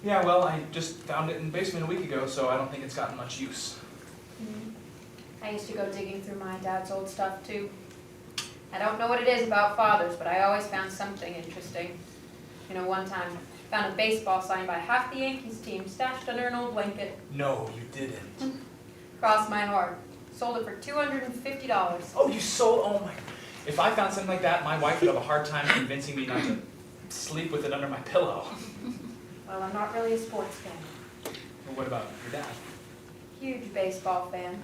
Yeah, well, I just found it in the basement a week ago, so I don't think it's gotten much use.
I used to go digging through my dad's old stuff too. I don't know what it is about fathers, but I always found something interesting. You know, one time I found a baseball signed by half the Yankees team stashed under an old blanket.
No, you didn't.
Crossed my heart. Sold it for $250.
Oh, you sold? Oh my. If I found something like that, my wife would have a hard time convincing me not to sleep with it under my pillow.
Well, I'm not really a sports fan.
Well, what about your dad?
Huge baseball fan.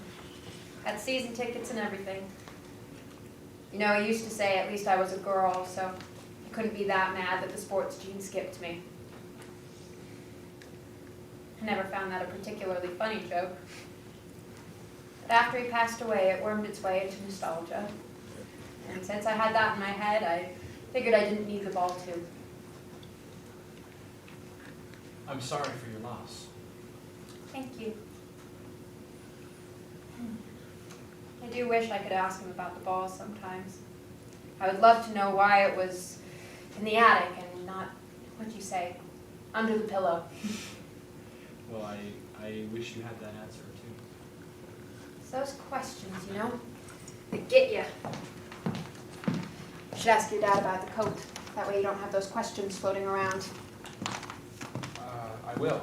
Had season tickets and everything. You know, he used to say at least I was a girl, so I couldn't be that mad that the sports gene skipped me. I never found that a particularly funny joke. But after he passed away, it wormed its way into nostalgia. And since I had that in my head, I figured I didn't need the ball too.
I'm sorry for your loss.
Thank you. I do wish I could ask him about the ball sometimes. I would love to know why it was in the attic and not, what'd you say, under the pillow.
Well, I wish you had that answer too.
It's those questions, you know, that get you. You should ask your dad about the coat. That way you don't have those questions floating around.
I will.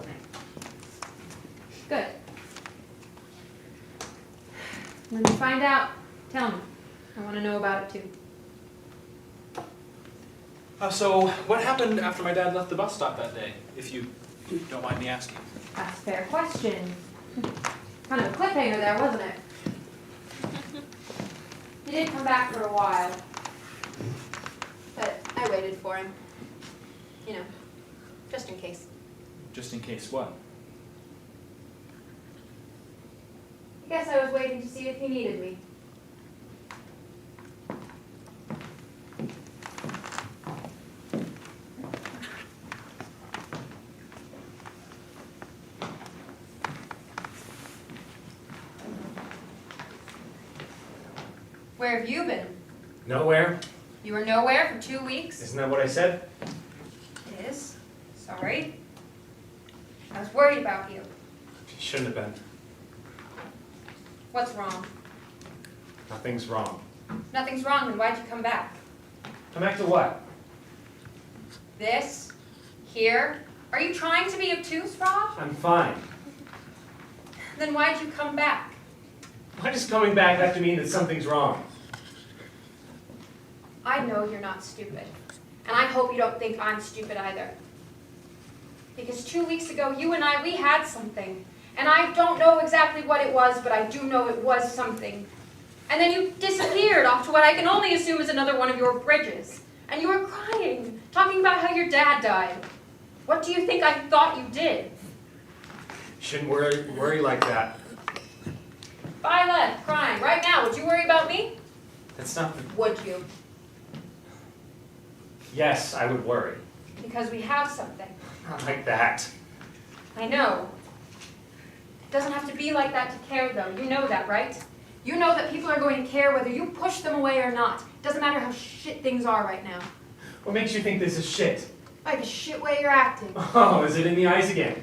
Good. When you find out, tell me. I want to know about it too.
So, what happened after my dad left the bus stop that day, if you don't mind me asking?
That's a fair question. Kind of a cliffhanger there, wasn't it? He did come back for a while. But I waited for him. You know, just in case.
Just in case what?
I guess I was waiting to see if he needed me.
Where have you been?
Nowhere?
You were nowhere for 2 weeks?
Isn't that what I said?
It is. Sorry. I was worried about you.
You shouldn't have been.
What's wrong?
Nothing's wrong.
Nothing's wrong, then why'd you come back?
Come back to what?
This? Here? Are you trying to be obtuse, Rob?
I'm fine.
Then why'd you come back?
Why does coming back have to mean that something's wrong?
I know you're not stupid. And I hope you don't think I'm stupid either. Because 2 weeks ago, you and I, we had something. And I don't know exactly what it was, but I do know it was something. And then you disappeared off to what I can only assume is another one of your bridges. And you were crying, talking about how your dad died. What do you think I thought you did?
Shouldn't worry like that.
If I left crying right now, would you worry about me?
That's not the...
Would you?
Yes, I would worry.
Because we have something.
Not like that.
I know. It doesn't have to be like that to care, though. You know that, right? You know that people are going to care whether you push them away or not. It doesn't matter how shit things are right now.
What makes you think this is shit?
By the shit way you're acting.
Oh, is it in the eyes again?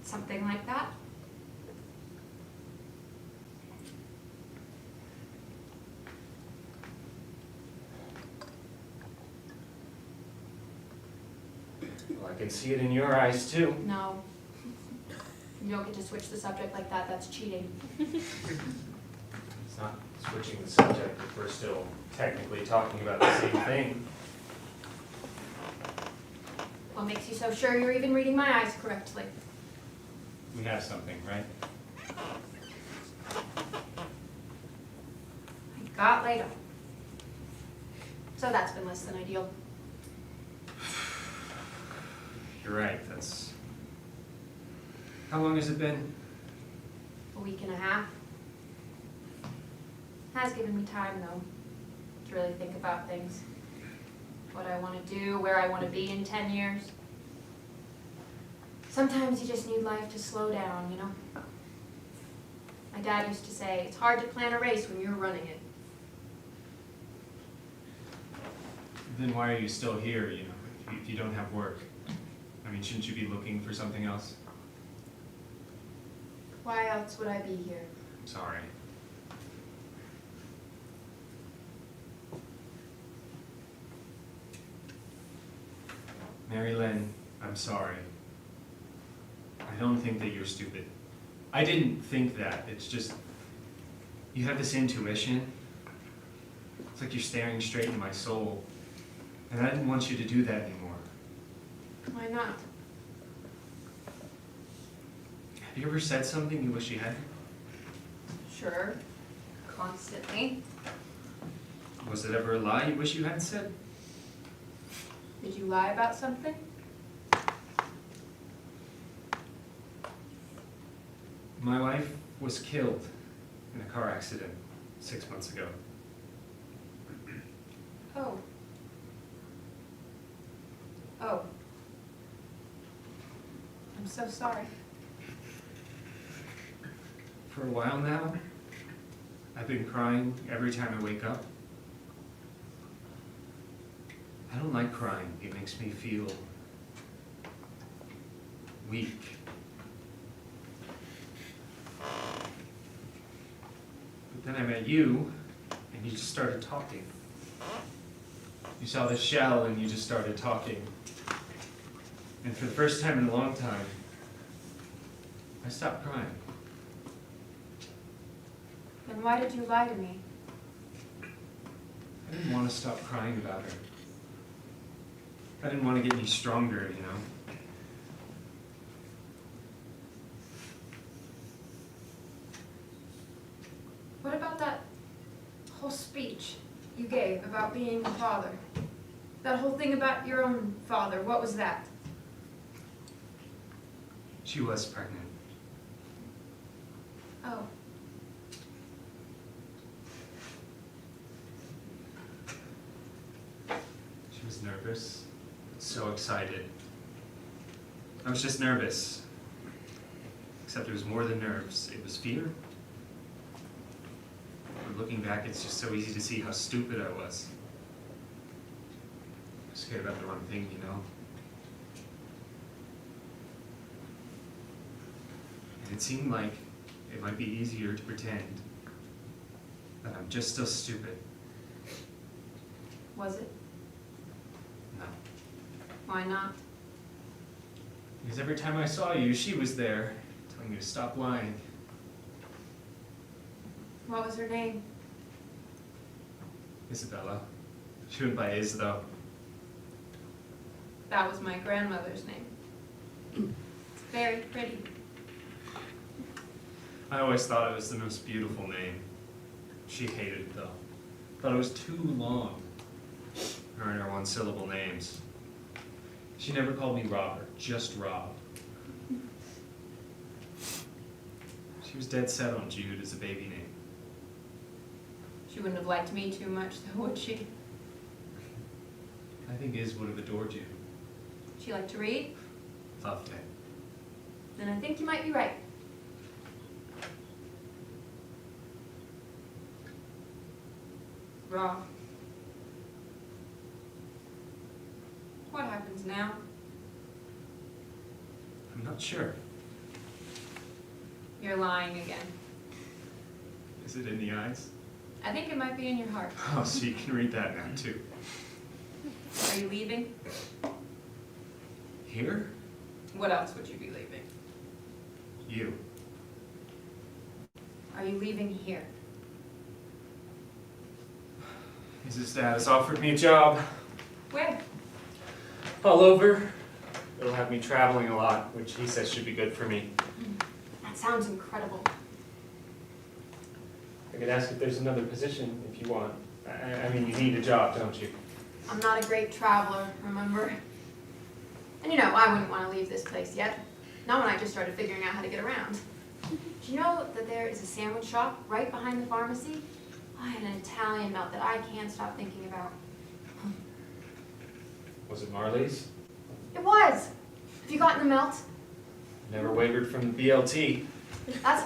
Something like that.
Well, I can see it in your eyes, too.
No. You don't get to switch the subject like that, that's cheating.
It's not switching the subject if we're still technically talking about the same thing.
What makes you so sure you're even reading my eyes correctly?
We have something, right?
I got laid off. So that's been less than ideal.
You're right, that's... How long has it been?
A week and a half. Has given me time, though, to really think about things. What I want to do, where I want to be in 10 years. Sometimes you just need life to slow down, you know? My dad used to say, it's hard to plan a race when you're running it.
Then why are you still here, you know, if you don't have work? I mean, shouldn't you be looking for something else?
Why else would I be here?
I'm sorry. Mary Lynn, I'm sorry. I don't think that you're stupid. I didn't think that. It's just, you have this intuition. It's like you're staring straight in my soul. And I didn't want you to do that anymore.
Why not?
Have you ever said something you wish you hadn't?
Sure. Constantly.
Was it ever a lie you wish you hadn't said?
Did you lie about something?
My wife was killed in a car accident 6 months ago.
Oh. Oh. I'm so sorry.
For a while now, I've been crying every time I wake up. I don't like crying. It makes me feel weak. But then I met you, and you just started talking. You saw the shell, and you just started talking. And for the first time in a long time, I stopped crying.
Then why did you lie to me?
I didn't want to stop crying about her. I didn't want to get any stronger, you know.
What about that whole speech you gave about being a father? That whole thing about your own father, what was that?
She was pregnant.
Oh.
She was nervous, so excited. I was just nervous. Except it was more than nerves, it was fear. But looking back, it's just so easy to see how stupid I was. I was scared about the wrong thing, you know. And it seemed like it might be easier to pretend that I'm just so stupid.
Was it?
No.
Why not?
Because every time I saw you, she was there, telling me to stop lying.
What was her name?
Isabella. She went by Iz, though.
That was my grandmother's name. It's very pretty.
I always thought it was the most beautiful name. She hated it, though. Thought it was too long. Her and her one-syllable names. She never called me Robert, just Rob. She was dead set on Jude as a baby name.
She wouldn't have liked me too much, though, would she?
I think Iz would have adored you.
She liked to read?
Loved it.
Then I think you might be right. Rob. What happens now?
I'm not sure.
You're lying again.
Is it in the eyes?
I think it might be in your heart.
Oh, so you can read that now, too.
Are you leaving?
Here?
What else would you be leaving?
You.
Are you leaving here?
His dad has offered me a job
Where?
all over. It'll have me traveling a lot, which he says should be good for me.
That sounds incredible.
I could ask if there's another position if you want. I mean, you need a job, don't you?
I'm not a great traveler, remember? And you know, I wouldn't want to leave this place yet. Not when I just started figuring out how to get around. Do you know that there is a sandwich shop right behind the pharmacy? I had an Italian melt that I can't stop thinking about.
Was it Marley's?
It was! Have you gotten the melt?
Never wavered from the BLT.
That's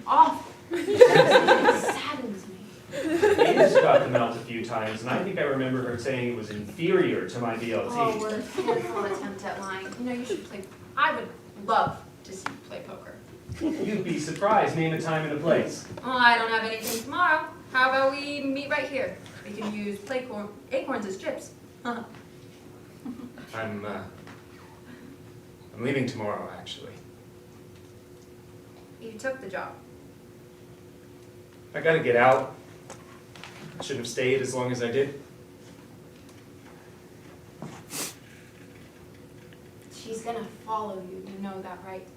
awful. It saddens me.
Ada's got the melt a few times, and I think I remember her saying it was inferior to my BLT.
Oh, what a pitiful attempt at lying. You know, you should play. I would love to see you play poker.
You'd be surprised. Name a time and a place.
Oh, I don't have anything tomorrow. How about we meet right here? We can use acorns as chips.
I'm leaving tomorrow, actually.
You took the job.
I gotta get out. I shouldn't have stayed as long as I did.
She's gonna follow you. You know that, right?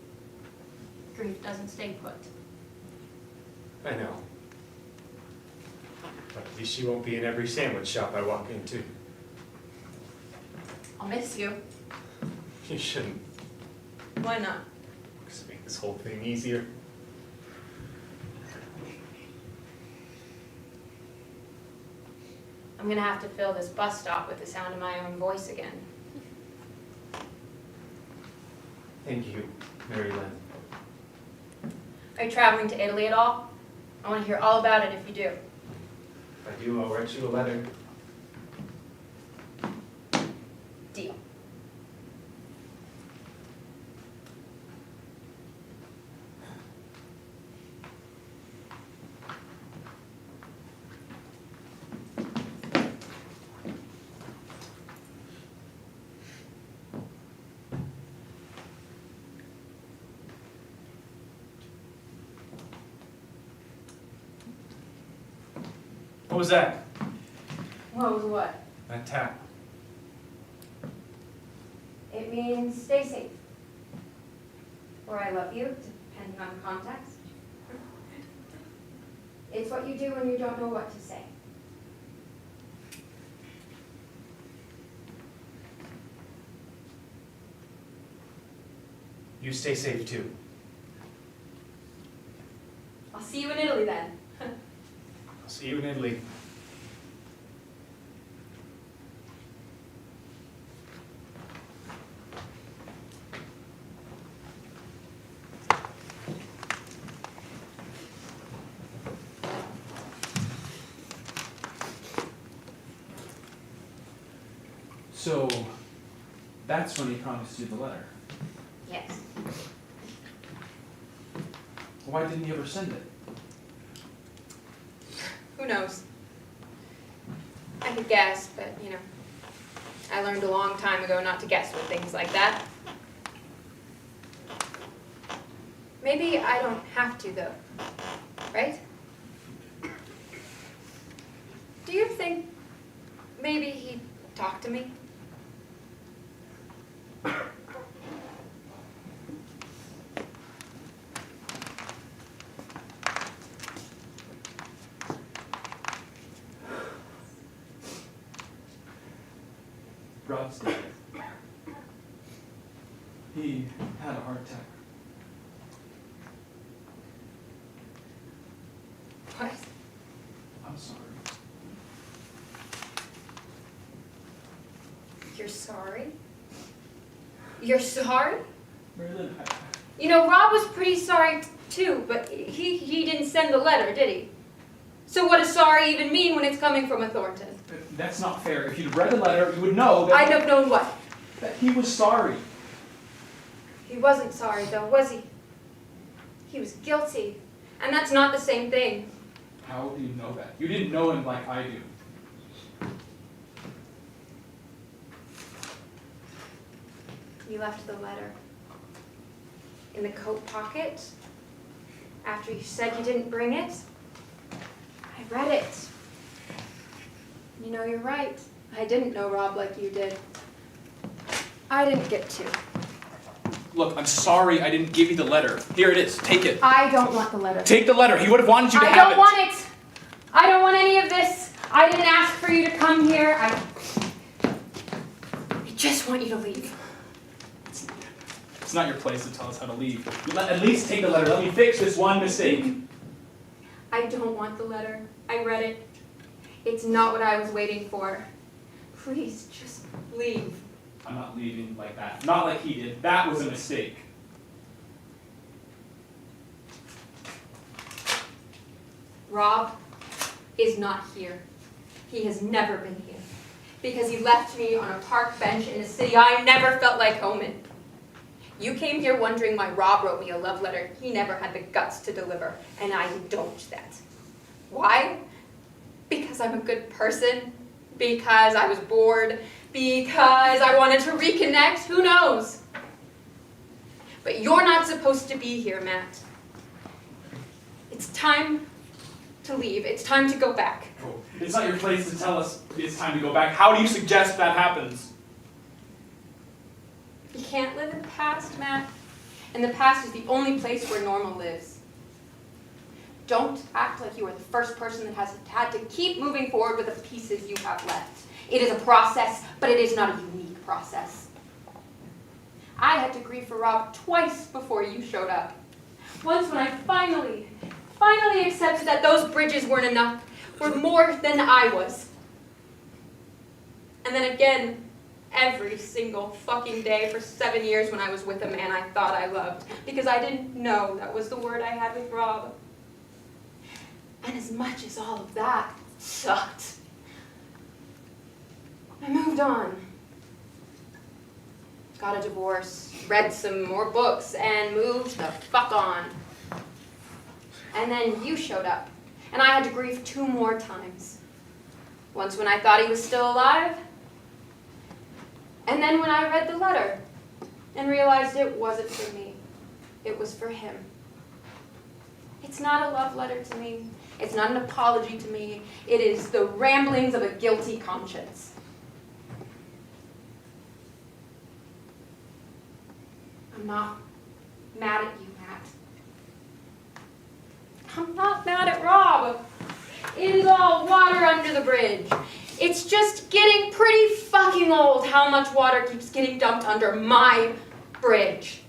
Grief doesn't stay put.
I know. But at least she won't be in every sandwich shop I walk into.
I'll miss you.
You shouldn't.
Why not?
Just make this whole thing easier.
I'm gonna have to fill this bus stop with the sound of my own voice again.
Thank you, Mary Lynn.
Are you traveling to Italy at all? I want to hear all about it if you do.
If I do, I'll write you a letter.
Deal.
What was that?
What was what?
That tap.
It means stay safe. Or I love you, depending on the context. It's what you do when you don't know what to say.
You stay safe too.
I'll see you in Italy then.
I'll see you in Italy.
So, that's when he promised you the letter.
Yes.
Why didn't he ever send it?
Who knows? I could guess, but, you know, I learned a long time ago not to guess with things like that. Maybe I don't have to, though. Right? Do you think maybe he'd talk to me?
Rob's dead. He had a heart attack.
What?
I'm sorry.
You're sorry? You're sorry?
Marilyn,
You know, Rob was pretty sorry too, but he didn't send the letter, did he? So what does sorry even mean when it's coming from a Thornton?
that's not fair. If you'd read the letter, you would know that,
I'd have known what?
that he was sorry.
He wasn't sorry though, was he? He was guilty. And that's not the same thing.
How do you know that? You didn't know him like I do.
You left the letter in the coat pocket after you said you didn't bring it. I read it. You know, you're right. I didn't know Rob like you did. I didn't get to.
Look, I'm sorry I didn't give you the letter. Here it is. Take it.
I don't want the letter.
Take the letter. He would have wanted you to
I
have
don't want it. I don't want any of this. I didn't ask for you to come here. I just want you to leave.
It's not your place to tell us how to leave. At least take the letter. Let me fix this one mistake.
I don't want the letter. I read it. It's not what I was waiting for. Please, just leave.
I'm not leaving like that. Not like he did. That was a mistake.
Rob is not here. He has never been here. Because he left me on a park bench in a city I never felt like home in. You came here wondering why Rob wrote me a love letter he never had the guts to deliver, and I indulged that. Why? Because I'm a good person? Because I was bored? Because I wanted to reconnect? Who knows? But you're not supposed to be here, Matt. It's time to leave. It's time to go back.
Cool. It's not your place to tell us it's time to go back. How do you suggest that happens?
You can't live in the past, Matt. And the past is the only place where normal lives. Don't act like you are the first person that has had to keep moving forward with the pieces you have left. It is a process, but it is not a unique process. I had to grieve for Rob twice before you showed up. Once when I finally accepted that those bridges weren't enough, were more than I was. And then again, every single fucking day for 7 years when I was with a man I thought I loved, because I didn't know that was the word I had with Rob. And as much as all of that sucked, I moved on. Got a divorce, read some more books, and moved the fuck on. And then you showed up, and I had to grieve 2 more times. Once when I thought he was still alive, and then when I read the letter and realized it wasn't for me, it was for him. It's not a love letter to me. It's not an apology to me. It is the ramblings of a guilty conscience. I'm not mad at you, Matt. I'm not mad at Rob. It is all water under the bridge. It's just getting pretty fucking old how much water keeps getting dumped under my bridge.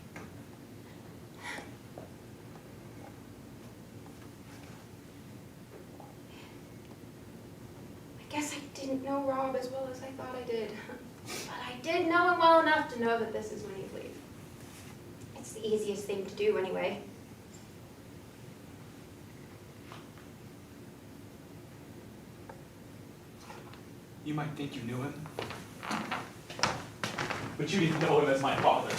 I guess I didn't know Rob as well as I thought I did. But I did know him well enough to know that this is when he'd leave. It's the easiest thing to do anyway.
You might think you knew him, but you didn't know him as my father.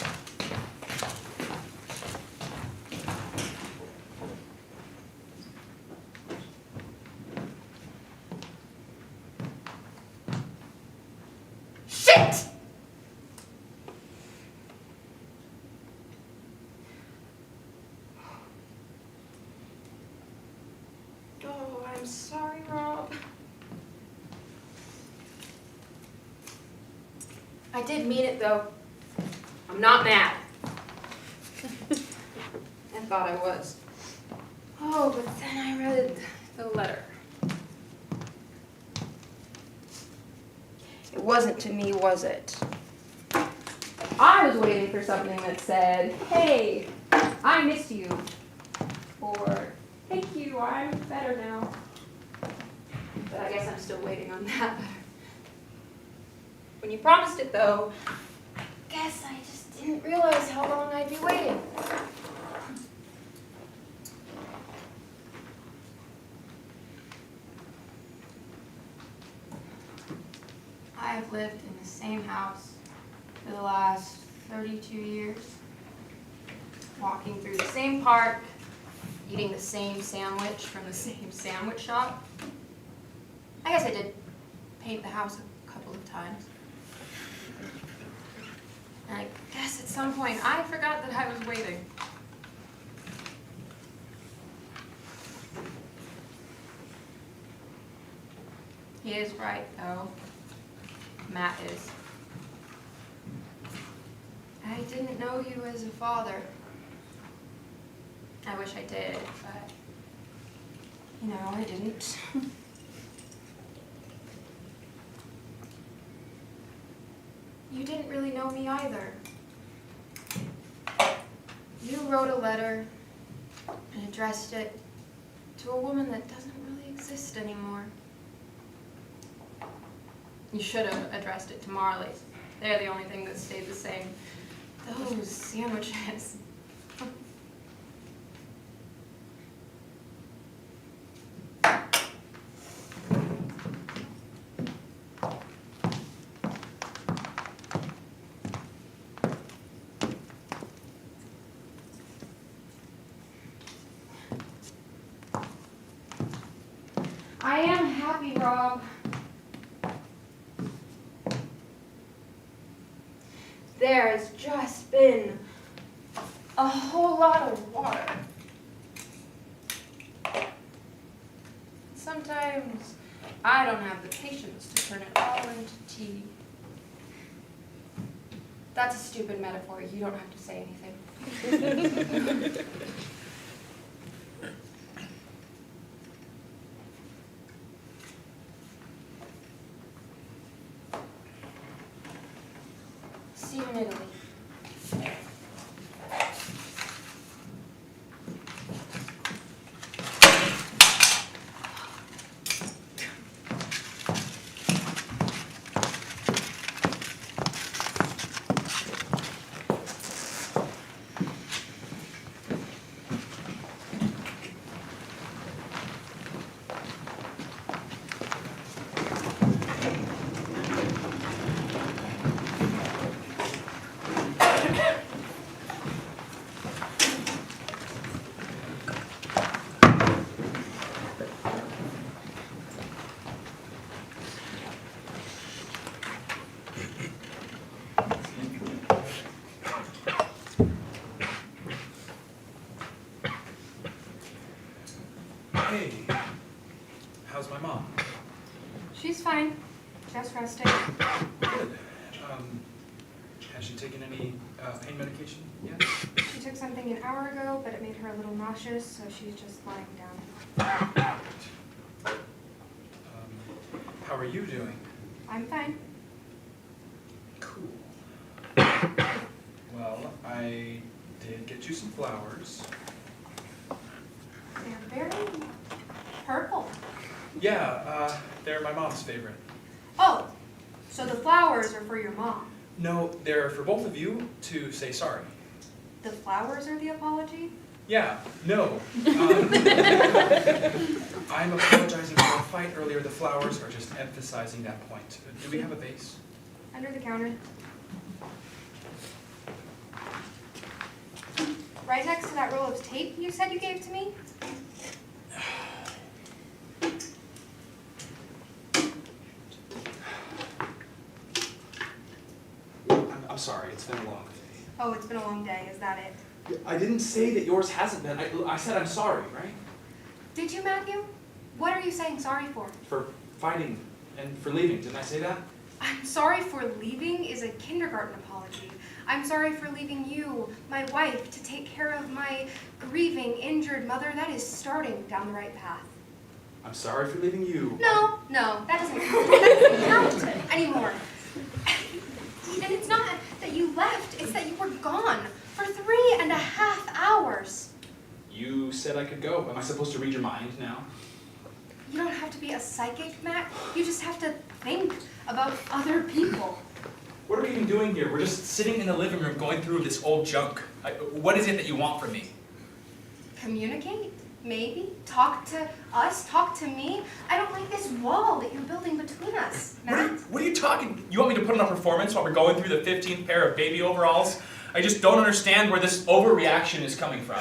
Shit! Oh, I'm sorry, Rob. I did mean it, though. I'm not mad. I thought I was. Oh, but then I read the letter. It wasn't to me, was it? I was waiting for something that said, hey, I miss you. Or, thank you, I'm better now. But I guess I'm still waiting on that letter. When you promised it, though, I guess I just didn't realize how long I'd be waiting. I have lived in the same house for the last 32 years, walking through the same park, eating the same sandwich from the same sandwich shop. I guess I did paint the house a couple of times. And I guess at some point I forgot that I was waiting.
He is right, though. Matt is. I didn't know he was a father. I wish I did, but, you know, I didn't. You didn't really know me either. You wrote a letter and addressed it to a woman that doesn't really exist anymore. You should have addressed it to Marley's. They're the only thing that stayed the same. Those sandwiches. I am happy, Rob. There's just been a whole lot of water. Sometimes I don't have the patience to turn it all into tea. That's a stupid metaphor. You don't have to say anything. See you in Italy.
Hey, how's my mom?
She's fine. Just resting.
Good. Has she taken any pain medication yet?
She took something an hour ago, but it made her a little nauseous, so she's just lying down.
How are you doing?
I'm fine.
Cool. Well, I did get you some flowers.
They're very purple.
Yeah, they're my mom's favorite.
Oh, so the flowers are for your mom.
No, they're for both of you to say sorry.
The flowers are the apology?
Yeah, no. I'm apologizing for a fight earlier. The flowers are just emphasizing that point. Do we have a vase?
Under the counter. Right next to that roll of tape you said you gave to me?
I'm sorry, it's been a long day.
Oh, it's been a long day, is that it?
I didn't say that yours hasn't been. I said I'm sorry, right?
Did you, Matthew? What are you saying sorry for?
For fighting and for leaving. Didn't I say that?
I'm sorry for leaving is a kindergarten apology. I'm sorry for leaving you, my wife, to take care of my grieving, injured mother. That is starting down the right path.
I'm sorry for leaving you.
No, that doesn't count. That doesn't count anymore. And it's not that you left, it's that you were gone for 3.5 hours.
You said I could go. Am I supposed to read your mind now?
You don't have to be a psychic, Matt. You just have to think about other people.
What are we even doing here? We're just sitting in the living room going through this old junk. What is it that you want from me?
Communicate, maybe. Talk to us, talk to me. I don't like this wall that you're building between us, Matt.
What are you talking? You want me to put on a performance while we're going through the 15th pair of baby overalls? I just don't understand where this overreaction is coming from.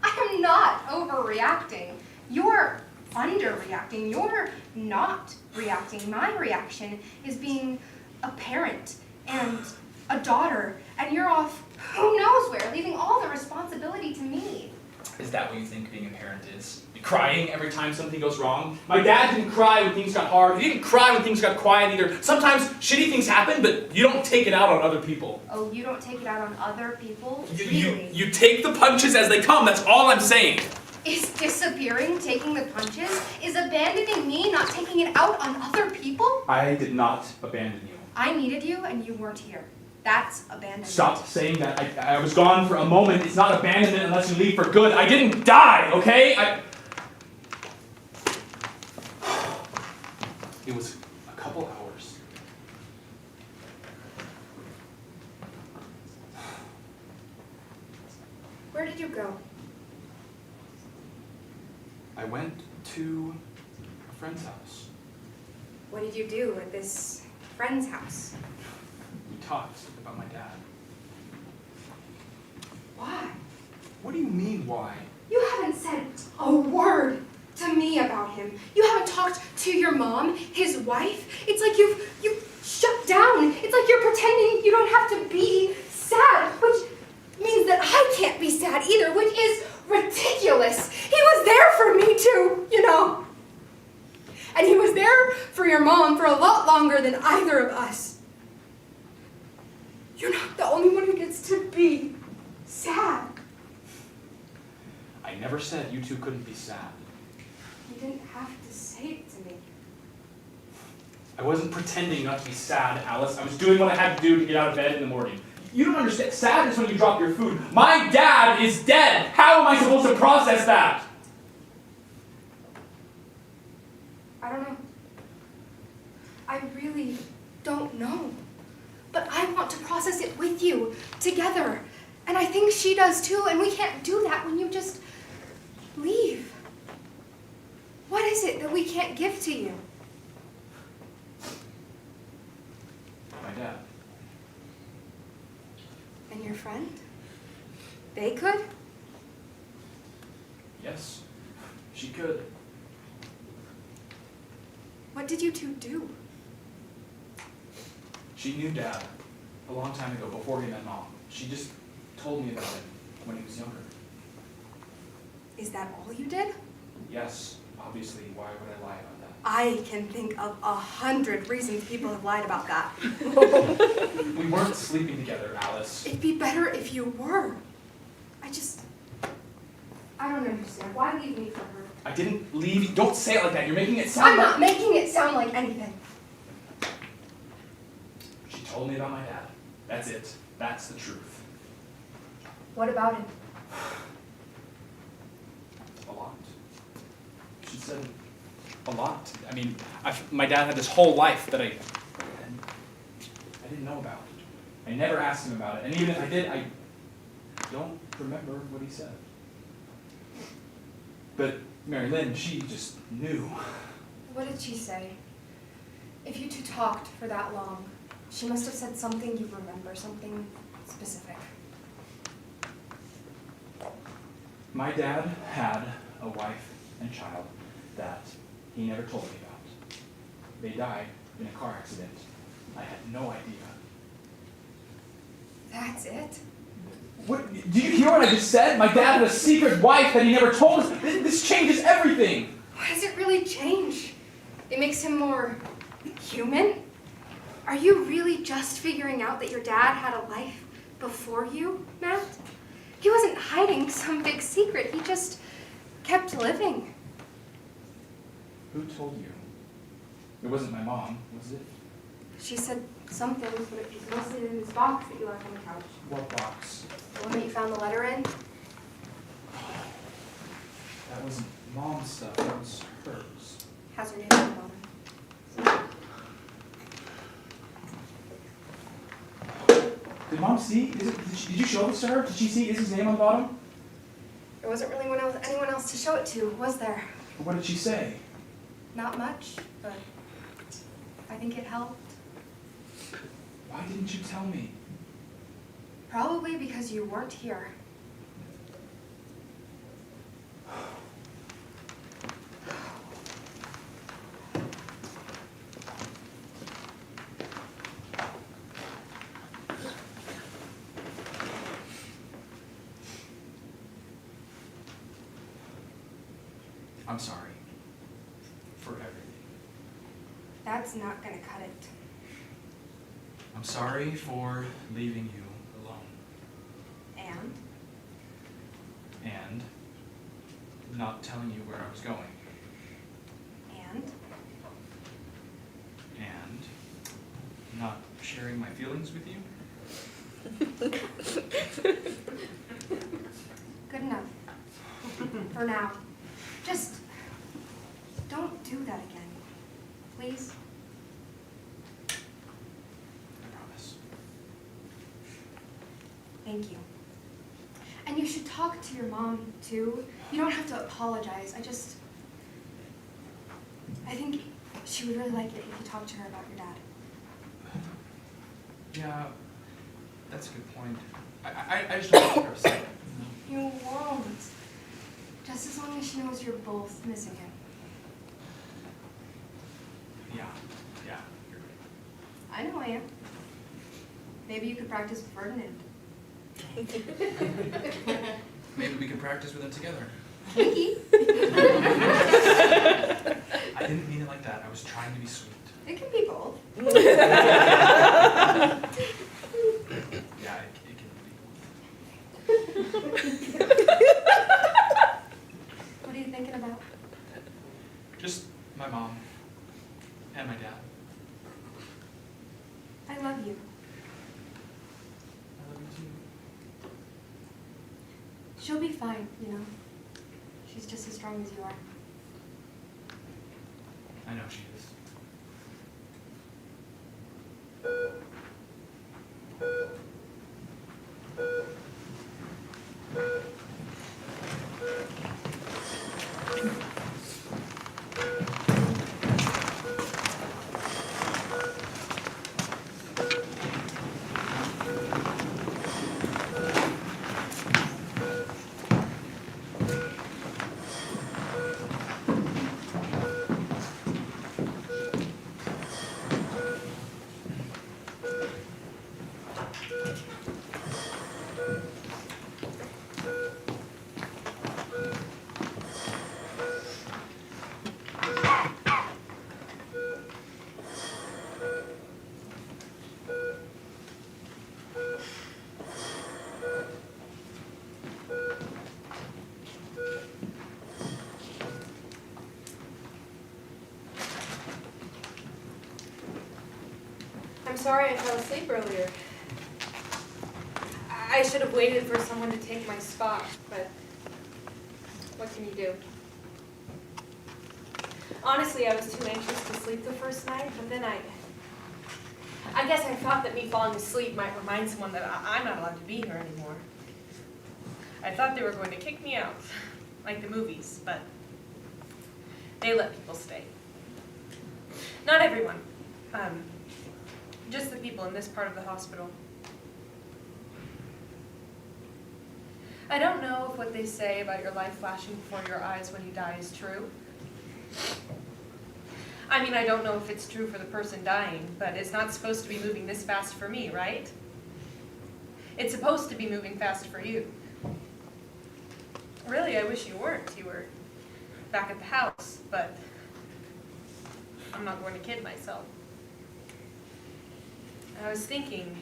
I am not overreacting. You're underreacting. You're not reacting. My reaction is being a parent and a daughter, and you're off who knows where, leaving all the responsibility to me.
Is that what you think being a parent is? Crying every time something goes wrong? My dad didn't cry when things got hard. He didn't cry when things got quiet either. Sometimes shitty things happen, but you don't take it out on other people.
Oh, you don't take it out on other people?
You take the punches as they come, that's all I'm saying.
Is disappearing taking the punches? Is abandoning me not taking it out on other people?
I did not abandon you.
I needed you and you weren't here. That's abandonment.
Stop saying that. I was gone for a moment. It's not abandonment unless you leave for good. I didn't die, okay? It was a couple hours.
Where did you go?
I went to a friend's house.
What did you do at this friend's house?
We talked about my dad.
Why?
What do you mean, why?
You haven't said a word to me about him. You haven't talked to your mom, his wife. It's like you've shut down. It's like you're pretending you don't have to be sad, which means that I can't be sad either, which is ridiculous. He was there for me too, you know. And he was there for your mom for a lot longer than either of us. You're not the only one who gets to be sad.
I never said you two couldn't be sad.
You didn't have to say it to me.
I wasn't pretending not to be sad, Alice. I was doing what I had to do to get out of bed in the morning. You don't understand. Sad is when you drop your food. My dad is dead. How am I supposed to process that?
I don't know. I really don't know. But I want to process it with you, together. And I think she does too, and we can't do that when you just leave. What is it that we can't give to you?
My dad.
And your friend? They could?
Yes, she could.
What did you two do?
She knew Dad a long time ago, before he met Mom. She just told me about him when he was younger.
Is that all you did?
Yes, obviously. Why would I lie about that?
I can think of 100 reasons people have lied about that.
We weren't sleeping together, Alice.
It'd be better if you were. I don't understand. Why leave me for her?
I didn't leave you. Don't say it like that. You're making it sound
I'm
like...
not making it sound like anything.
She told me about my dad. That's it. That's the truth.
What about him?
A lot. She said a lot. I mean, my dad had this whole life that I didn't know about. I never asked him about it. And even if I did, I don't remember what he said. But Mary Lynn, she just knew.
What did she say? If you two talked for that long, she must have said something you remember, something specific.
My dad had a wife and child that he never told me about. They died in a car accident. I had no idea.
That's it?
What, did you hear what I just said? My dad had a secret wife that he never told us. This changes everything.
What does it really change? It makes him more human? Are you really just figuring out that your dad had a life before you, Matt? He wasn't hiding some big secret. He just kept living.
Who told you? It wasn't my mom, was it?
She said some things, but it's mostly in this box that you left on the couch.
What box?
The one that you found the letter in?
That wasn't Mom's stuff, that was hers.
Has her name on the bottom.
Did Mom see? Did you show this to her? Did she see Izzy's name on the bottom?
There wasn't really anyone else to show it to, was there?
What did she say?
Not much, but I think it helped.
Why didn't you tell me?
Probably because you weren't here.
I'm sorry. For everything.
That's not gonna cut it.
I'm sorry for leaving you alone. And not telling you where I was going. And not sharing my feelings with you.
Good enough. For now. Just don't do that again. Please?
I promise.
Thank you. And you should talk to your mom, too. You don't have to apologize. I think she would really like it if you talked to her about your dad.
Yeah, that's a good point. I just don't want her upset.
You won't. Just as long as she knows you're both missing him.
Yeah, you're right.
I know I am. Maybe you could practice with Ferdinand.
Maybe we can practice with them together.
Kinky.
I didn't mean it like that. I was trying to be sweet.
It can be both.
Yeah, it can be
What are you thinking about?
just my mom and my dad.
I love you.
I love you too.
She'll be fine, you know. She's just as strong as you are.
I know she is.
I'm sorry I fell asleep earlier. I should have waited for someone to take my spot, but what can you do? Honestly, I was too anxious to sleep the first night, but then I guess I thought that me falling asleep might remind someone that I'm not allowed to be here anymore. I thought they were going to kick me out, like the movies, but they let people stay. Not everyone. Just the people in this part of the hospital. I don't know if what they say about your life flashing before your eyes when you die is true. I mean, I don't know if it's true for the person dying, but it's not supposed to be moving this fast for me, right? It's supposed to be moving fast for you. Really, I wish you weren't. You were back at the house, but I'm not going to kid myself. I was thinking,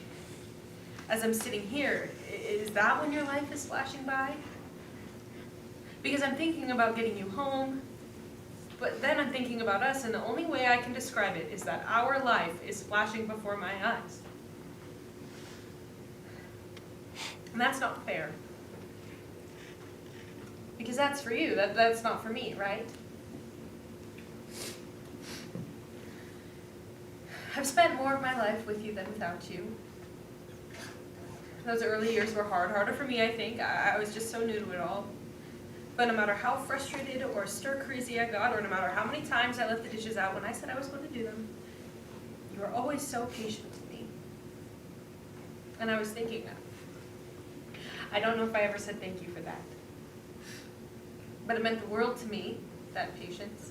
as I'm sitting here, is that when your life is flashing by? Because I'm thinking about getting you home, but then I'm thinking about us, and the only way I can describe it is that our life is flashing before my eyes. And that's not fair. Because that's for you, that's not for me, right? I've spent more of my life with you than without you. Those early years were harder for me, I think. I was just so new to it all. But no matter how frustrated or stir-crazy I got, or no matter how many times I left the dishes out when I said I was going to do them, you were always so patient with me. And I was thinking, I don't know if I ever said thank you for that. But it meant the world to me, that patience.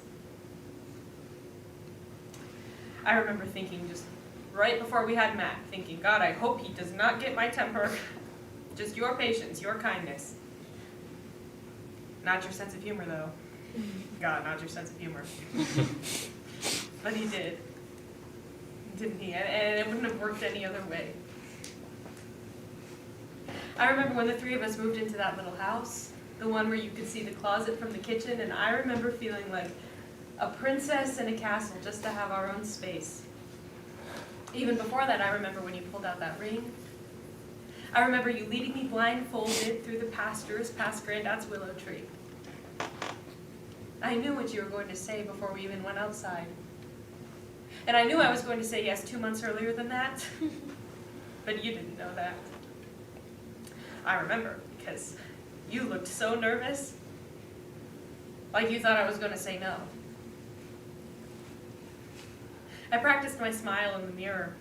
I remember thinking just right before we had Matt, thinking, God, I hope he does not get my temper. Just your patience, your kindness. Not your sense of humor, though.
God, not your sense of humor. But he did. Didn't he? And it wouldn't have worked any other way. I remember when the three of us moved into that little house, the one where you could see the closet from the kitchen, and I remember feeling like a princess in a castle just to have our own space. Even before that, I remember when you pulled out that ring. I remember you leading me blindfolded through the pastures past Granddad's willow tree. I knew what you were going to say before we even went outside. And I knew I was going to say yes 2 months earlier than that, but you didn't know that. I remember, because you looked so nervous, like you thought I was going to say no. I practiced my smile in the mirror.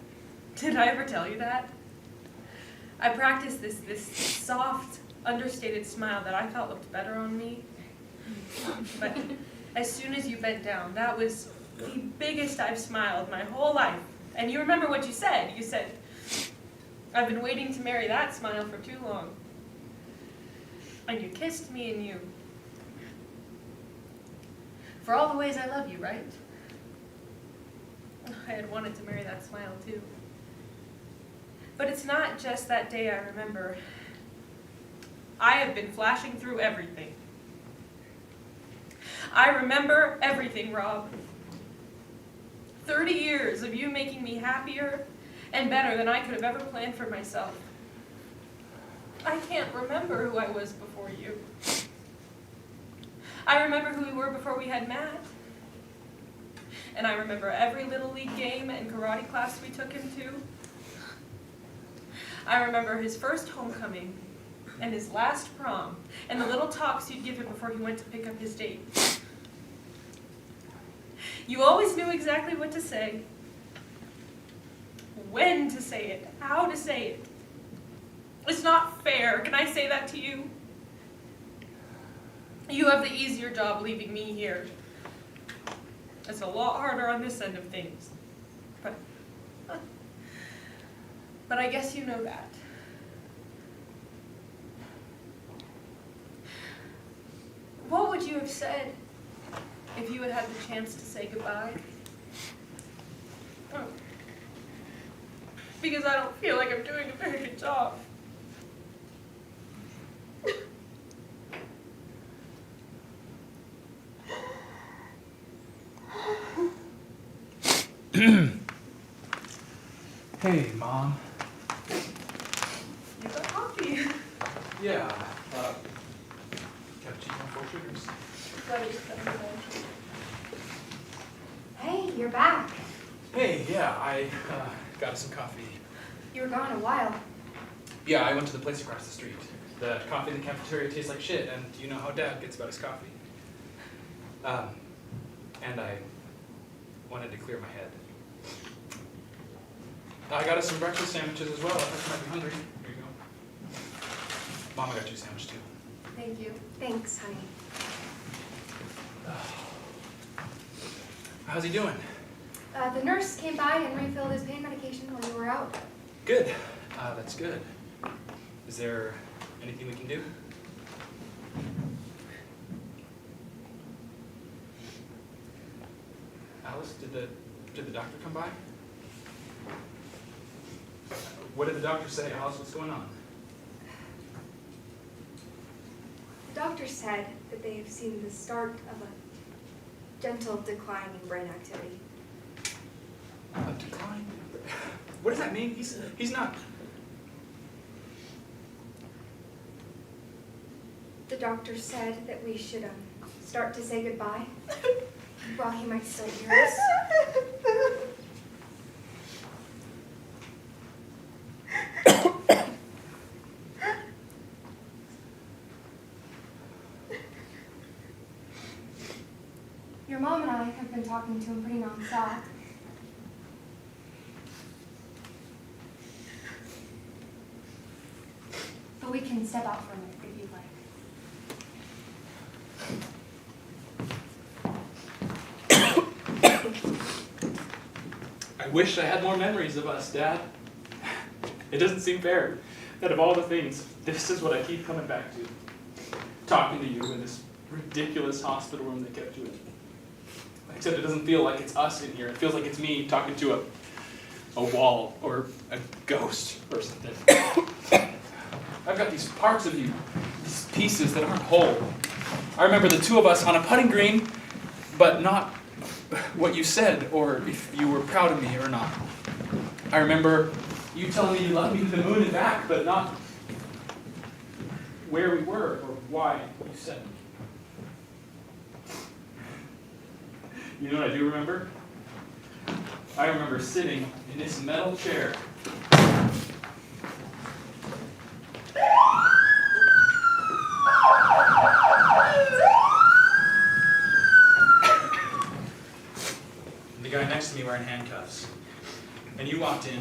Did I ever tell you that? I practiced this soft, understated smile that I thought looked better on me. But as soon as you bent down, that was the biggest I've smiled my whole life. And you remember what you said. You said, I've been waiting to marry that smile for too long. And you kissed me and you... For all the ways I love you, right? I had wanted to marry that smile too. But it's not just that day I remember. I have been flashing through everything. I remember everything, Rob. 30 years of you making me happier and better than I could have ever planned for myself. I can't remember who I was before you. I remember who we were before we had Matt. And I remember every Little League game and karate class we took him to. I remember his first homecoming and his last prom and the little talks you'd give him before he went to pick up his date. You always knew exactly what to say, when to say it, how to say it. It's not fair. Can I say that to you? You have the easier job leaving me here. It's a lot harder on this end of things. But I guess you know that. What would you have said if you had had the chance to say goodbye? Oh. Because I don't feel like I'm doing a very good job.
Hey, Mom.
You got coffee.
Yeah. Cappuccino, 4 sugars.
Hey, you're back.
Hey, yeah, I got us some coffee.
You were gone a while.
Yeah, I went to the place across the street. The coffee in the cafeteria tastes like shit, and you know how Dad gets about his coffee. And I wanted to clear my head. I got us some breakfast sandwiches as well. I thought you might be hungry. Here you go. Mom, I got you a sandwich too.
Thank you. Thanks, honey.
How's he doing?
The nurse came by and refilled his pain medication while you were out.
Good. That's good. Is there anything we can do? Alice, did the doctor come by? What did the doctor say? Alice, what's going on?
The doctor said that they have seen the start of a gentle decline in brain activity.
A decline? What does that mean? He's not...
The doctor said that we should start to say goodbye while he might still hear us. Your mom and I have been talking to him pretty nonstop. But we can step out for a minute if you'd like.
I wish I had more memories of us, Dad. It doesn't seem fair that of all the things, this is what I keep coming back to. Talking to you in this ridiculous hospital room they kept you in. Except it doesn't feel like it's us in here. It feels like it's me talking to a wall or a ghost or something. I've got these parts of you, these pieces that aren't whole. I remember the two of us on a putting green, but not what you said or if you were proud of me or not. I remember you telling me you loved me to the moon and back, but not where we were or why you said it. You know what I do remember? I remember sitting in this metal chair. The guy next to me wearing handcuffs. And you walked in,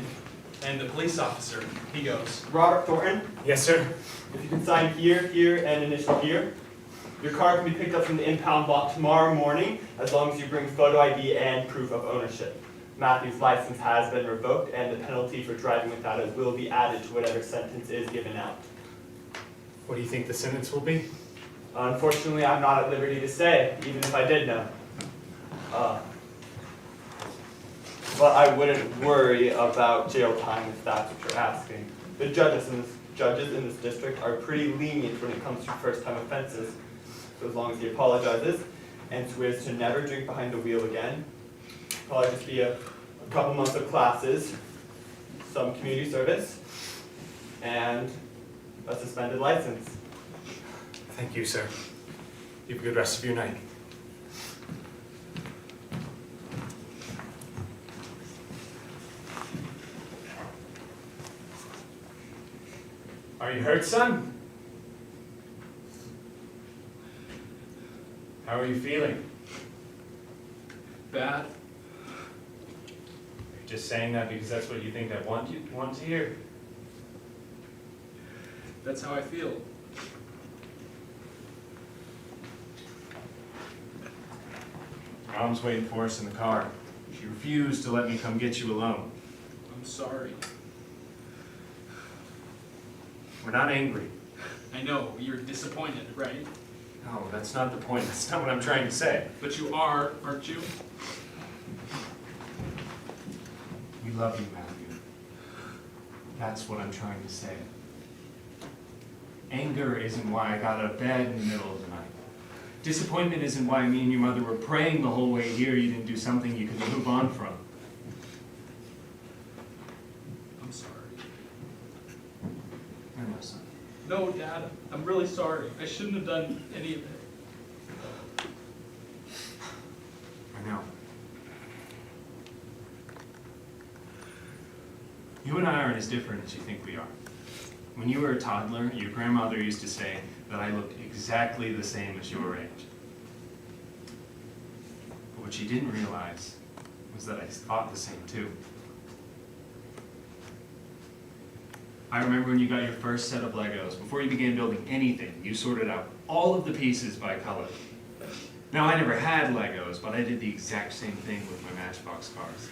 and the police officer, he goes,
Robert Thornton,
Yes, sir.
if you can sign here, here, and initial here. Your car can be picked up from the impound lot tomorrow morning, as long as you bring photo ID and proof of ownership. Matthew's license has been revoked, and the penalty for driving without it will be added to whatever sentence is given out.
What do you think the sentence will be?
Unfortunately, I'm not at liberty to say, even if I did know. But I wouldn't worry about jail time if that's what you're asking. The judges in this district are pretty lenient when it comes to first-time offenses. So as long as he apologizes and swears to never drink behind the wheel again, probably just be a couple months of classes, some community service, and a suspended license.
Thank you, sir. You have a good rest of your night. Are you hurt, son? How are you feeling?
bad.
You're just saying that because that's what you think I want to hear.
That's how I feel.
Mom's waiting for us in the car. She refused to let me come get you alone.
I'm sorry.
We're not angry.
I know, you're disappointed, right?
No, that's not the point. That's not what I'm trying to say.
But you are, aren't you?
We love you, Matthew. That's what I'm trying to say. Anger isn't why I got out of bed in the middle of the night. Disappointment isn't why me and your mother were praying the whole way here you didn't do something you could move on from.
I'm sorry.
I know, son.
No, Dad, I'm really sorry. I shouldn't have done any of it.
I know. You and I aren't as different as you think we are. When you were a toddler, your grandmother used to say that I looked exactly the same as your age. But what she didn't realize was that I thought the same too. I remember when you got your first set of Legos. Before you began building anything, you sorted out all of the pieces by color. Now, I never had Legos, but I did the exact same thing with my Matchbox cars.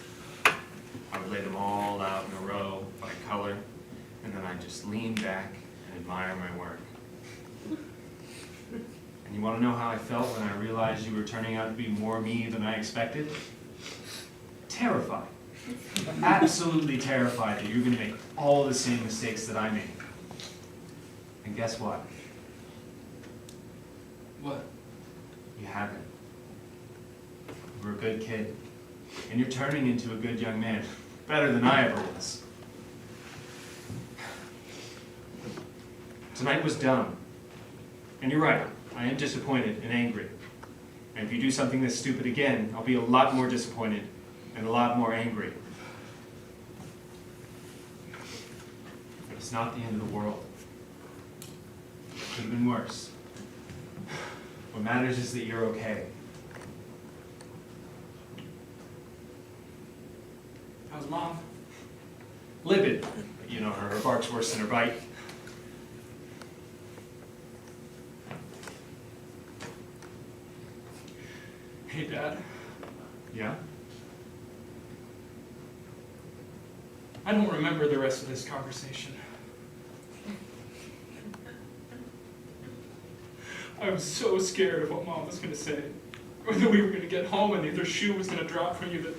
I would lay them all out in a row by color, and then I'd just lean back and admire my work. And you want to know how I felt when I realized you were turning out to be more me than I expected? Terrified. Absolutely terrified that you're going to make all the same mistakes that I made. And guess what?
What?
You haven't. You were a good kid. And you're turning into a good young man. Better than I ever was. Tonight was dumb. And you're right. I am disappointed and angry. And if you do something that's stupid again, I'll be a lot more disappointed and a lot more angry. But it's not the end of the world. It could have been worse. What matters is that you're okay.
How's Mom?
Livid. You know, her bark's worse than her bite.
Hey, Dad.
Yeah?
I don't remember the rest of this conversation. I was so scared of what Mom was going to say. Or that we were going to get home and the other shoe was going to drop from you that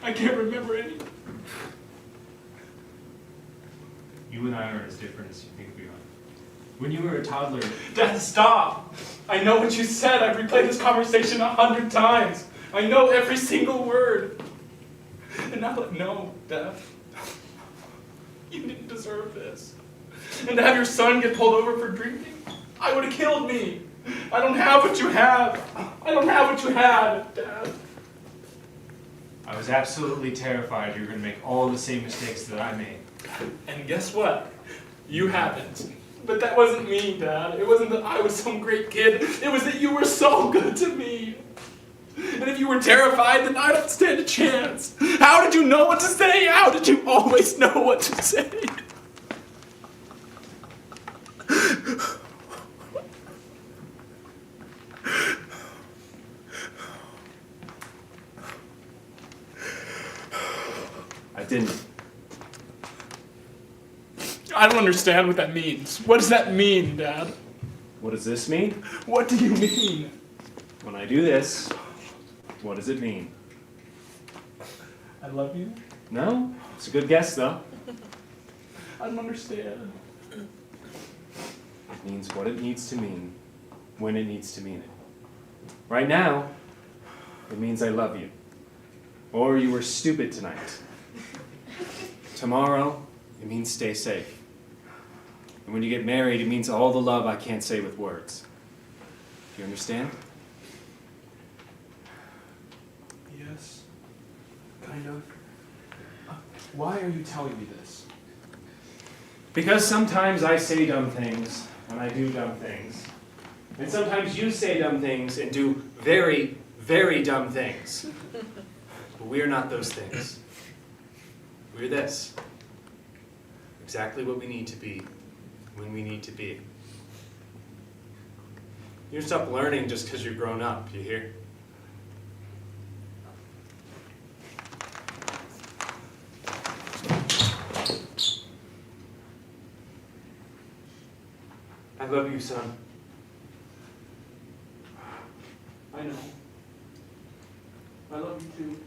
I can't remember any.
You and I are as different as you think we are. When you were a toddler...
Dad, stop! I know what you said. I've replayed this conversation 100 times. I know every single word. And now no, Dad. You didn't deserve this. And to have your son get pulled over for drinking, I would have killed me. I don't have what you have. I don't have what you had, Dad.
I was absolutely terrified you were going to make all the same mistakes that I made.
And guess what? You haven't. But that wasn't me, Dad. It wasn't that I was some great kid. It was that you were so good to me. And if you were terrified, then I don't stand a chance. How did you know what to say? How did you always know what to say?
I didn't.
I don't understand what that means. What does that mean, Dad?
What does this mean?
What do you mean?
When I do this, what does it mean?
I love you.
No? It's a good guess, though.
I don't understand.
It means what it needs to mean, when it needs to mean it. Right now, it means I love you. Or you were stupid tonight. Tomorrow, it means stay safe. And when you get married, it means all the love I can't say with words. Do you understand?
Yes. Kind of. Why are you telling me this?
Because sometimes I say dumb things, and I do dumb things. And sometimes you say dumb things and do very, very dumb things. But we are not those things. We're this. Exactly what we need to be when we need to be. You stop learning just because you're grown up, you hear? I love you, son.
I know. I love you too.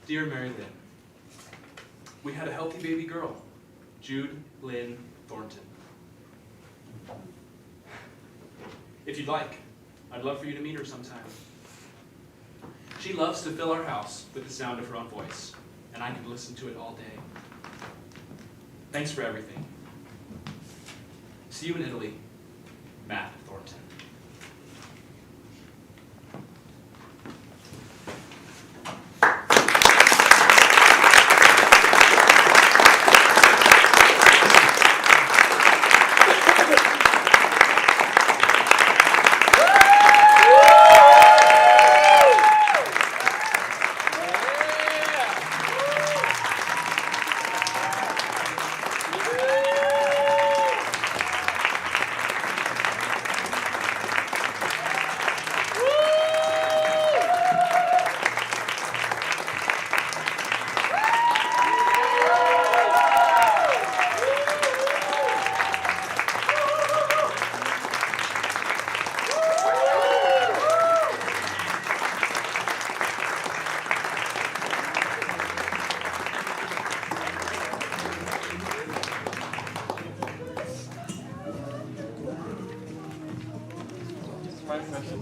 Dear Mary Lynn, we had a healthy baby girl, Jude Lynn Thornton. If you'd like, I'd love for you to meet her sometime. She loves to fill our house with the sound of her own voice, and I can listen to it all day. Thanks for everything. See you in Italy, Matt Thornton.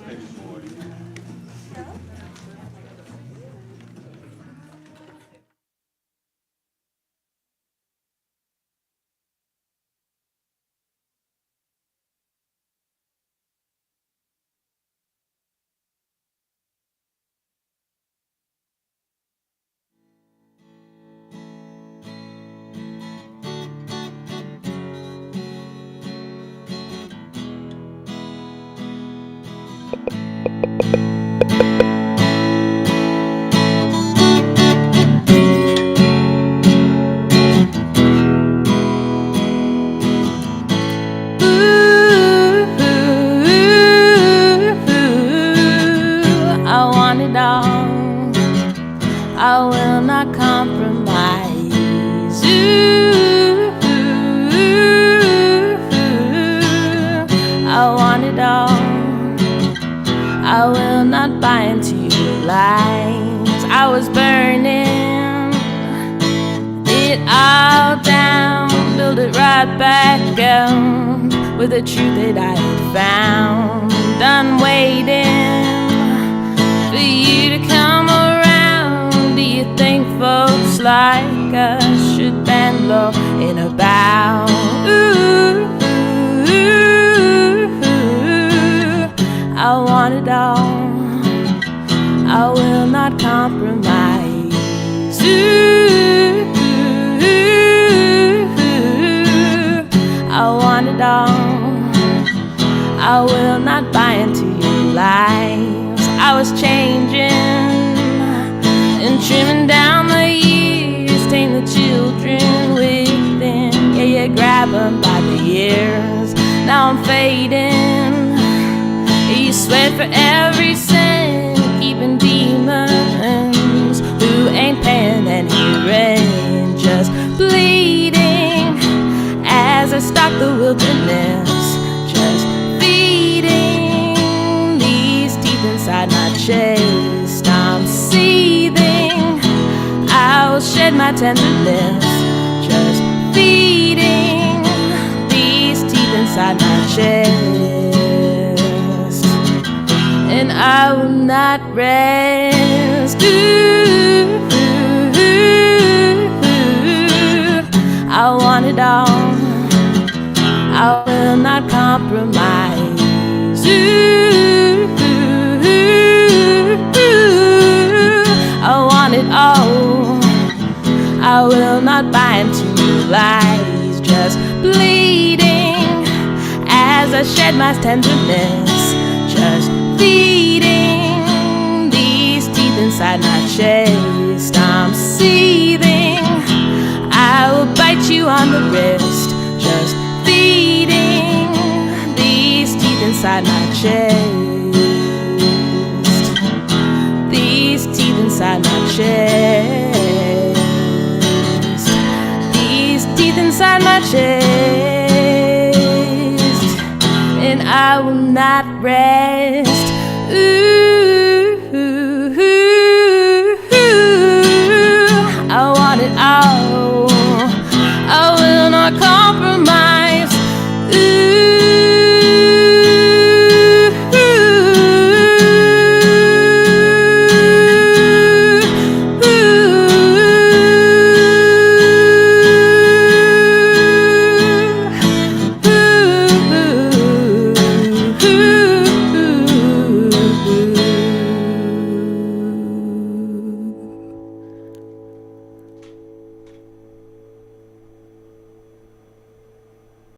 I want it all. I will not compromise. I want it all. I will not buy into your lies. I was burning it all down, build it right back up with the truth that I had found. Done waiting for you to come around. Do you think folks like us should bend low in a bow? I want it all. I will not compromise. I want it all. I will not buy into your lies. I was changing and trimming down the years, tame the children within. Yeah, grab them by the ears. Now I'm fading. You sweat for every cent, keeping demons who ain't paying any rent, just bleeding as I stalk the wilderness, just feeding these teeth inside my chest. I'm seething, I will shed my tenderness, just feeding these teeth inside my chest. And I will not rest. I want it all. I will not compromise. I want it all. I will not buy into your lies. Just bleeding as I shed my tenderness, just feeding these teeth inside my chest. I'm seething, I will bite you on the wrist, just feeding these teeth inside my chest.